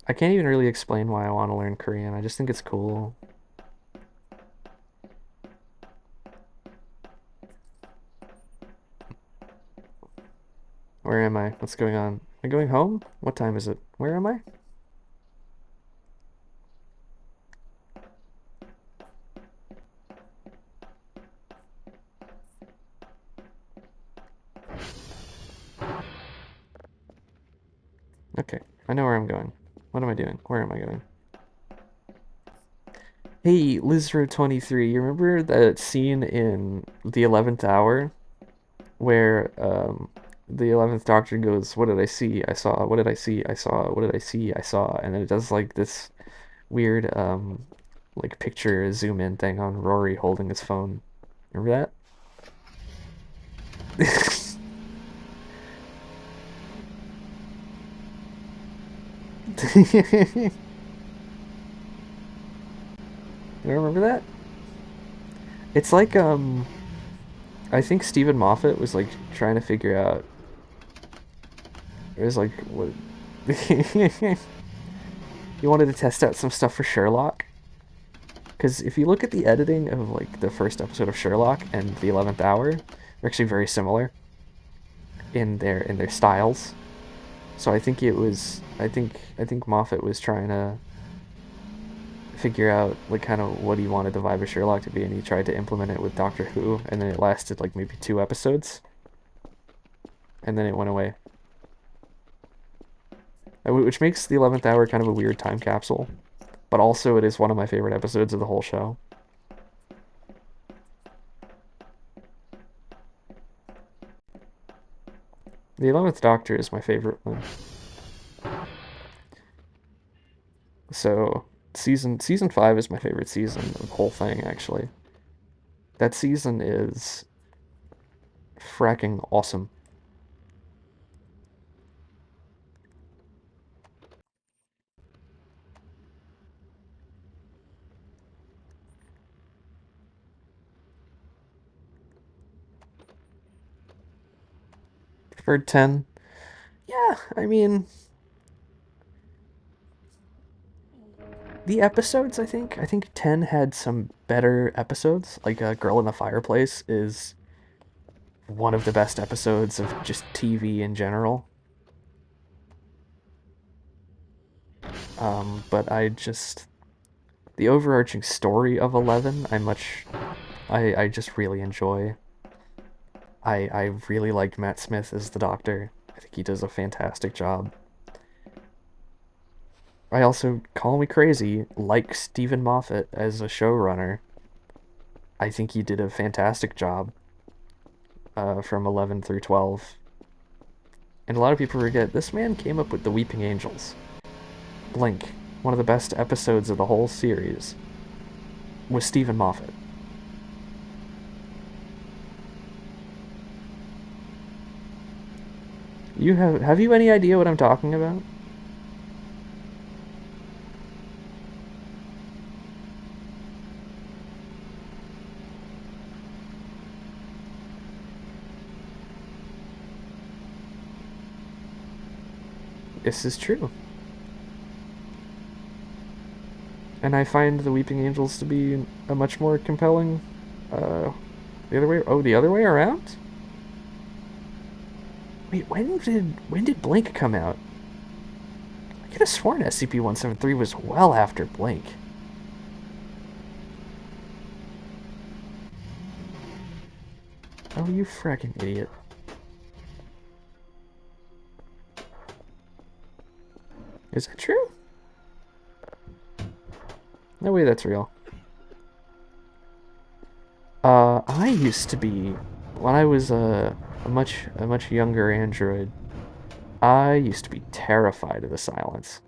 I can't even really explain why I want to learn Korean. I just think it's cool. Where am I? What's going on? Am I going home? What time is it? Where am I? Okay, I know where I'm going. What am I doing? Where am I going? Hey, Lizro23, you remember that scene in The 11th Hour where the 11th Doctor goes, "What did I see? I saw. What did I see? I saw. What did I see? I saw." And then it does like this weird like picture zoom in thing on Rory holding his phone. Remember that? You remember that? It's like I think Stephen Moffat was like trying to figure out. It was like what he wanted to test out some stuff for Sherlock. Because if you look at the editing of like the first episode of Sherlock and the 11th Hour, they're actually very similar in their styles. So I think it was I think Moffat was trying to figure out like kind of what he wanted the vibe of Sherlock to be, and he tried to implement it with Doctor Who, and then it lasted like maybe 2 episodes, and then it went away. Which makes the 11th Hour kind of a weird time capsule, but also it is one of my favorite episodes of the whole show. The 11th Doctor is my favorite one. So season 5 is my favorite season of the whole thing, actually. That season is fracking awesome. For 10, yeah, I mean, the episodes, I think 10 had some better episodes. Like Girl in the Fireplace is one of the best episodes of just TV in general. But the overarching story of 11, I just really enjoy. I really like Matt Smith as the Doctor. I think he does a fantastic job. I also, call me crazy, like Stephen Moffat as a showrunner. I think he did a fantastic job from 11 through 12. And a lot of people forget this man came up with the Weeping Angels. Blink, one of the best episodes of the whole series, was Stephen Moffat. Have you any idea what I'm talking about? This is true. And I find the Weeping Angels to be a much more compelling uh the other way around? Wait, when did Blink come out? I could have sworn SCP-173 was well after Blink. Oh, you fracking idiot. Is that true? No way that's real. I used to be, when I was a much younger android, I used to be terrified of the silence.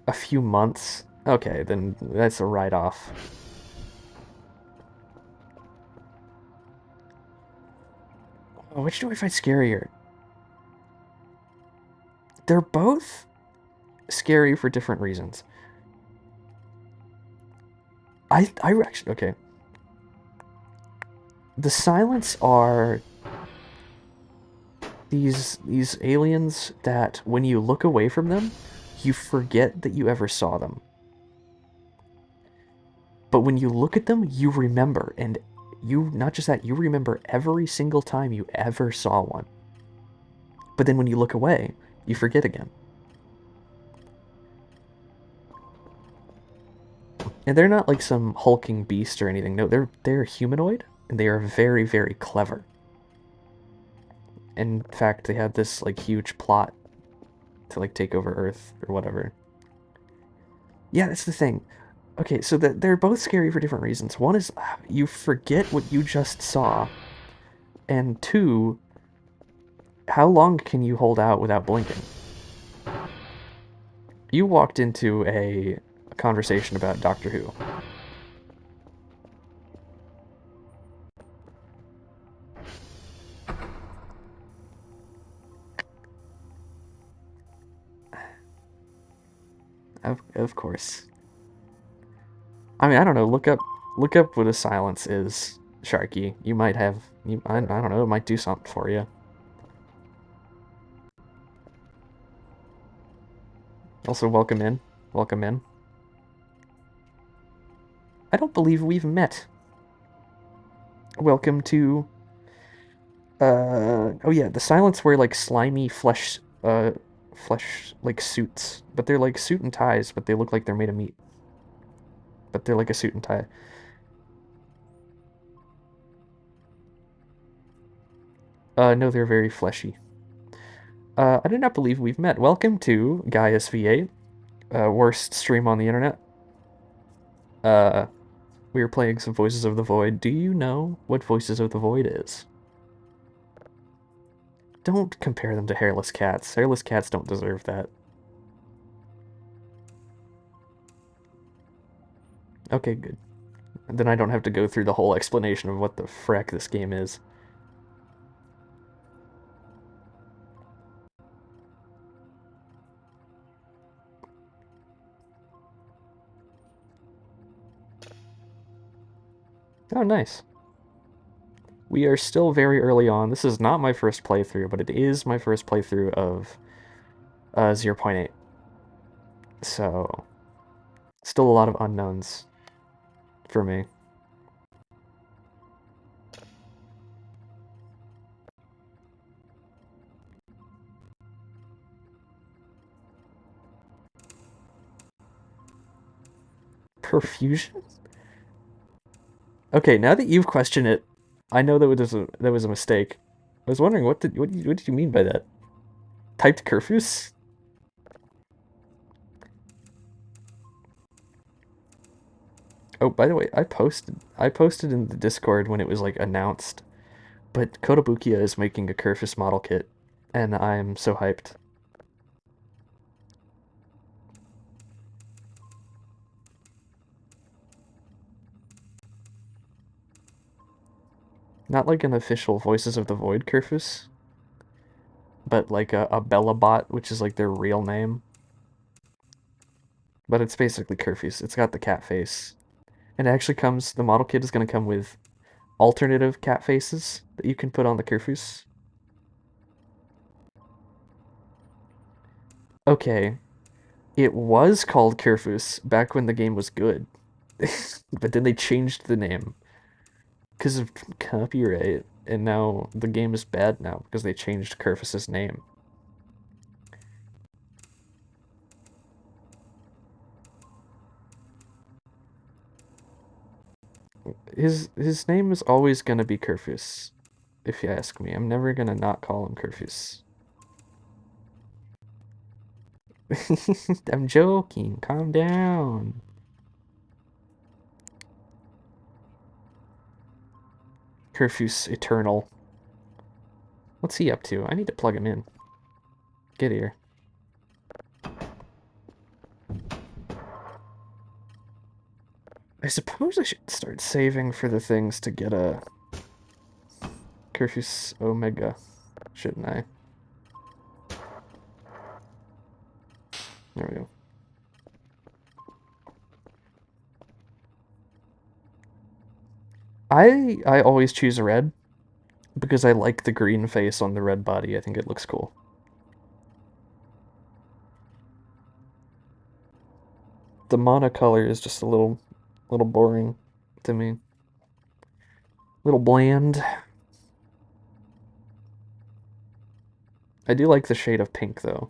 A few months? Okay, then that's a write-off. Oh, which do I find scarier? They're both scary for different reasons. I actually, okay. The silence are these aliens that when you look away from them, you forget that you ever saw them. But when you look at them, you remember, and you not just that, you remember every single time you ever saw one. But then when you look away, you forget again. And they're not like some hulking beast or anything. No, they're humanoid, and they are very, very clever. In fact, they had this like huge plot to like take over Earth or whatever. Yeah, that's the thing. Okay, so they're both scary for different reasons. One is you forget what you just saw, and two, how long can you hold out without blinking? You walked into a conversation about Doctor Who. Of course. I mean, I don't know. Look up what a silence is, Sharky. You might have. I don't know. It might do something for you. Also, welcome in. Welcome in. I don't believe we've met. Welcome to. Oh yeah, the silence wear like slimy flesh like suits, but they're like suit and ties, but they look like they're made of meat. But they're like a suit and tie. No, they're very fleshy. I do not believe we've met. Welcome to Gaius V8, worst stream on the internet. We are playing some Voices of the Void. Do you know what Voices of the Void is? Don't compare them to hairless cats. Hairless cats don't deserve that. Okay, good. And then I don't have to go through the whole explanation of what the frack this game is. Oh, nice. We are still very early on. This is not my first playthrough, but it is my first playthrough of 0.8. So, still a lot of unknowns for me. Perfusion? Okay, now that you've questioned it, I know that was a mistake. I was wondering what did you mean by that? Typed curfews? Oh, by the way, I posted in the Discord when it was like announced, but Kotobukiya is making a Curfus model kit, and I'm so hyped. Not like an official Voices of the Void Curfus, but like a Bella bot, which is like their real name. But it's basically Curfews. It's got the cat face. And it actually comes, the model kit is going to come with alternative cat faces that you can put on the Curfews. Okay, it was called Curfus back when the game was good. But then they changed the name because of copyright, and now the game is bad now because they changed Curfus's name. His name is always gonna be Curfus, if you ask me. I'm never gonna not call him Curfus. I'm joking. Calm down. Curfus Eternal. What's he up to? I need to plug him in. Get here. I suppose I should start saving for the things to get a Curfus Omega, shouldn't I? There we go. I always choose a red because I like the green face on the red body. I think it looks cool. The monocolor is just a little boring to me. A little bland. I do like the shade of pink though.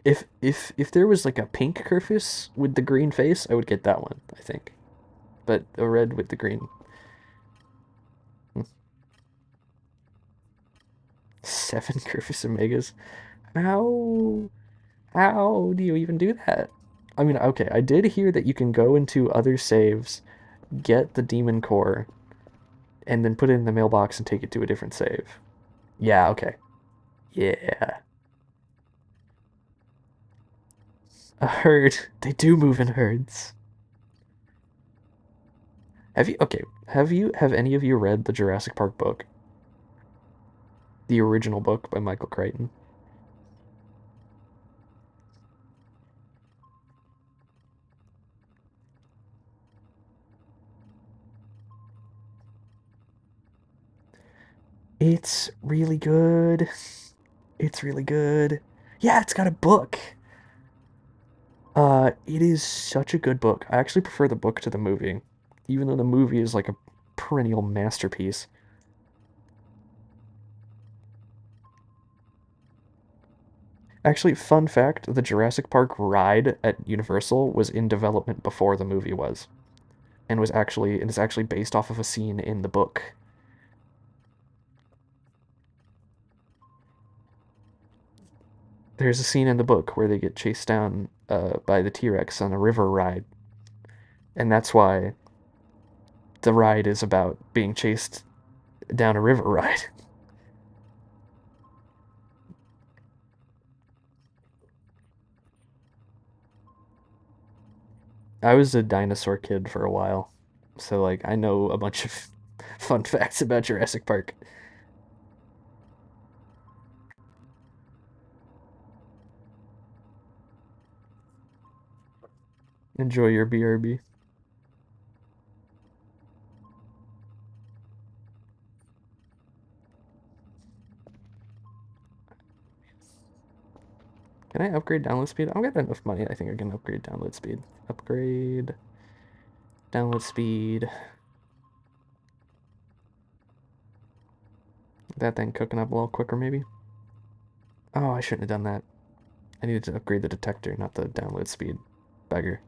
If there was like a pink Curfus with the green face, I would get that one, I think. But a red with the green. 7 Curfus Omegas. How how do you even do that? I mean, okay, I did hear that you can go into other saves, get the demon core, and then put it in the mailbox and take it to a different save. Yeah, okay. Yeah. A herd. They do move in herds. Have any of you read the Jurassic Park book? The original book by Michael Crichton? It's really good. It's really good. Yeah, it's got a book. It is such a good book. I actually prefer the book to the movie, even though the movie is like a perennial masterpiece. Actually, fun fact, the Jurassic Park ride at Universal was in development before the movie was, and is actually based off of a scene in the book. There's a scene in the book where they get chased down by the T-Rex on a river ride, and that's why the ride is about being chased down a river ride. I was a dinosaur kid for a while, so like I know a bunch of fun facts about Jurassic Park. Enjoy your BRB. Can I upgrade download speed? I'll get enough money. I think I can upgrade download speed. Upgrade download speed. That thing cooking up a little quicker, maybe. Oh, I shouldn't have done that. I needed to upgrade the detector, not the download speed. Beggar.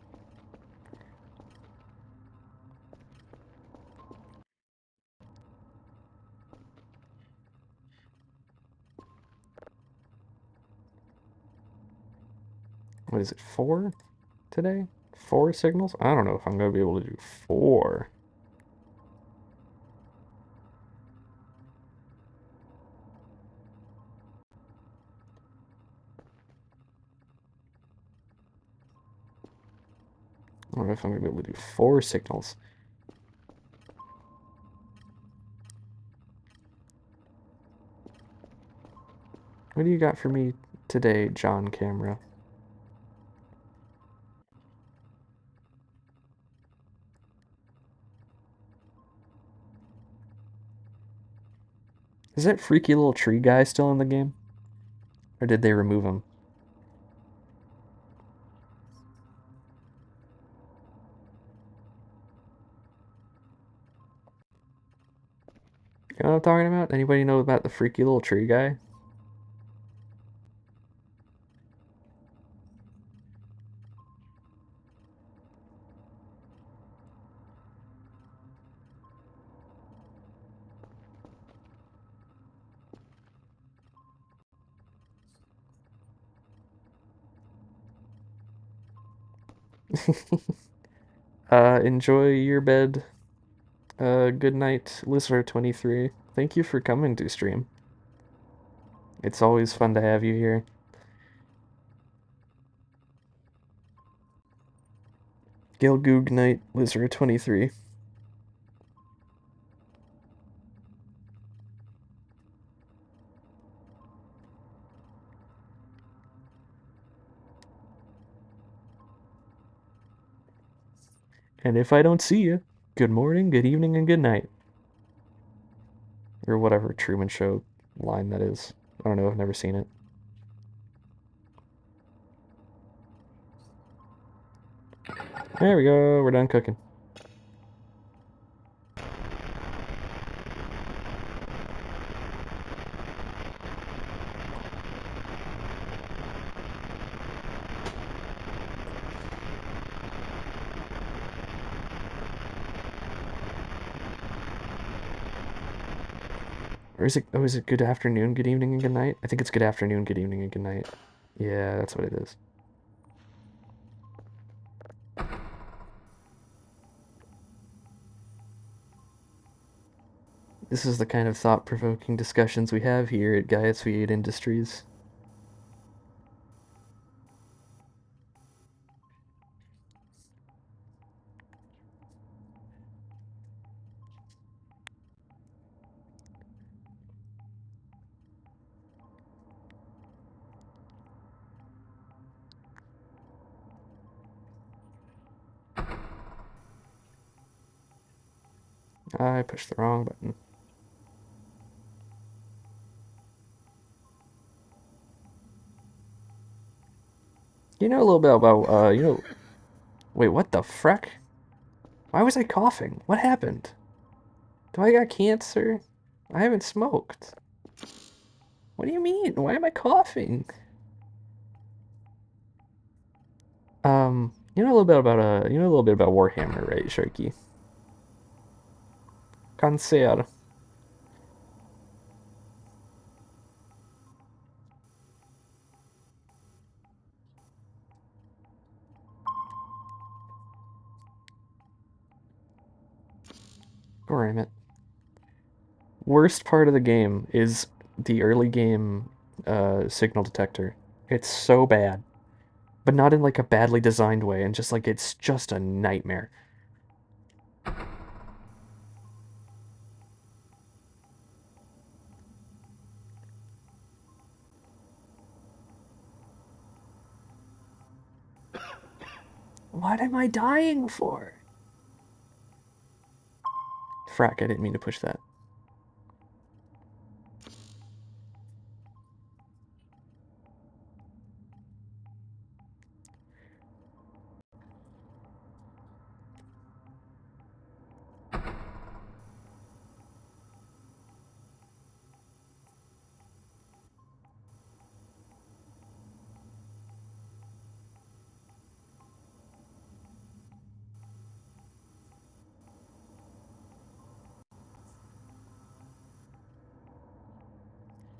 What is it, 4 today? 4 signals? I don't know if I'm going to be able to do 4. I don't know if I'm going to be able to do 4 signals. What do you got for me today, John Camera? Is that freaky little tree guy still in the game? Or did they remove him? You know what I'm talking about? Anybody know about the freaky little tree guy? Enjoy your bed. Good night, listener 23. Thank you for coming to stream. It's always fun to have you here. Gilgoog night, listener 23. And if I don't see you, good morning, good evening, and good night. Or whatever Truman Show line that is. I don't know, I've never seen it. There we go, we're done cooking. Or is it, oh, is it good afternoon, good evening, and good night? I think it's good afternoon, good evening, and good night. Yeah, that's what it is. This is the kind of thought-provoking discussions we have here at Gaius V8 Industries. I pushed the wrong button. You know a little bit about, wait, what the frick? Why was I coughing? What happened? Do I got cancer? I haven't smoked. What do you mean? Why am I coughing? You know a little bit about you know a little bit about Warhammer, right, Sharky? Cancer. Damn it. Worst part of the game is the early game signal detector. It's so bad. but not in like a badly designed way, and just like it's just a nightmare. What am I dying for? Frack, I didn't mean to push that.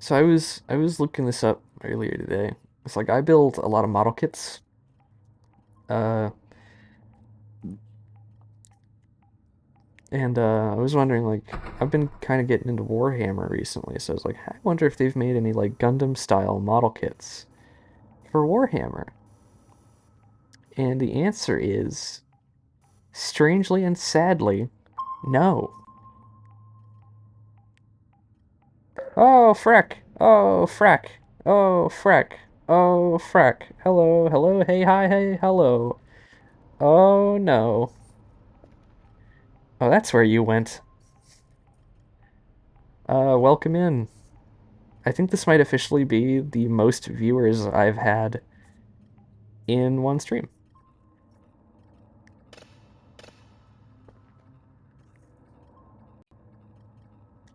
So I was looking this up earlier today. It's like I build a lot of model kits. Uh, and I was wondering, like, I've been kind of getting into Warhammer recently, so I was like, I wonder if they've made any like Gundam style model kits for Warhammer. And the answer is, strangely and sadly, no. Oh, Freck! Oh, Freck! Oh, Freck! Oh, Freck! Hello, hello, hey, hi, hey, hello. Oh, no. Oh, that's where you went. Welcome in. I think this might officially be the most viewers I've had in one stream.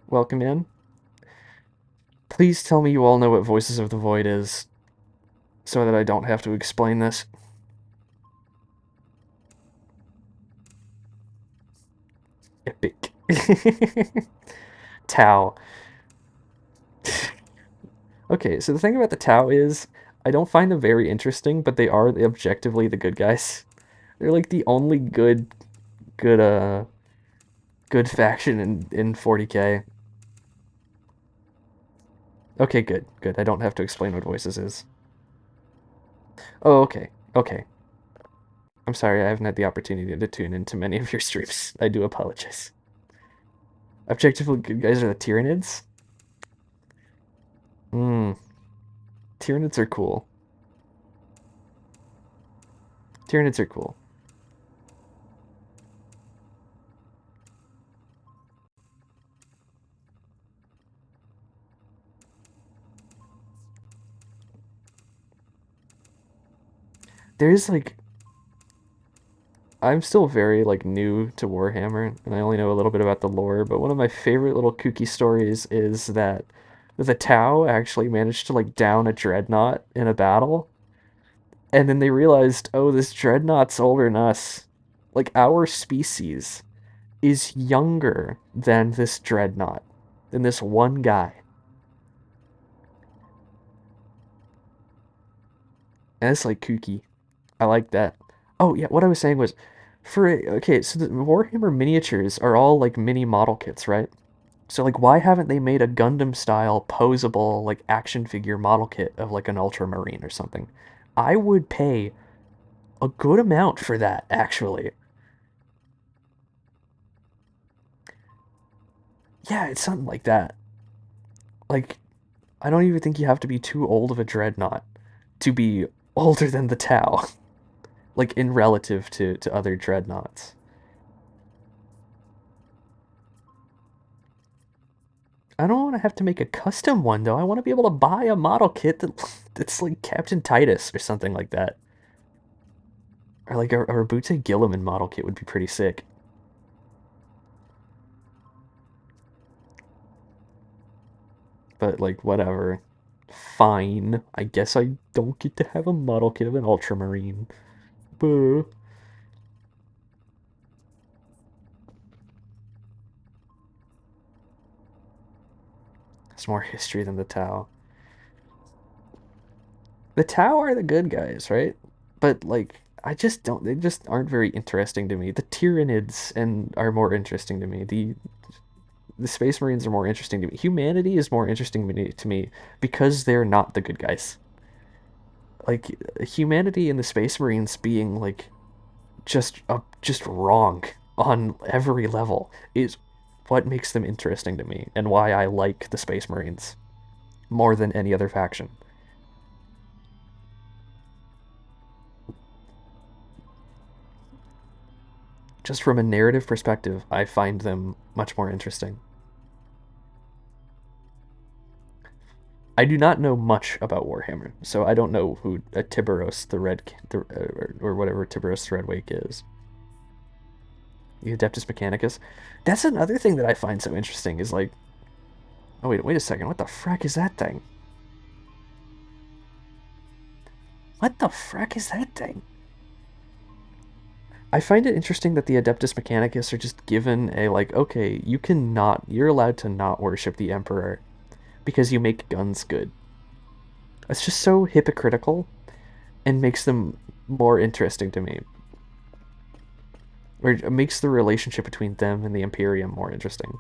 Welcome in. Please tell me you all know what Voices of the Void is, so that I don't have to explain this. Epic. Tau. Okay, so the thing about the Tau is, I don't find them very interesting, but they are objectively the good guys. They're like the only good, good faction in 40K. Okay, good, good. I don't have to explain what Voices is. Oh, okay, okay. I'm sorry, I haven't had the opportunity to tune into many of your streams. I do apologize. Objectively good guys are the Tyranids? Hmm. Tyranids are cool. Tyranids are cool. There's like I'm still very like new to Warhammer, and I only know a little bit about the lore, but one of my favorite little kooky stories is that the Tau actually managed to like down a dreadnought in a battle, and then they realized, oh, this dreadnought's older than us. Like our species is younger than this dreadnought, than this one guy. And it's like kooky. I like that. Oh yeah, what I was saying was, okay, so the Warhammer miniatures are all like mini model kits, right? So like, why haven't they made a Gundam style posable like action figure model kit of like an Ultramarine or something? I would pay a good amount for that, actually. Yeah, it's something like that. Like, I don't even think you have to be too old of a dreadnought to be older than the Tau, like in relative to other dreadnoughts. I don't want to have to make a custom one though. I want to be able to buy a model kit that's like Captain Titus or something like that. Or like a Rabute Gilliman model kit would be pretty sick. But like whatever. Fine. I guess I don't get to have a model kit of an Ultramarine. Buh. It's more history than the Tau. The Tau are the good guys, right? But like I just don't they just aren't very interesting to me. The Tyranids and are more interesting to me. The Space Marines are more interesting to me. Humanity is more interesting to me because they're not the good guys. like humanity and the Space Marines being like just wrong on every level is what makes them interesting to me and why I like the Space Marines more than any other faction. Just from a narrative perspective, I find them much more interesting. I do not know much about Warhammer, so I don't know who Tiburos the Red or whatever Tiburos the Red Wake is. The Adeptus Mechanicus. That's another thing that I find so interesting is like, oh wait a second, what the frack is that thing? What the frack is that thing? I find it interesting that the Adeptus Mechanicus are just given a like, okay, you're allowed to not worship the Emperor because you make guns good. It's just so hypocritical and makes them more interesting to me. Or it makes the relationship between them and the Imperium more interesting.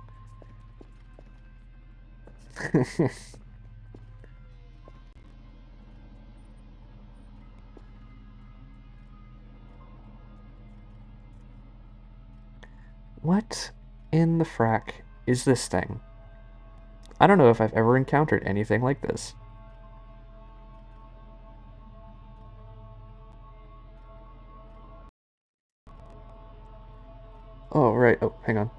What in the frack is this thing? I don't know if I've ever encountered anything like this. Oh, right. Oh, hang on.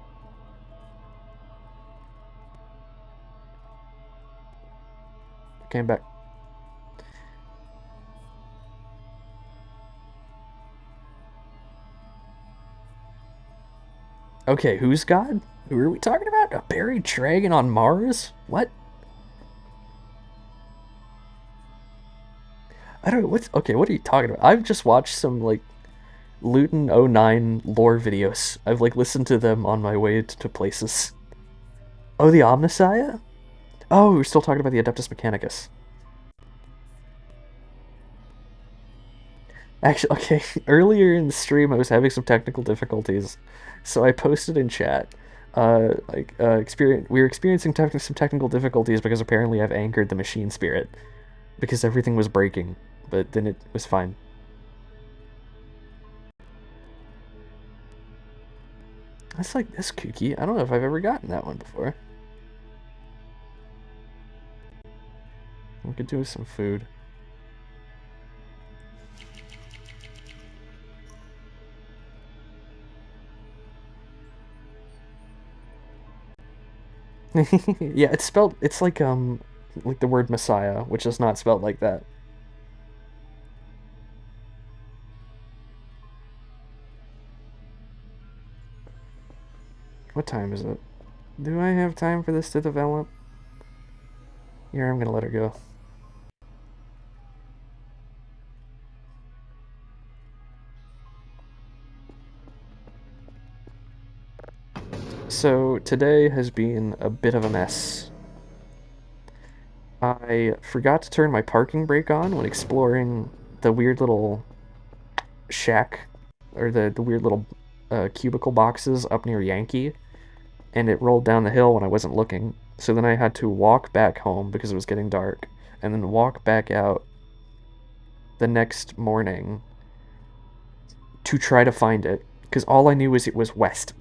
Came back. Okay, who's God? Who are we talking about? A buried dragon on Mars? What? I don't know. Okay, what are you talking about? I've just watched some, like, Luton '09 lore videos. I've, like, listened to them on my way to places. Oh, the Omnissiah? Oh, we're still talking about the Adeptus Mechanicus. Actually, okay, earlier in the stream I was having some technical difficulties, so I posted in chat. We were experiencing some technical difficulties because apparently I've anchored the machine spirit because everything was breaking, but then it was fine. That's like this kooky. I don't know if I've ever gotten that one before. We could do with some food. Yeah, it's spelled. It's like the word Messiah, which is not spelled like that. What time is it? Do I have time for this to develop? Here, I'm gonna let her go. So today has been a bit of a mess. I forgot to turn my parking brake on when exploring the weird little shack, or the weird little cubicle boxes up near Yankee, and it rolled down the hill when I wasn't looking. So then I had to walk back home because it was getting dark, and then walk back out the next morning to try to find it, because all I knew was it was west.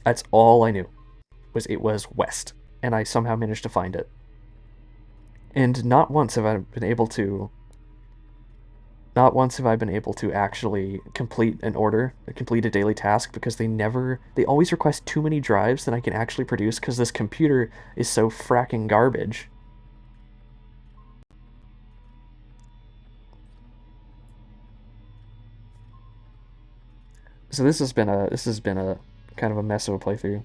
That's all I knew, was it was west, and I somehow managed to find it. And not once have I been able to actually complete a daily task because they always request too many drives than I can actually produce because this computer is so fracking garbage. So this has been a kind of a mess of a playthrough.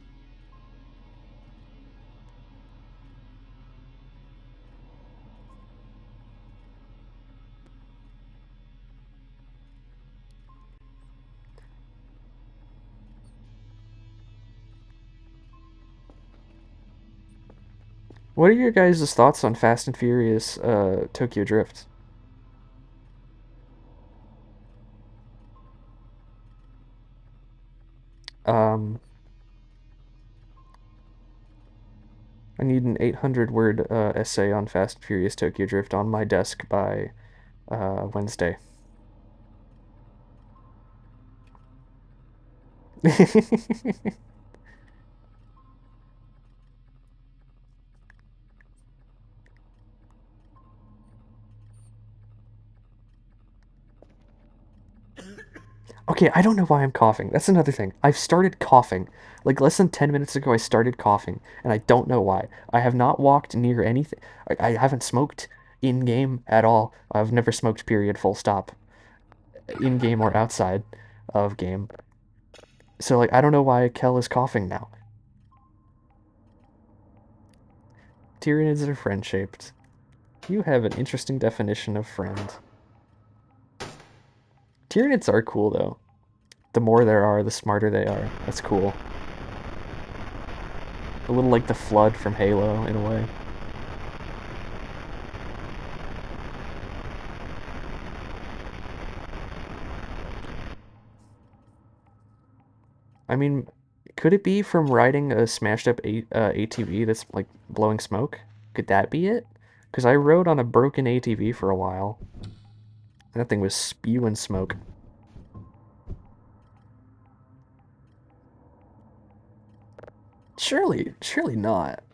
What are your guys' thoughts on Fast and Furious Tokyo Drift? Um, I need an 800 word essay on Fast and Furious Tokyo Drift on my desk by Wednesday. Okay, I don't know why I'm coughing. That's another thing. I've started coughing. Like less than 10 minutes ago, I started coughing, and I don't know why. I have not walked near anything. I haven't smoked in game at all. I've never smoked, period, full stop, in game or outside of game. So, like, I don't know why Kel is coughing now. Tyranids are friend shaped. You have an interesting definition of friend. Tyranids are cool, though. The more there are, the smarter they are. That's cool. A little like the Flood from Halo, in a way. I mean, could it be from riding a smashed up ATV that's like blowing smoke? Could that be it? Because I rode on a broken ATV for a while, and that thing was spewing smoke. Surely not.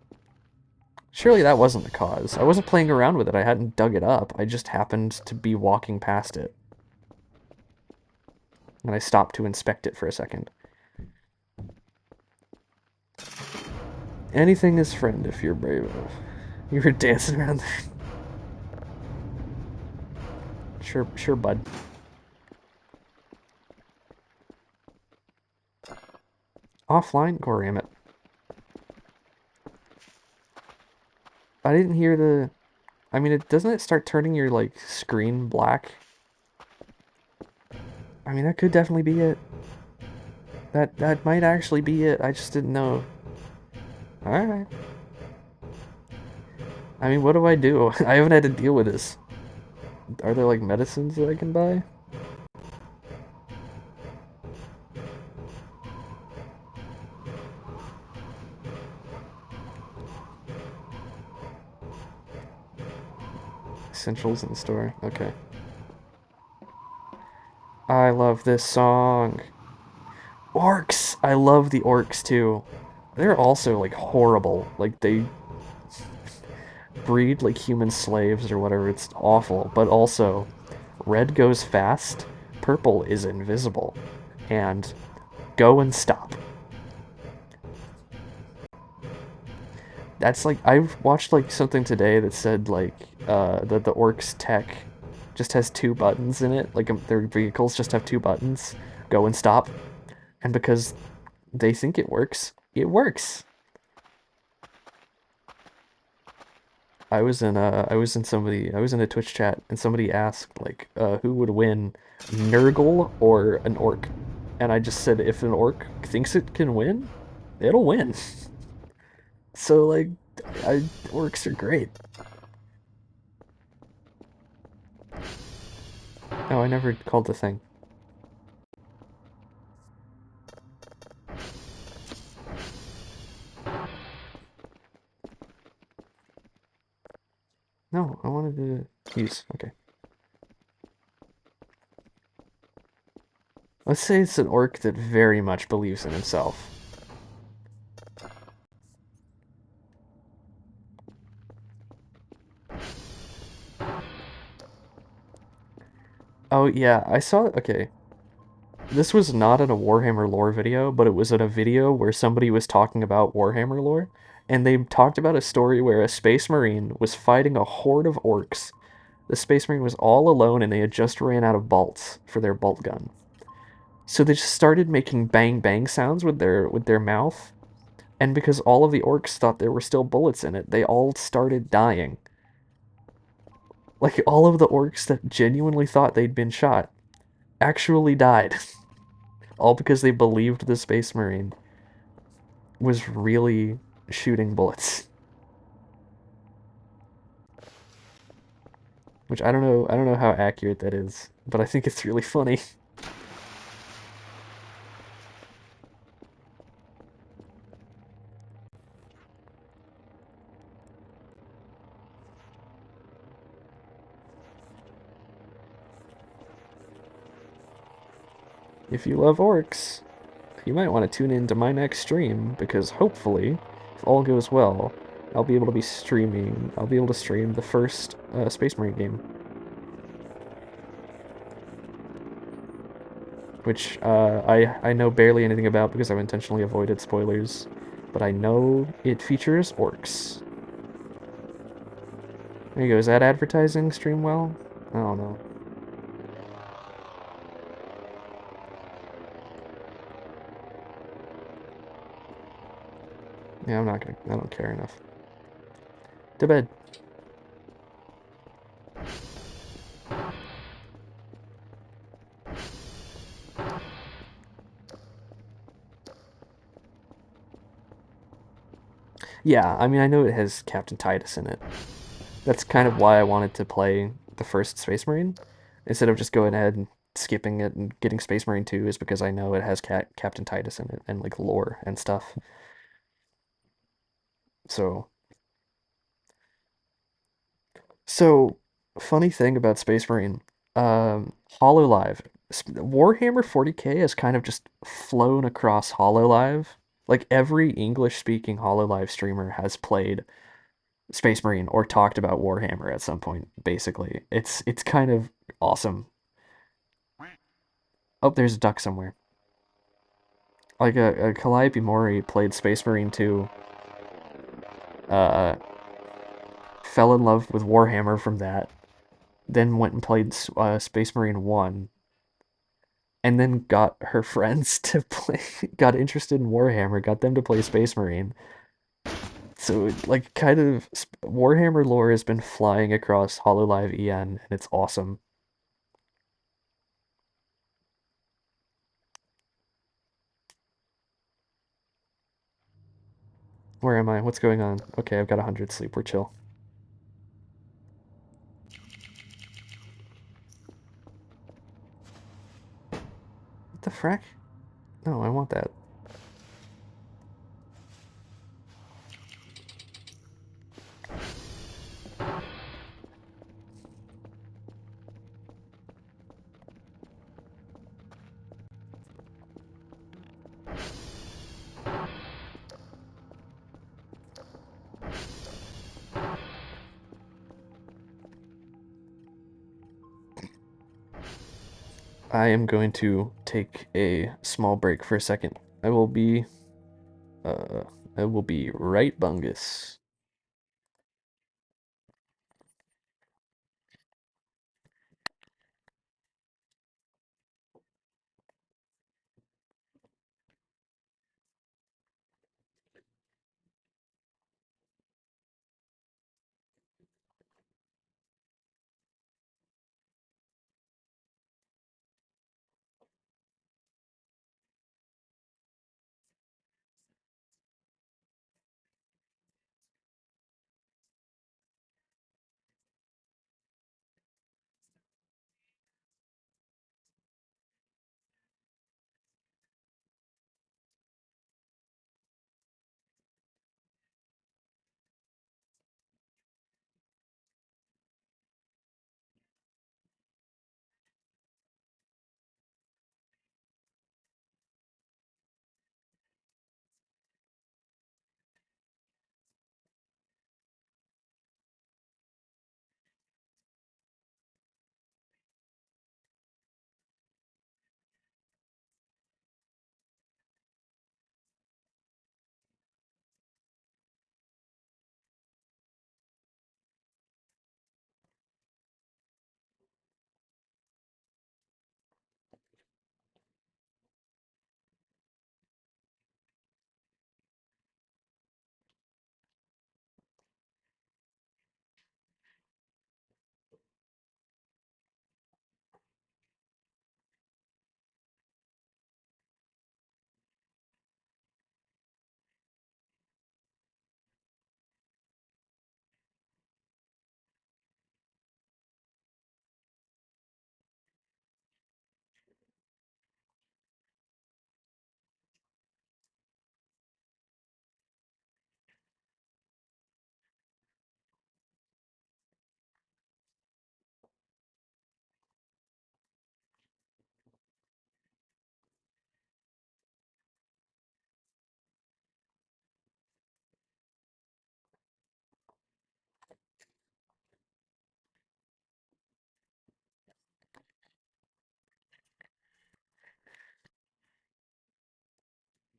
Surely that wasn't the cause. I wasn't playing around with it. I hadn't dug it up. I just happened to be walking past it, and I stopped to inspect it for a second. Anything is friend if you're brave enough. You were dancing around there. Sure, bud. Offline? Goram it. I didn't hear the... I mean, doesn't it start turning your, like, screen black? I mean, that could definitely be it. That might actually be it. I just didn't know. Alright. I mean, what do I do? I haven't had to deal with this. Are there, like, medicines that I can buy? Essentials in the store. Okay. I love this song. Orcs! I love the orcs, too. They're also, like, horrible. Like, they breed like human slaves or whatever. It's awful. But also, red goes fast, purple is invisible. And go and stop. That's like I've watched like something today that said like that the orcs tech just has two buttons in it. Like their vehicles just have two buttons, go and stop. And because they think it works, it works. I was in a Twitch chat and somebody asked like who would win, Nurgle or an orc? And I just said if an orc thinks it can win, it'll win. So like orcs are great. Oh, I never called the thing. No, I wanted to use. Okay. Let's say it's an orc that very much believes in himself. Oh, yeah, I saw. Okay. This was not in a Warhammer lore video, but it was in a video where somebody was talking about Warhammer lore, and they talked about a story where a space marine was fighting a horde of orcs. The space marine was all alone and they had just ran out of bolts for their bolt gun. So they just started making bang bang sounds with their mouth, and because all of the orcs thought there were still bullets in it, they all started dying. Like all of the orcs that genuinely thought they'd been shot actually died. All because they believed the space marine was really shooting bullets. Which I don't know how accurate that is, but I think it's really funny. if you love orcs, you might want to tune in to my next stream because hopefully, if all goes well, I'll be able to be streaming. I'll be able to stream the first Space Marine game, which I know barely anything about because I've intentionally avoided spoilers, but I know it features orcs. There you go. Is that advertising stream well? I don't know. Yeah, I'm not gonna. I don't care enough. To bed. Yeah, I mean, I know it has Captain Titus in it. That's kind of why I wanted to play the first Space Marine instead of just going ahead and skipping it and getting Space Marine 2 is because I know it has Captain Titus in it and like lore and stuff. So, so funny thing about Space Marine, Hololive, Warhammer 40K has kind of just flown across Hololive. Like every English speaking Hololive streamer has played Space Marine or talked about Warhammer at some point, basically. It's kind of awesome. Oh, there's a duck somewhere. Like a Calliope Mori played Space Marine 2, uh, fell in love with Warhammer from that, then went and played Space Marine 1, and then got her friends to play, got interested in Warhammer, got them to play Space Marine. So, like, kind of, Warhammer lore has been flying across Hololive EN, and it's awesome. Where am I? What's going on? Okay, I've got 100 sleep. We're chill. What the frack? No, I want that. I am going to take a small break for a second. Uh, I will be right bungus.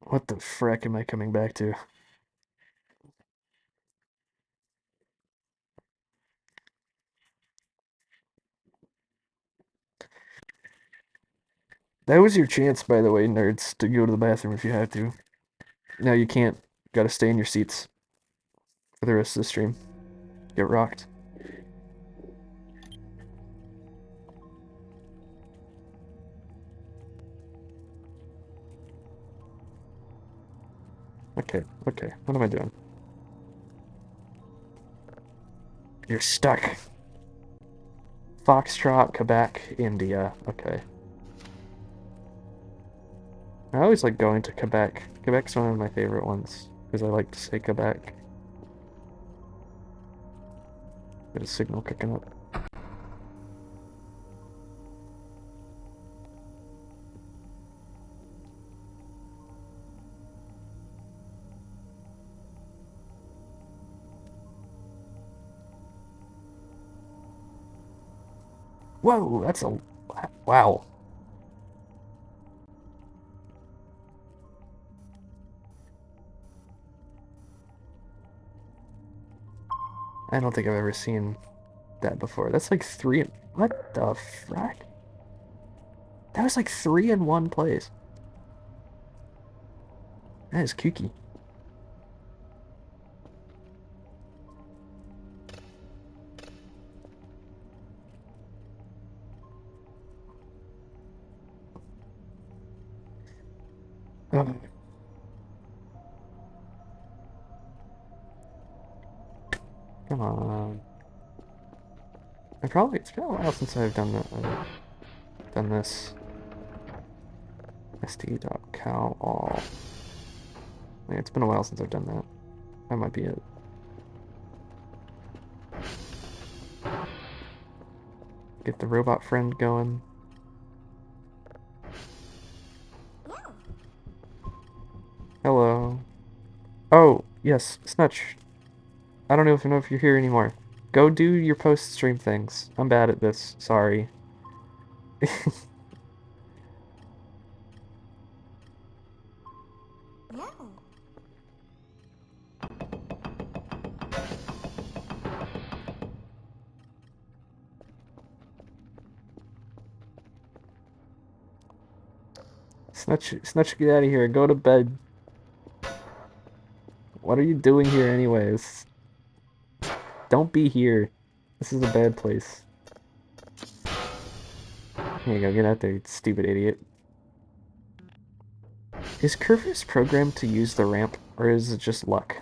What the frick am I coming back to? That was your chance, by the way, nerds, to go to the bathroom if you had to. No, you can't. Gotta stay in your seats for the rest of the stream. Get rocked. Okay, okay. What am I doing? You're stuck. Foxtrot, Quebec, India. Okay. I always like going to Quebec. Quebec's one of my favorite ones because I like to say Quebec. Get a signal picking up. Whoa, that's a wow. I don't think I've ever seen that before. That's like three. What the frack? That was like three in one place. That is kooky. Oh, come on. It's been a while since I've done that. Done this. SD.cow all. Yeah, it's been a while since I've done that. That might be it. Get the robot friend going. Hello. Oh, yes, Snutch. I don't know if you're here anymore. Go do your post-stream things. I'm bad at this. Sorry. Snutch, get out of here. Go to bed. What are you doing here anyways? Don't be here. This is a bad place. Here you go, get out there, you stupid idiot. Is Curvis programmed to use the ramp, or is it just luck?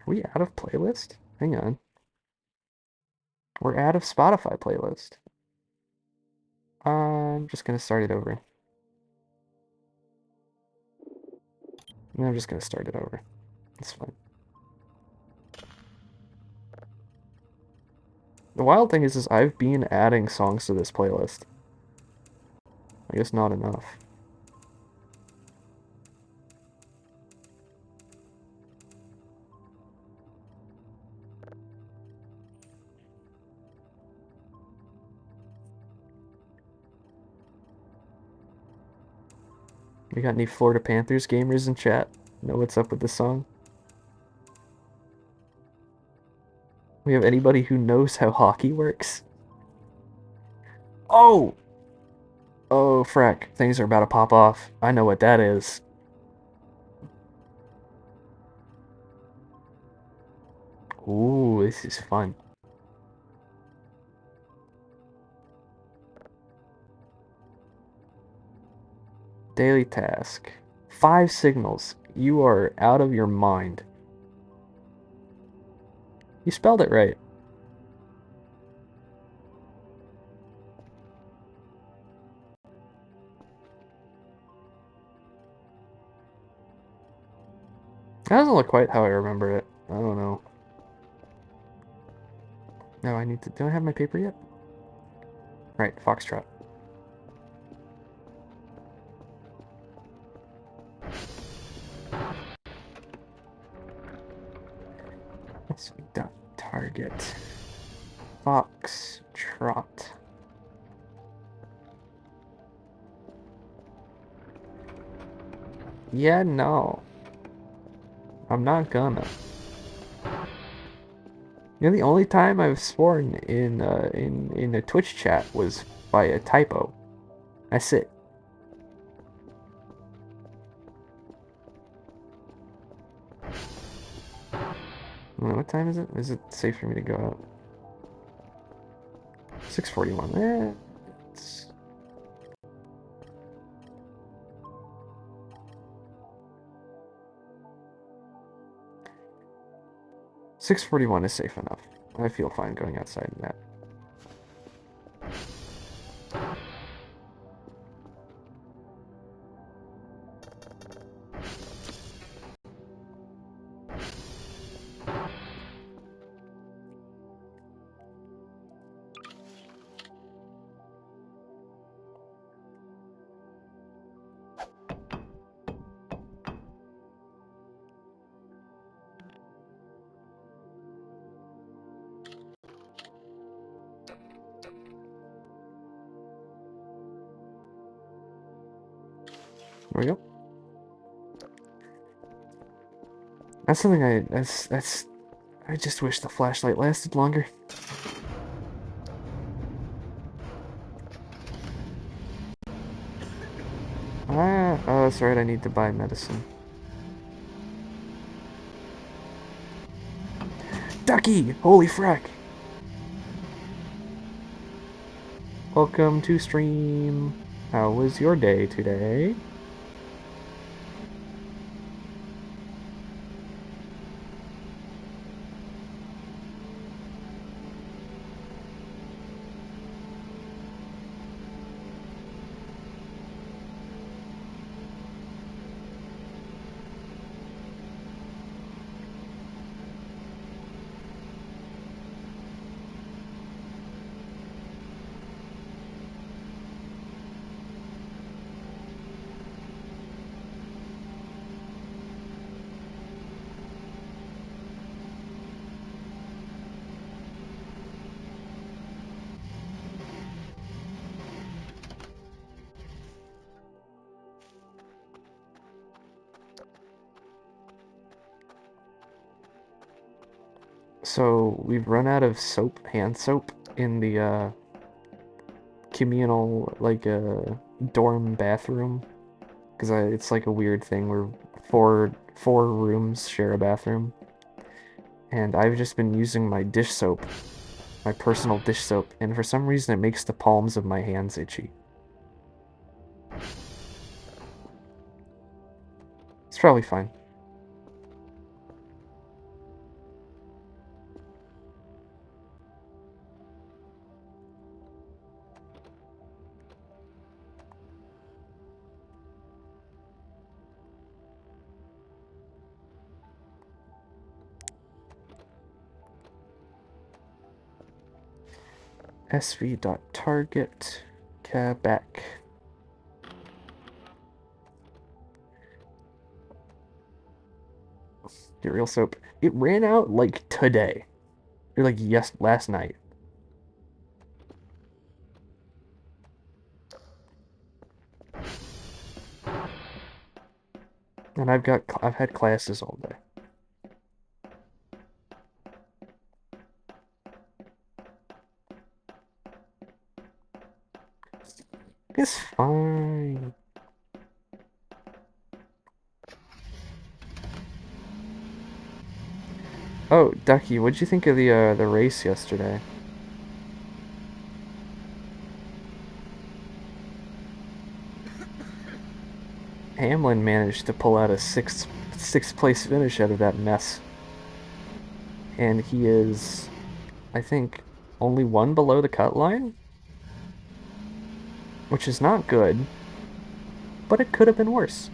Are we out of playlist? Hang on. We're out of Spotify playlist. I'm just gonna start it over. I'm just gonna start it over. It's fine. The wild thing is I've been adding songs to this playlist. I guess not enough. We got any Florida Panthers gamers in chat? Know what's up with this song? We have anybody who knows how hockey works? Oh! Oh, frack. Things are about to pop off. I know what that is. Ooh, this is fun. Daily task. 5 signals. You are out of your mind. You spelled it right. That doesn't look quite how I remember it. I don't know. No, I need to. Do I have my paper yet? Right, Foxtrot. Target. Foxtrot. Yeah, no. I'm not gonna. You know, the only time I've sworn in a Twitch chat was by a typo. That's it. What time is it? Is it safe for me to go out? 6:41. It's 6:41 is safe enough. I feel fine going outside in that. There we go. That's something that's I just wish the flashlight lasted longer. Oh, that's right, I need to buy medicine. Ducky! Holy frack! Welcome to stream. How was your day today? So we've run out of soap, hand soap, in the communal dorm bathroom, because it's like a weird thing where four rooms share a bathroom, and I've just been using my dish soap, my personal dish soap, and for some reason it makes the palms of my hands itchy. It's probably fine. sv.target Quebec. Get real soap. It ran out like today. Or like last night. And I've had classes all day. It's fine. Oh, Ducky, what'd you think of the race yesterday? Hamlin managed to pull out a sixth place finish out of that mess. And he is, I think, only one below the cut line? Which is not good, but it could have been worse.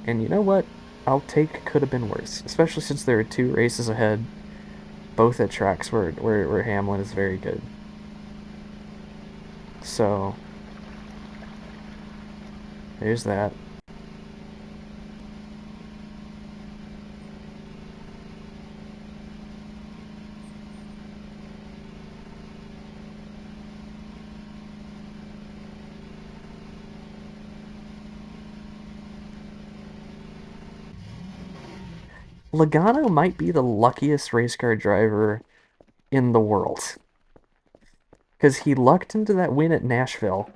And you know what? I'll take could have been worse, especially since there are two races ahead, both at tracks where Hamlin is very good. So there's that. Logano might be the luckiest race car driver in the world because he lucked into that win at Nashville.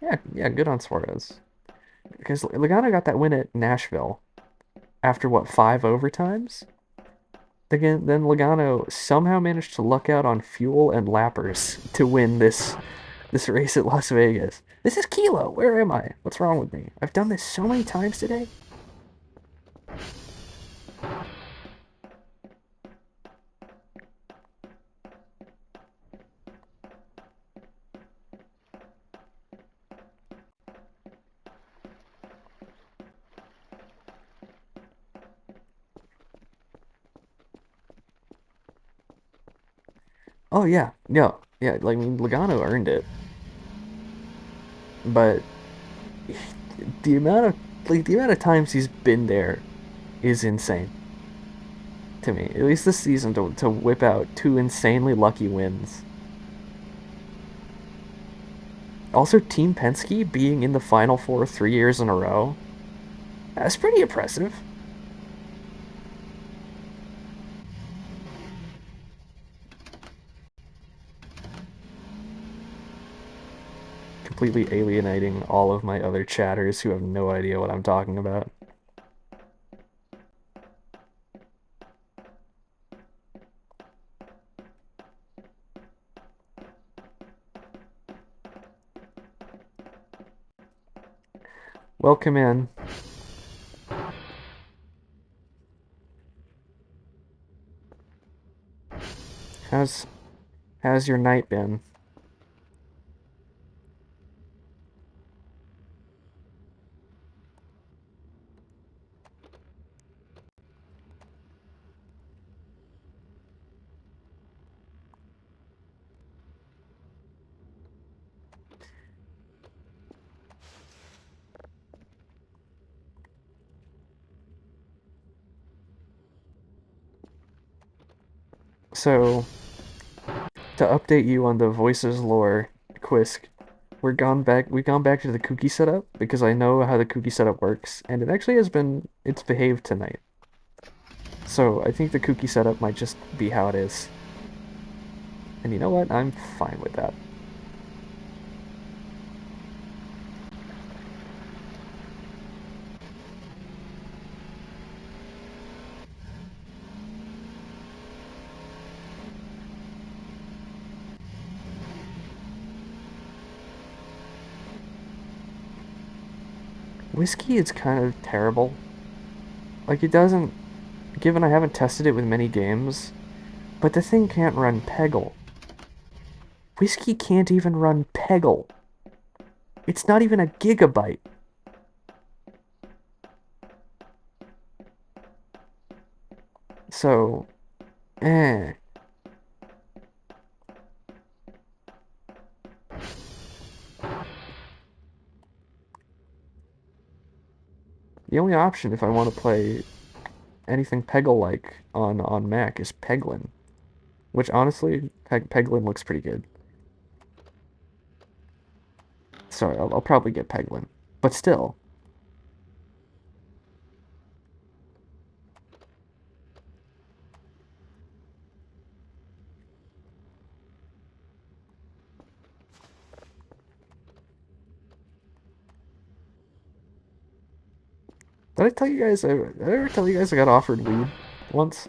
Yeah, yeah, good on Suarez. Because Logano got that win at Nashville after what, 5 overtimes? Again, then Logano somehow managed to luck out on fuel and lappers to win this race at Las Vegas. This is Kilo. Where am I? What's wrong with me? I've done this so many times today. Oh yeah, no, yeah. Like I mean, Logano earned it, but the amount of times he's been there is insane to me. At least this season to whip out two insanely lucky wins. Also, Team Penske being in the Final Four 3 years in a row. That's pretty impressive. Completely alienating all of my other chatters who have no idea what I'm talking about. Welcome in. How's how's your night been? So, to update you on the voices lore, Quisk, we've gone back to the cookie setup because I know how the cookie setup works, and it actually it's behaved tonight. So I think the cookie setup might just be how it is. And you know what? I'm fine with that. Whiskey is kind of terrible. Like it doesn't, given I haven't tested it with many games, but the thing can't run Peggle. Whiskey can't even run Peggle. It's not even a gigabyte. So, eh. The only option if I want to play anything Peggle-like on Mac is Peglin, which honestly, Peglin looks pretty good. So I'll probably get Peglin, but still. Did I tell you guys? Did I ever tell you guys I got offered weed once?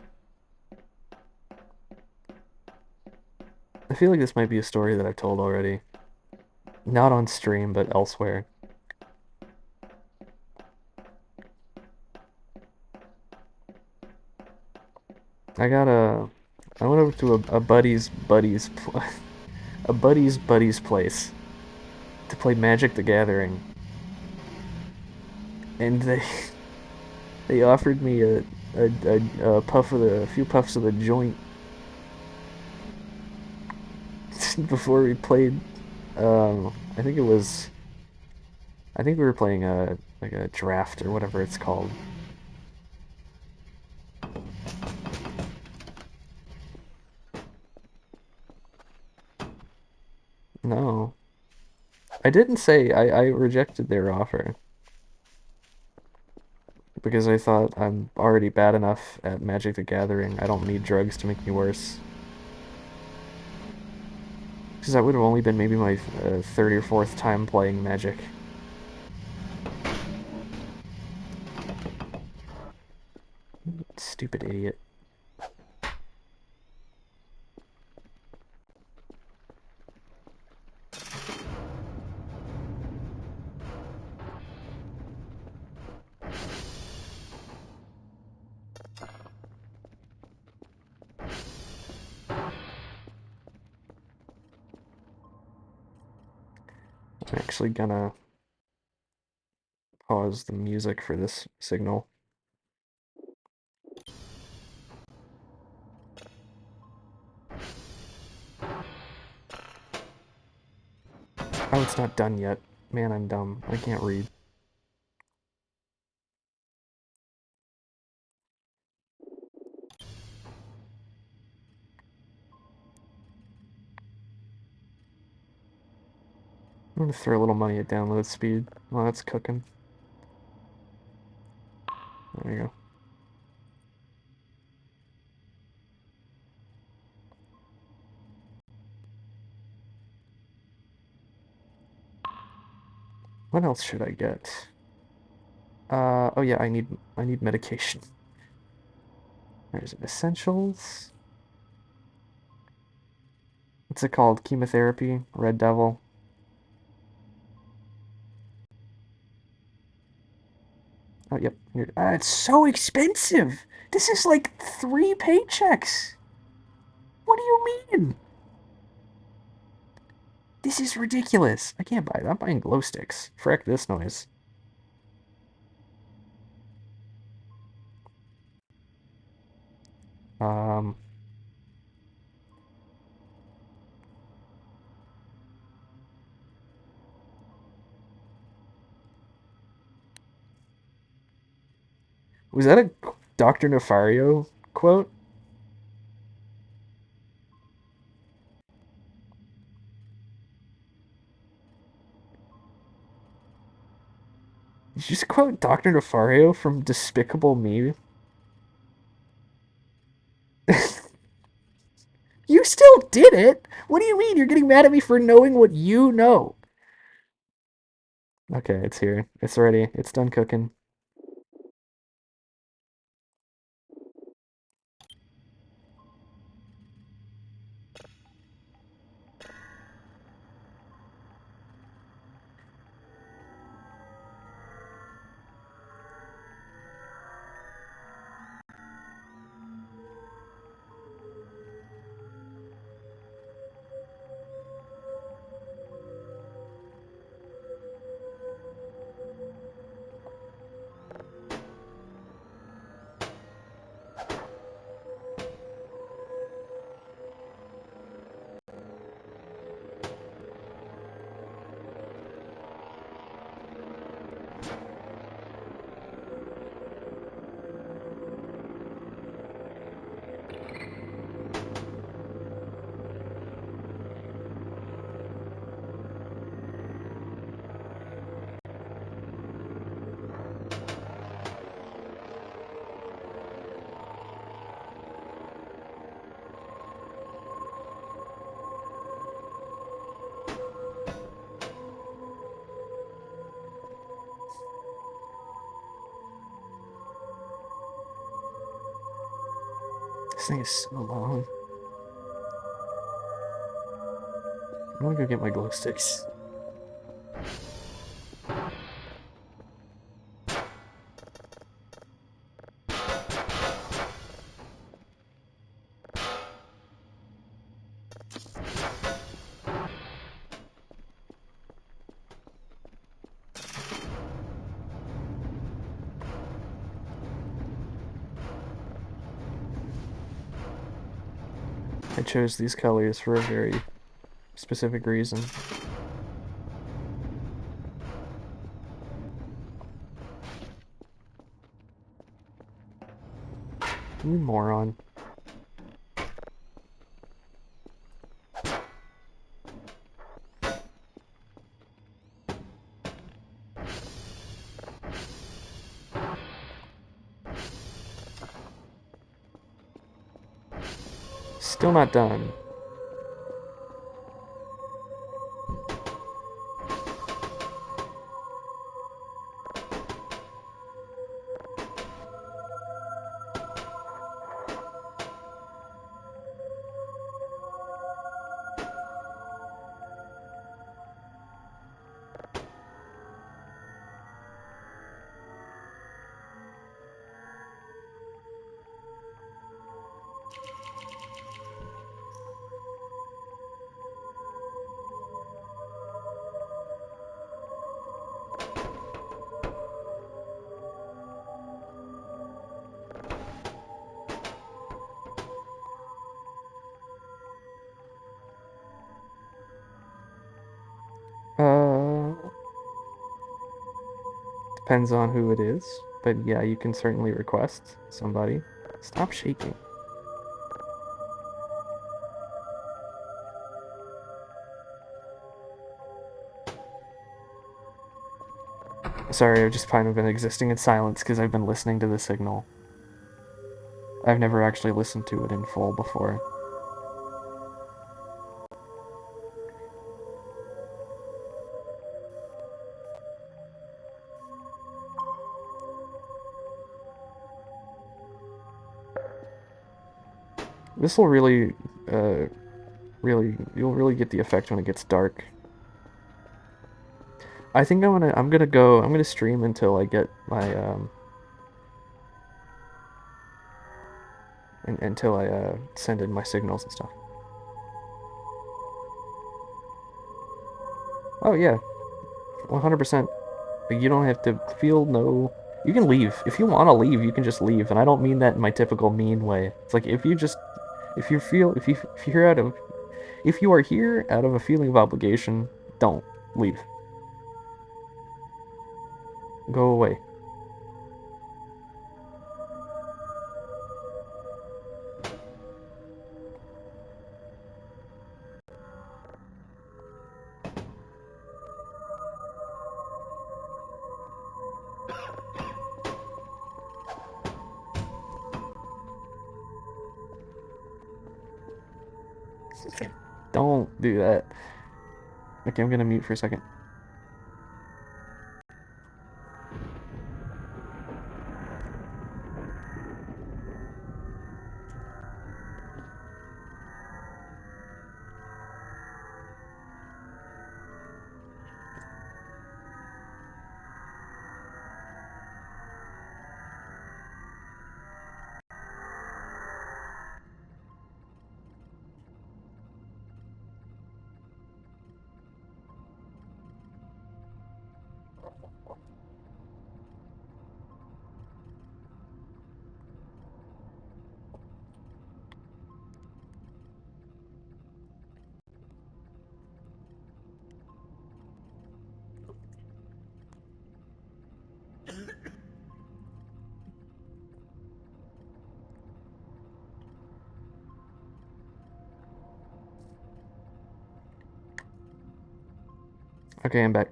I feel like this might be a story that I've told already. Not on stream, but elsewhere. I got a. I went over to a a buddy's place to play Magic the Gathering. and they offered me a puff of a few puffs of the joint before we played. I think it was. I think we were playing a like a draft or whatever it's called. No, I didn't say I rejected their offer because I thought I'm already bad enough at Magic the Gathering. I don't need drugs to make me worse. Because that would have only been maybe my third or fourth time playing Magic. Stupid idiot. I'm actually gonna pause the music for this signal. Oh, it's not done yet. Man, I'm dumb. I can't read. I'm gonna throw a little money at download speed while that's cooking. There you go. What else should I get? Oh yeah, I need medication. There's essentials. What's it called? Chemotherapy? Red Devil? Oh, yep. Here. It's so expensive! This is like 3 paychecks! What do you mean? This is ridiculous. I can't buy that. I'm buying glow sticks. Frick this noise. Um, was that a Dr. Nefario quote? Did you just quote Dr. Nefario from Despicable Me? You still did it! What do you mean? You're getting mad at me for knowing what you know. Okay, it's here. It's ready. It's done cooking. This thing is so long. I'm gonna go get my glow sticks. I chose these colors for a very specific reason. You moron. Still not done. Depends on who it is, but yeah, you can certainly request somebody. Stop shaking. Sorry, I've just kind of been existing in silence because I've been listening to the signal. I've never actually listened to it in full before. This will really, you'll really get the effect when it gets dark. I think I'm gonna stream until I get my, until I, send in my signals and stuff. Oh yeah, 100%. You don't have to feel no. You can leave if you want to leave. You can just leave, and I don't mean that in my typical mean way. It's like if you feel, if you're out of, if you are here out of a feeling of obligation, don't leave. Go away. Don't do that. Okay, I'm gonna mute for a second. Okay, I'm back.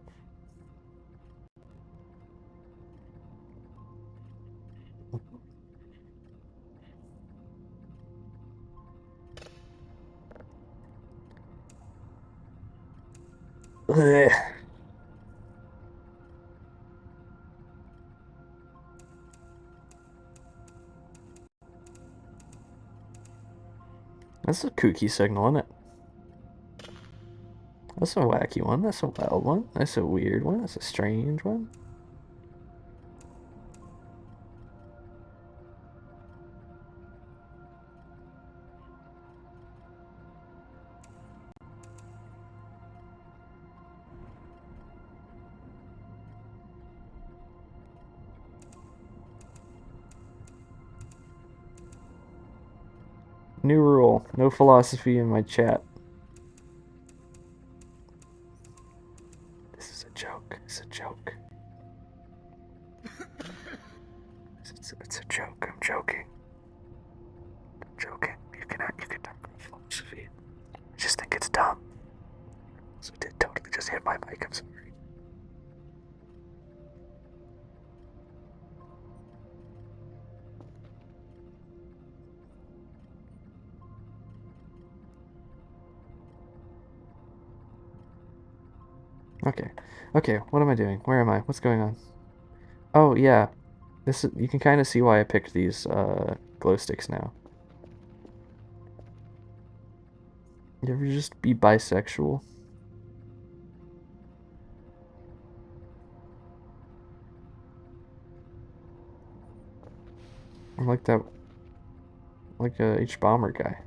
Ugh. That's a kooky signal, isn't it? That's a wacky one. That's a wild one. That's a weird one. That's a strange one. New rule. philosophical. No philosophy in my chat. This is a joke. It's a joke. It's a joke. I'm joking. I'm joking. You can talk about philosophy. I just think it's dumb. So I did totally just hit my mic. I'm sorry. Okay. Okay, what am I doing? Where am I? What's going on? Oh, yeah. You can kind of see why I picked these glow sticks now. You ever just be bisexual? I'm like that, like a H bomber guy.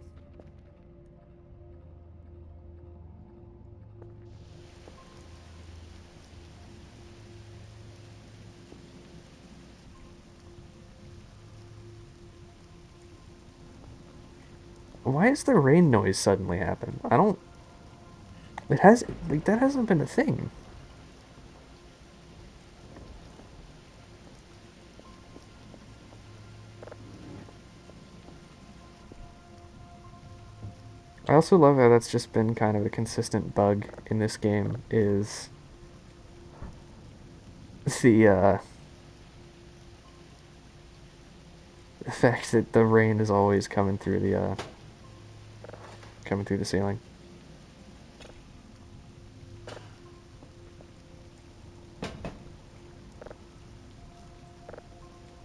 Why does the rain noise suddenly happen? I don't. It has like that hasn't been a thing. I also love how that's just been kind of a consistent bug in this game is the the fact that the rain is always coming through the ceiling.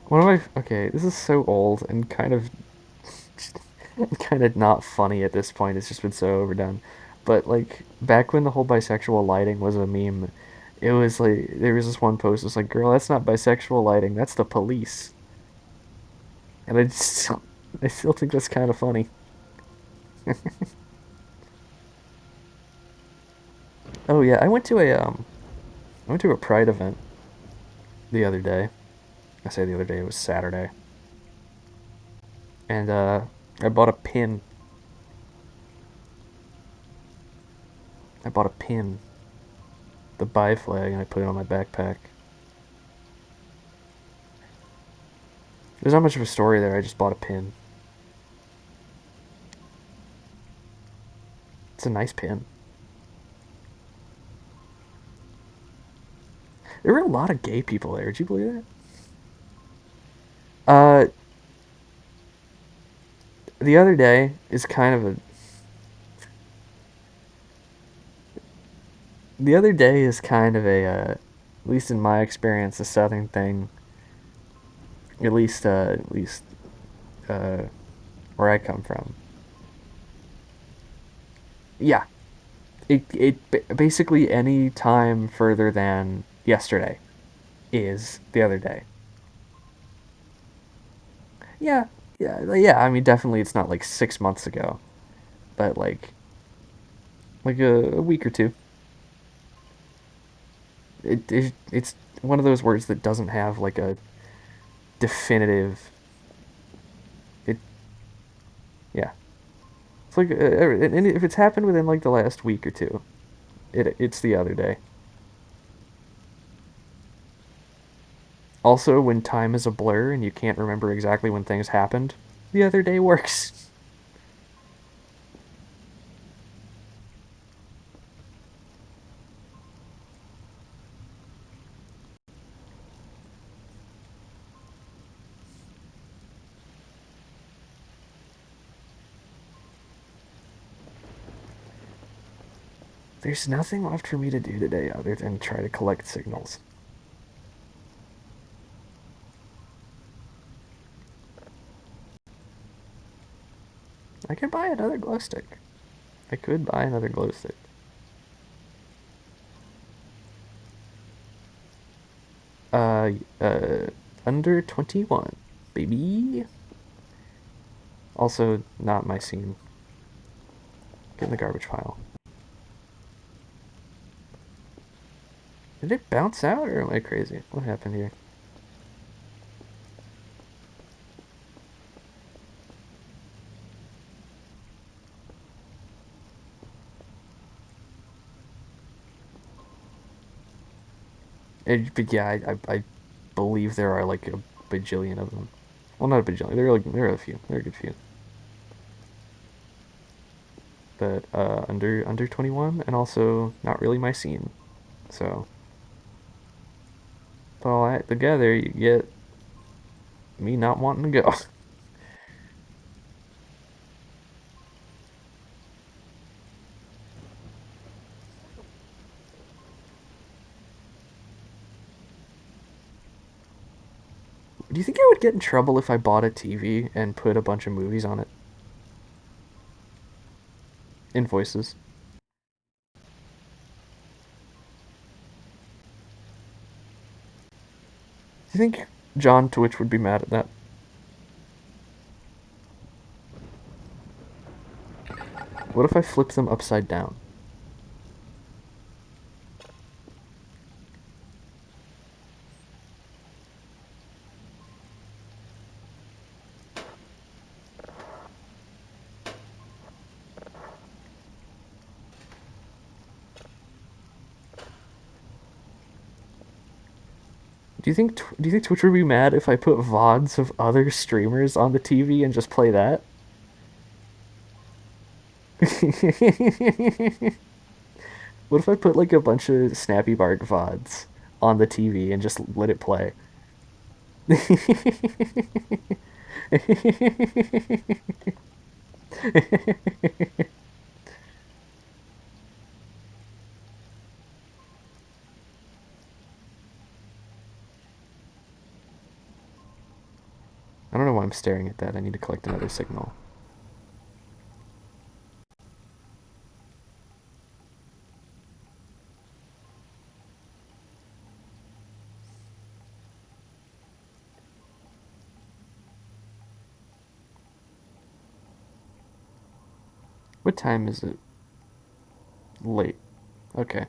One of my okay, this is so old and kind of kind of not funny at this point. It's just been so overdone. But like back when the whole bisexual lighting was a meme, it was like there was this one post. It's like, "Girl, that's not bisexual lighting. That's the police." And I still think that's kind of funny. Oh yeah, I went to a Pride event the other day. I say the other day, it was Saturday, and I bought a pin. I bought a pin, the bi flag, and I put it on my backpack. There's not much of a story there. I just bought a pin. It's a nice pin. There were a lot of gay people there. Did you believe that? Uh, the other day is kind of a. The other day is kind of a, at least in my experience, a southern thing. At least uh, where I come from. Yeah, basically any time further than yesterday is the other day. Yeah, yeah. I mean, definitely, it's not like 6 months ago, but like a week or two. It's one of those words that doesn't have like a definitive. It yeah. It's like and if it's happened within like the last week or two, it's the other day. Also, when time is a blur and you can't remember exactly when things happened, the other day works. There's nothing left for me to do today other than try to collect signals. I could buy another glow stick. I could buy another glow stick. Uh, uh, under 21, baby. Also, not my scene. Get in the garbage pile. Did it bounce out or am I crazy? What happened here? But yeah, I believe there are like a bajillion of them. Well, not a bajillion. There are a few. There are a good few. But under 21 and also not really my scene. So put all that together, you get me not wanting to go. Do you think I would get in trouble if I bought a TV and put a bunch of movies on it? Invoices. Do you think John Twitch would be mad at that? What if I flip them upside down? Do you think Twitch would be mad if I put VODs of other streamers on the TV and just play that? What if I put like a bunch of Snappy Bark VODs on the TV and just let it play? I don't know why I'm staring at that. I need to collect another signal. What time is it? Late. Okay.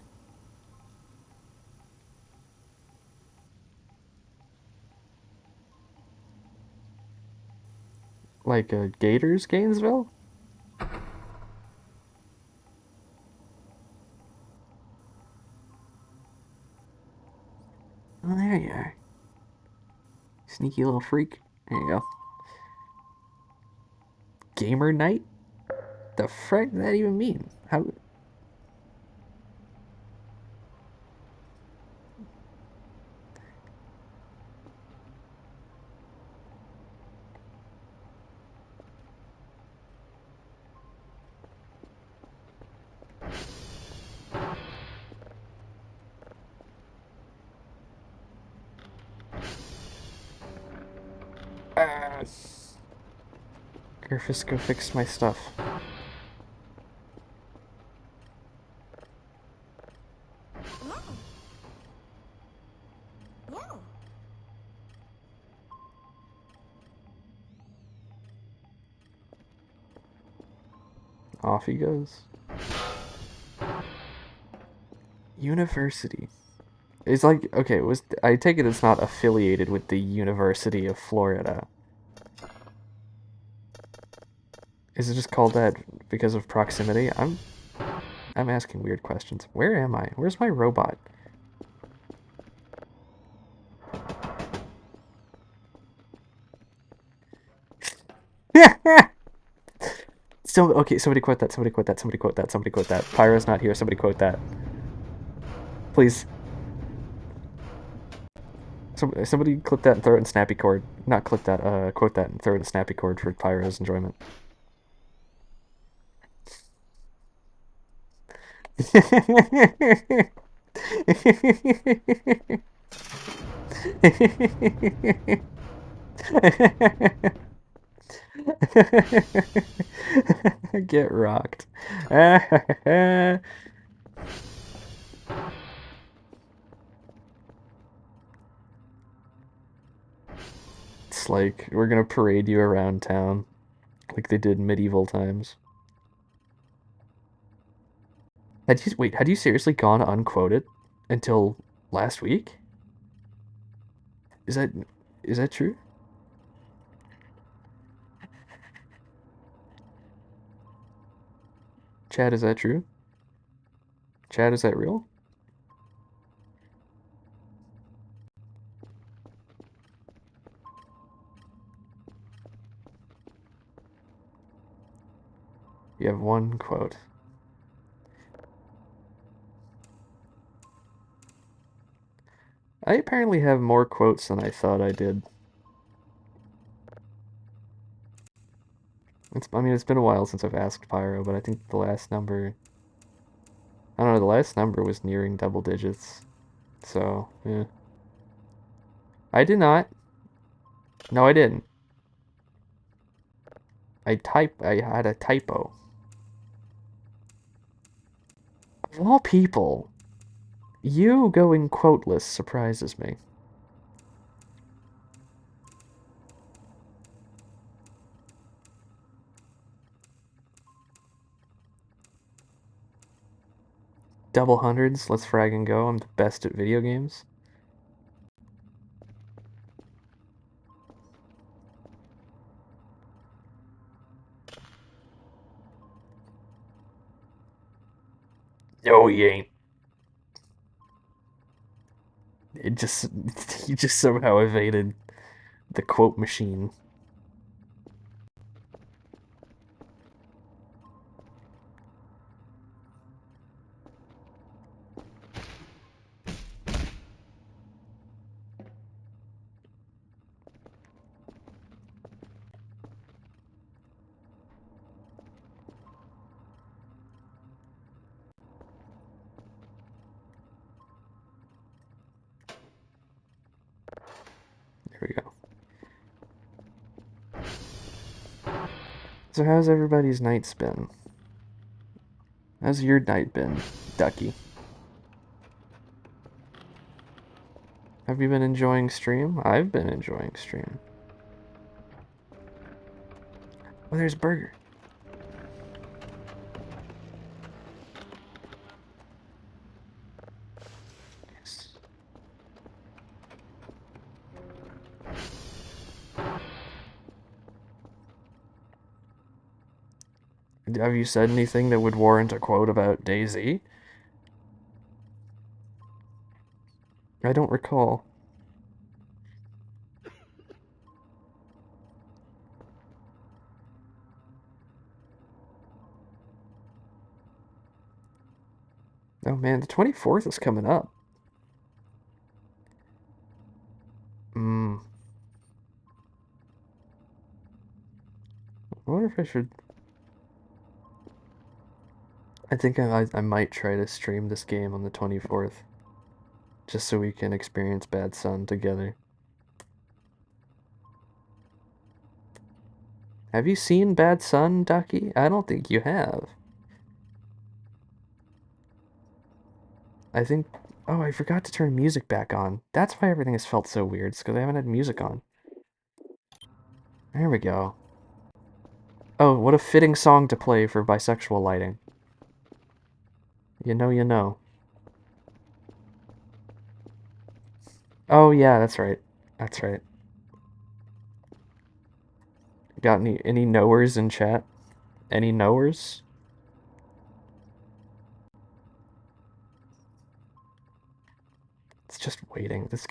Like Gators, Gainesville? Oh, there you are. Sneaky little freak. There you go. Gamer night? The frick does that even mean? How? Uh, Garfisco fixed my stuff. Off he goes. University. It's like okay. Was I take it it's not affiliated with the University of Florida? Is it just called that because of proximity? I'm asking weird questions. Where am I? Where's my robot? So okay, somebody quote that. Somebody quote that. Somebody quote that. Somebody quote that. Pyro's not here. Somebody quote that, please. Somebody clip that and throw it in Snappy Cord. Not clip that. Quote that and throw it in Snappy Cord for Pyro's enjoyment. Get rocked. It's like we're gonna parade you around town like they did in medieval times. Had you seriously gone unquoted until last week? Is that is that true? Chad, is that true? Chad, is that real? You have one quote. I apparently have more quotes than I thought I did. I mean, it's been a while since I've asked Pyro, but I think the last number, I don't know, the last number was nearing double digits. So, yeah. I did not. No, I didn't. I had a typo. Of all people, you going quoteless surprises me. Double hundreds, let's frag and go. I'm the best at video games. No, he ain't. It just, he just somehow evaded the quote machine. There we go. So how's everybody's nights been? How's your night been, Ducky? Have you been enjoying stream? I've been enjoying stream. Oh, there's Burger. Yes. Have you said anything that would warrant a quote about DayZ? I don't recall. Oh man, the 24th is coming up. Hmm. I wonder if I should. I think I might try to stream this game on the 24th. Just so we can experience Bad Sun together. Have you seen Bad Sun, Ducky? I don't think you have. I think. Oh, I forgot to turn music back on. That's why everything has felt so weird. It's because I haven't had music on. There we go. Oh, what a fitting song to play for bisexual lighting. You know, you know. Oh, yeah, that's right. That's right. Got any knowers in chat? Any knowers? It's just waiting. This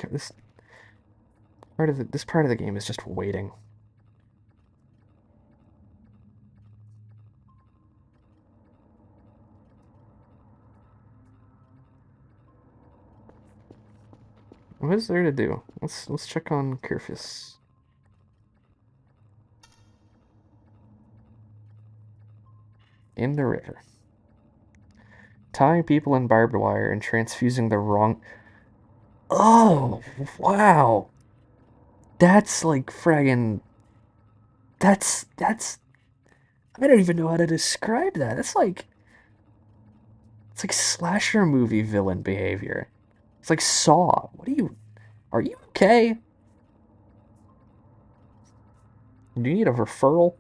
part of the game is just waiting. What is there to do? Let's check on Kyrphis. In the river. Tying people in barbed wire and transfusing the wrong. Oh, wow. That's like fraggin'. That's. I don't even know how to describe that. That's like. It's like slasher movie villain behavior. It's like Saw. What are you. Are you okay? Do you need a referral?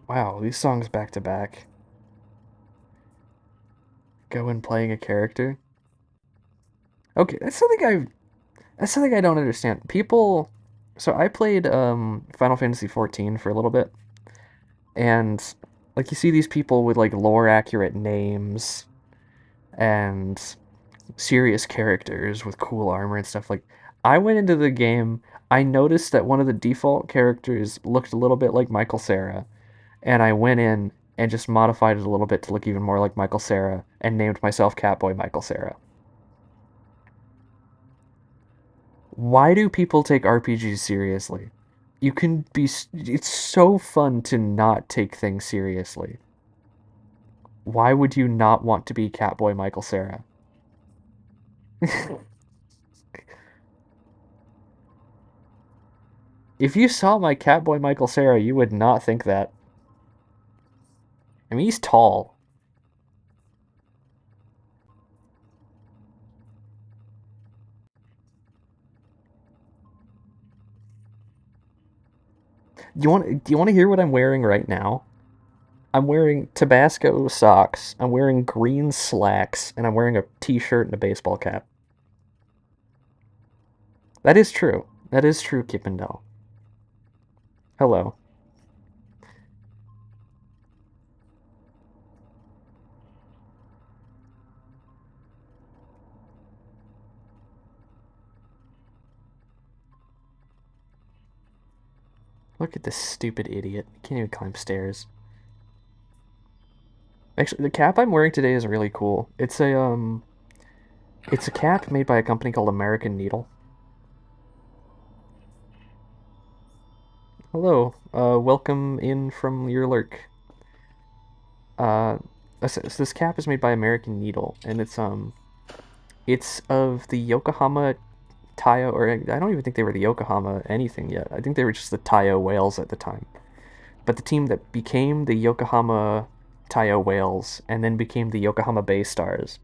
Wow, these songs back to back. Going playing a character. Okay, that's something I don't understand. People, so I played Final Fantasy 14 for a little bit, and like you see these people with like lore accurate names and serious characters with cool armor and stuff. Like I went into the game, I noticed that one of the default characters looked a little bit like Michael Cera, and I went in and just modified it a little bit to look even more like Michael Cera and named myself Catboy Michael Cera. Why do people take RPGs seriously? You can be. It's so fun to not take things seriously. Why would you not want to be Catboy Michael Cera? If you saw my Catboy Michael Cera, you would not think that. I mean, he's tall. Do you want to hear what I'm wearing right now? I'm wearing Tabasco socks. I'm wearing green slacks, and I'm wearing a t-shirt and a baseball cap. That is true. That is true, Kippendale. Hello. Look at this stupid idiot. He can't even climb stairs. Actually, the cap I'm wearing today is really cool. It's a cap made by a company called American Needle. Hello. Welcome in from your lurk. Uh, this cap is made by American Needle, and it's of the Yokohama Tayo, or I don't even think they were the Yokohama anything yet. I think they were just the Tayo Whales at the time. But the team that became the Yokohama Tayo Whales and then became the Yokohama Bay Stars.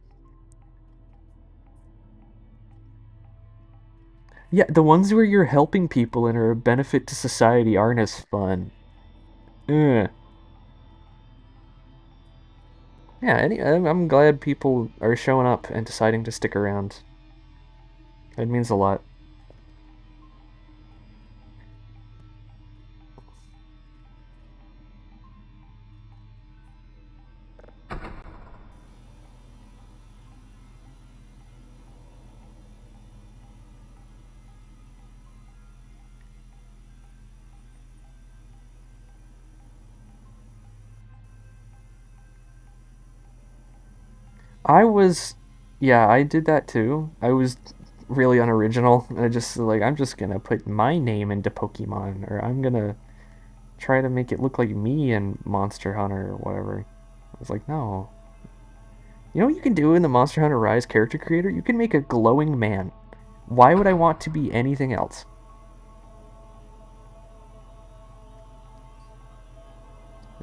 Yeah, the ones where you're helping people and are a benefit to society aren't as fun. Ugh. Yeah, I'm glad people are showing up and deciding to stick around. It means a lot. I was, yeah, I did that too. I was really unoriginal. I just like I'm just gonna put my name into Pokemon, or I'm gonna try to make it look like me in Monster Hunter or whatever. I was like, no. You know what you can do in the Monster Hunter Rise character creator? You can make a glowing man. Why would I want to be anything else?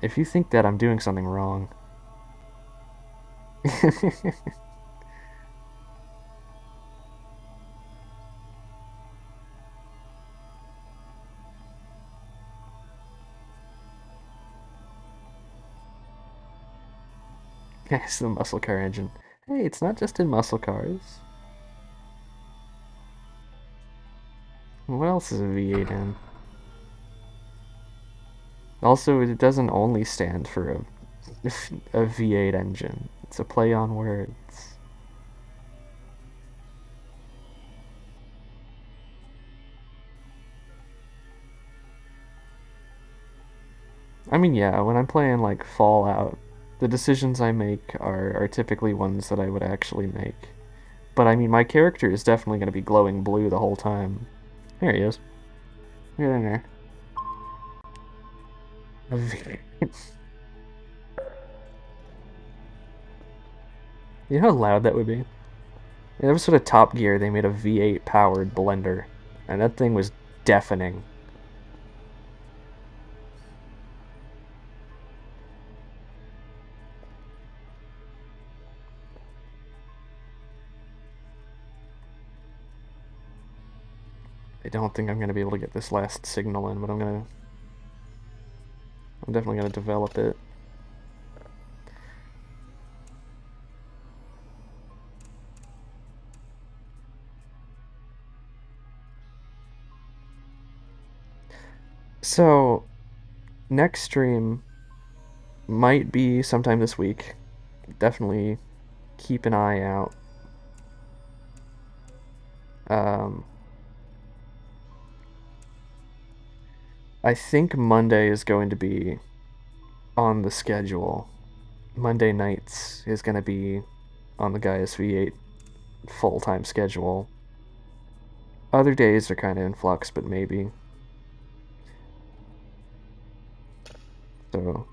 If you think that, I'm doing something wrong. It's the muscle car engine. Hey, it's not just in muscle cars. What else is a V8 in? Also, it doesn't only stand for a V8 engine. It's a play on words. I mean, yeah, when I'm playing like Fallout, the decisions I make are typically ones that I would actually make. But I mean, my character is definitely going to be glowing blue the whole time. There he is. Get in there. You know how loud that would be? In episode of Top Gear, they made a V8 powered blender, and that thing was deafening. I don't think I'm going to be able to get this last signal in, but I'm going to... I'm definitely gonna develop it. So next stream might be sometime this week. Definitely keep an eye out. Um, I think Monday is going to be on the schedule. Monday nights is going to be on the Gaius V8 full time schedule. Other days are kind of in flux, but maybe. So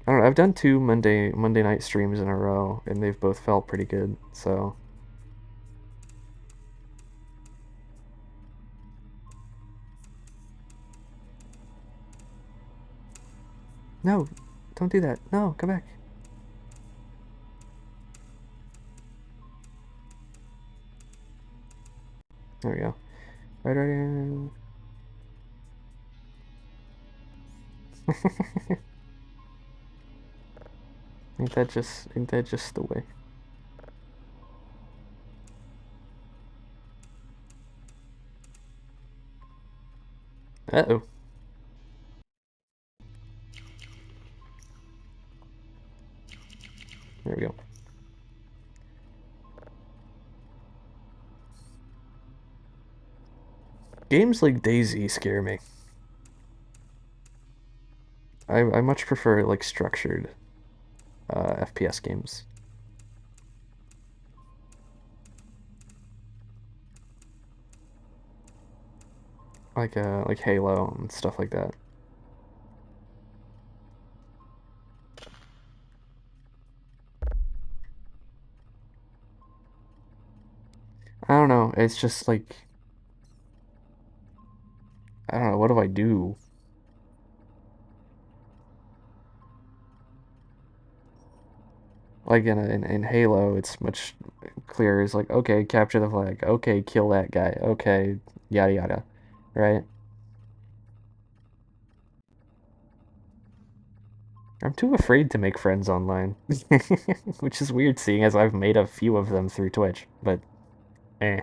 I don't know. I've done two Monday night streams in a row, and they've both felt pretty good. So no, don't do that. No, come back. There we go. Right. Ain't that just the way? Uh-oh. There we go. Games like DayZ scare me. I much prefer like structured FPS games. Like Halo and stuff like that. I don't know. It's just like I don't know. What do I do? Like in Halo, it's much clearer. It's like okay, capture the flag. Okay, kill that guy. Okay, yada yada, right? I'm too afraid to make friends online, which is weird seeing as I've made a few of them through Twitch. But eh.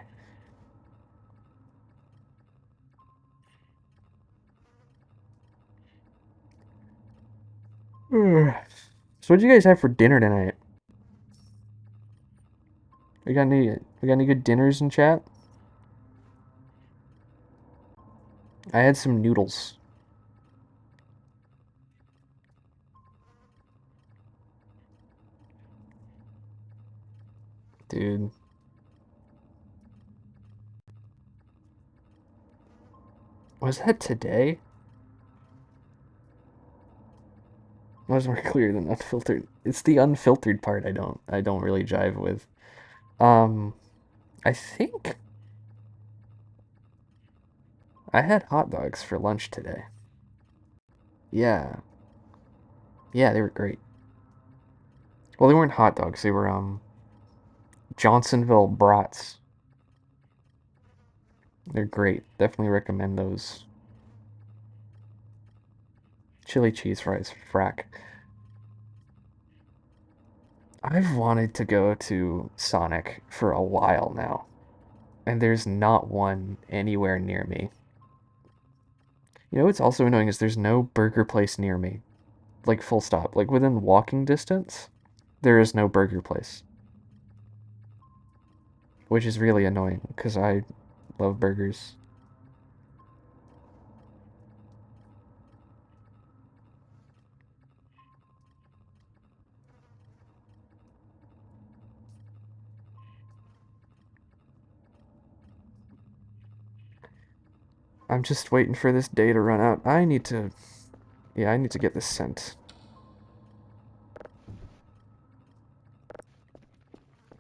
So what do you guys have for dinner tonight? We got any good dinners in chat? I had some noodles. Dude. Was that today? That was more clear than unfiltered. It's the unfiltered part I don't really jive with. Um I think I had hot dogs for lunch today. Yeah. Yeah, they were great. Well, they weren't hot dogs. They were Johnsonville brats. They're great. Definitely recommend those. Chili cheese fries, frack. I've wanted to go to Sonic for a while now, and there's not one anywhere near me. You know what's also annoying is there's no burger place near me. Like full stop. Like within walking distance, there is no burger place, which is really annoying because I love burgers. I'm just waiting for this day to run out. I need to get this sent.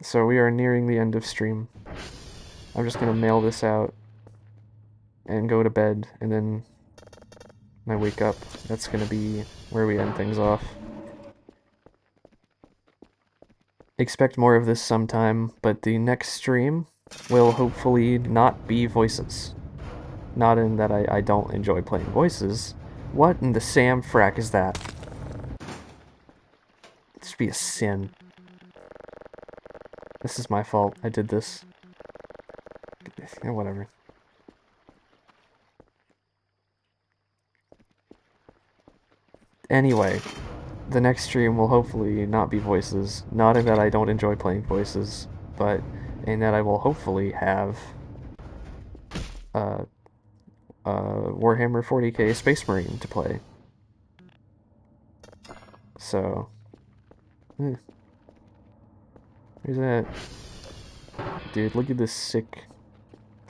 So we are nearing the end of stream. I'm just gonna mail this out and go to bed, and then when I wake up, that's gonna be where we end things off. Expect more of this sometime, but the next stream will hopefully not be voices. Not in that I don't enjoy playing voices, What in the Sam frack is that? This should be a sin. This is my fault. I did this. Yeah, whatever. Anyway, the next stream will hopefully not be voices. Not in that I don't enjoy playing voices, but in that I will hopefully have uh, Warhammer 40k Space Marine to play. So, here's that. Dude, look at this sick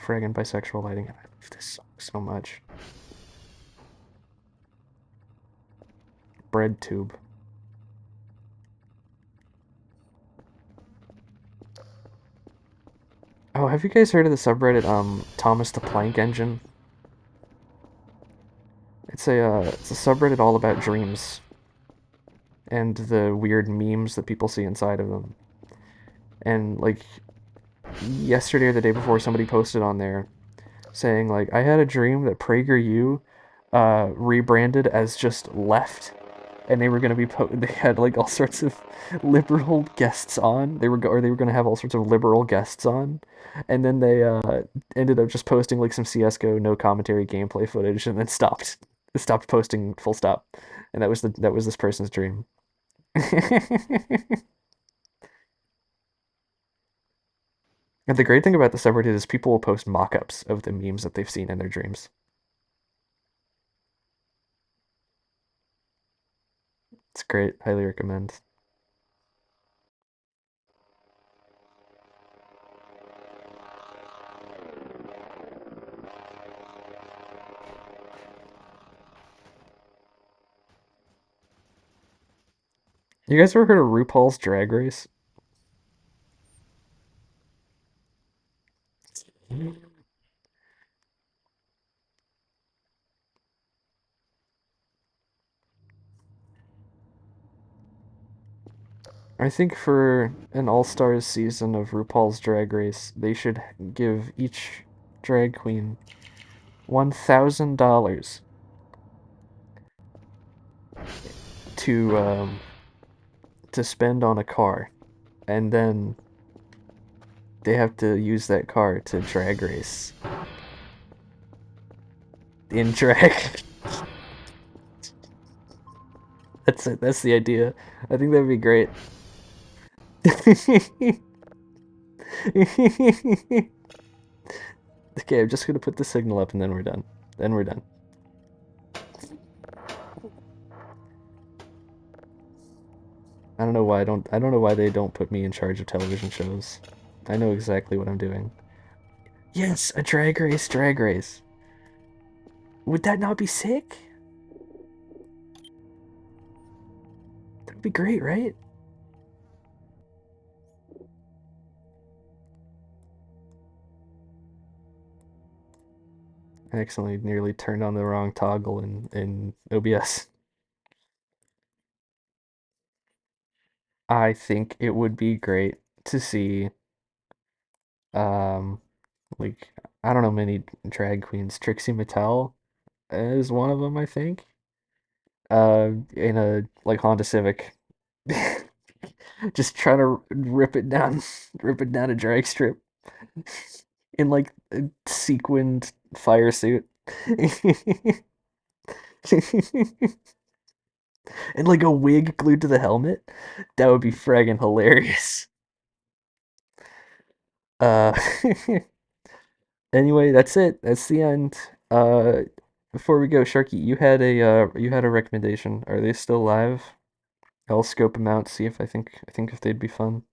friggin' bisexual lighting. I love this song so much. Bread tube. Oh, have you guys heard of the subreddit Thomas the Plank Engine? It's a subreddit all about dreams and the weird memes that people see inside of them. And like yesterday or the day before, somebody posted on there saying like, I had a dream that PragerU rebranded as just Left, and they were gonna be they had like all sorts of liberal guests on. They were gonna have all sorts of liberal guests on, and then they ended up just posting like some CS:GO no commentary gameplay footage, and then stopped posting full stop, and that was this person's dream. And the great thing about the subreddit is people will post mock-ups of the memes that they've seen in their dreams. It's great. Highly recommend. You guys ever heard of RuPaul's Drag Race? I think for an All-Stars season of RuPaul's Drag Race, they should give each drag queen $1,000 to spend on a car, and then they have to use that car to drag race in drag. That's it. That's the idea. I think that'd be great. Okay, I'm just gonna put the signal up and then we're done. Then we're done. I don't know why they don't put me in charge of television shows. I know exactly what I'm doing. Yes, a drag race, drag race. Would that not be sick? That'd be great, right? I accidentally nearly turned on the wrong toggle in OBS. I think it would be great to see um like I don't know many drag queens. Trixie Mattel is one of them, I think. In a like Honda Civic. Just trying to rip it down, rip it down a drag strip in like a sequined fire suit. And like a wig glued to the helmet. That would be fragging hilarious. Uh anyway, that's it. That's the end. Before we go, Sharky, you had a recommendation. Are they still live? I'll scope them out, see if I think if they'd be fun.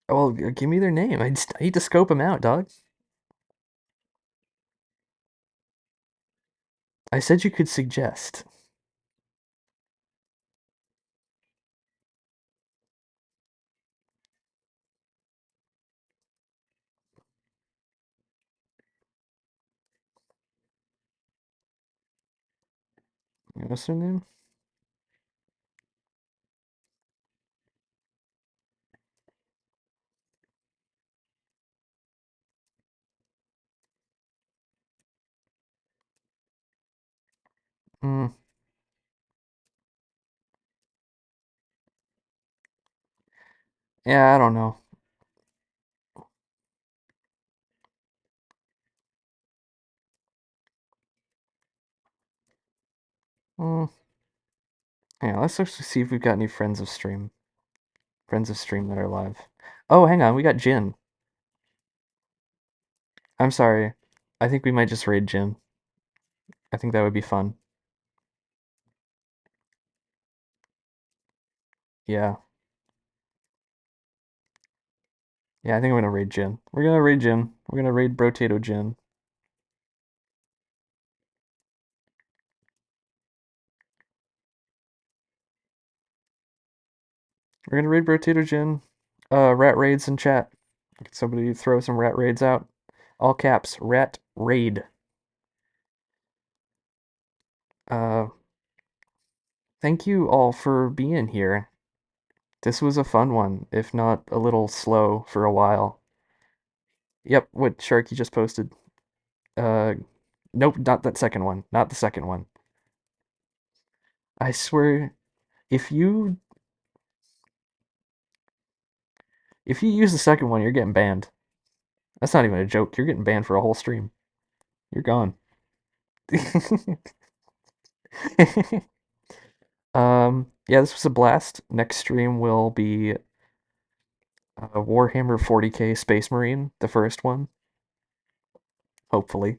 Oh, well, give me their name. I need to scope them out, dog. I said you could suggest. What's her name? Mm, yeah, I don't know. Mm, yeah, let's actually see if we've got any friends of stream. Friends of stream that are live. Oh, hang on, we got Jin. I'm sorry. I think we might just raid Jin. I think that would be fun. Yeah. Yeah, I think I'm gonna raid Jin. We're gonna raid Jin. We're gonna raid Brotato Jin. We're gonna raid Brotato Jin. Rat raids in chat. Can somebody throw some rat raids out? All caps, rat raid. Uh, Thank you all for being here. This was a fun one, if not a little slow for a while. Yep, what Shark you just posted. Uh, nope, not that second one. Not the second one. I swear, if you if you use the second one, you're getting banned. That's not even a joke. You're getting banned for a whole stream. You're gone. Yeah, this was a blast. Next stream will be Warhammer 40K Space Marine, the first one, hopefully.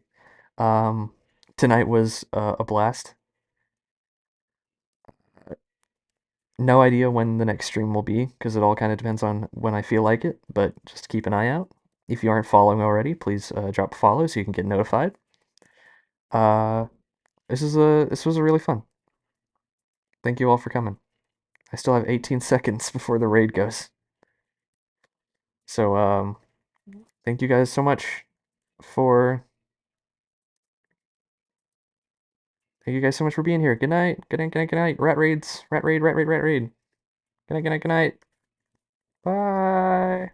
Um, Tonight was a blast. No idea when the next stream will be, because it all kind of depends on when I feel like it, but just keep an eye out. If you aren't following already, please drop a follow so you can get notified. Uh, this was a really fun. Thank you all for coming. I still have 18 seconds before the raid goes. So, thank you guys so much for thank you guys so much for being here. Good night. Good night, good night, good night. Rat raids. Rat raid, rat raid, rat raid. Good night, good night, good night. Bye.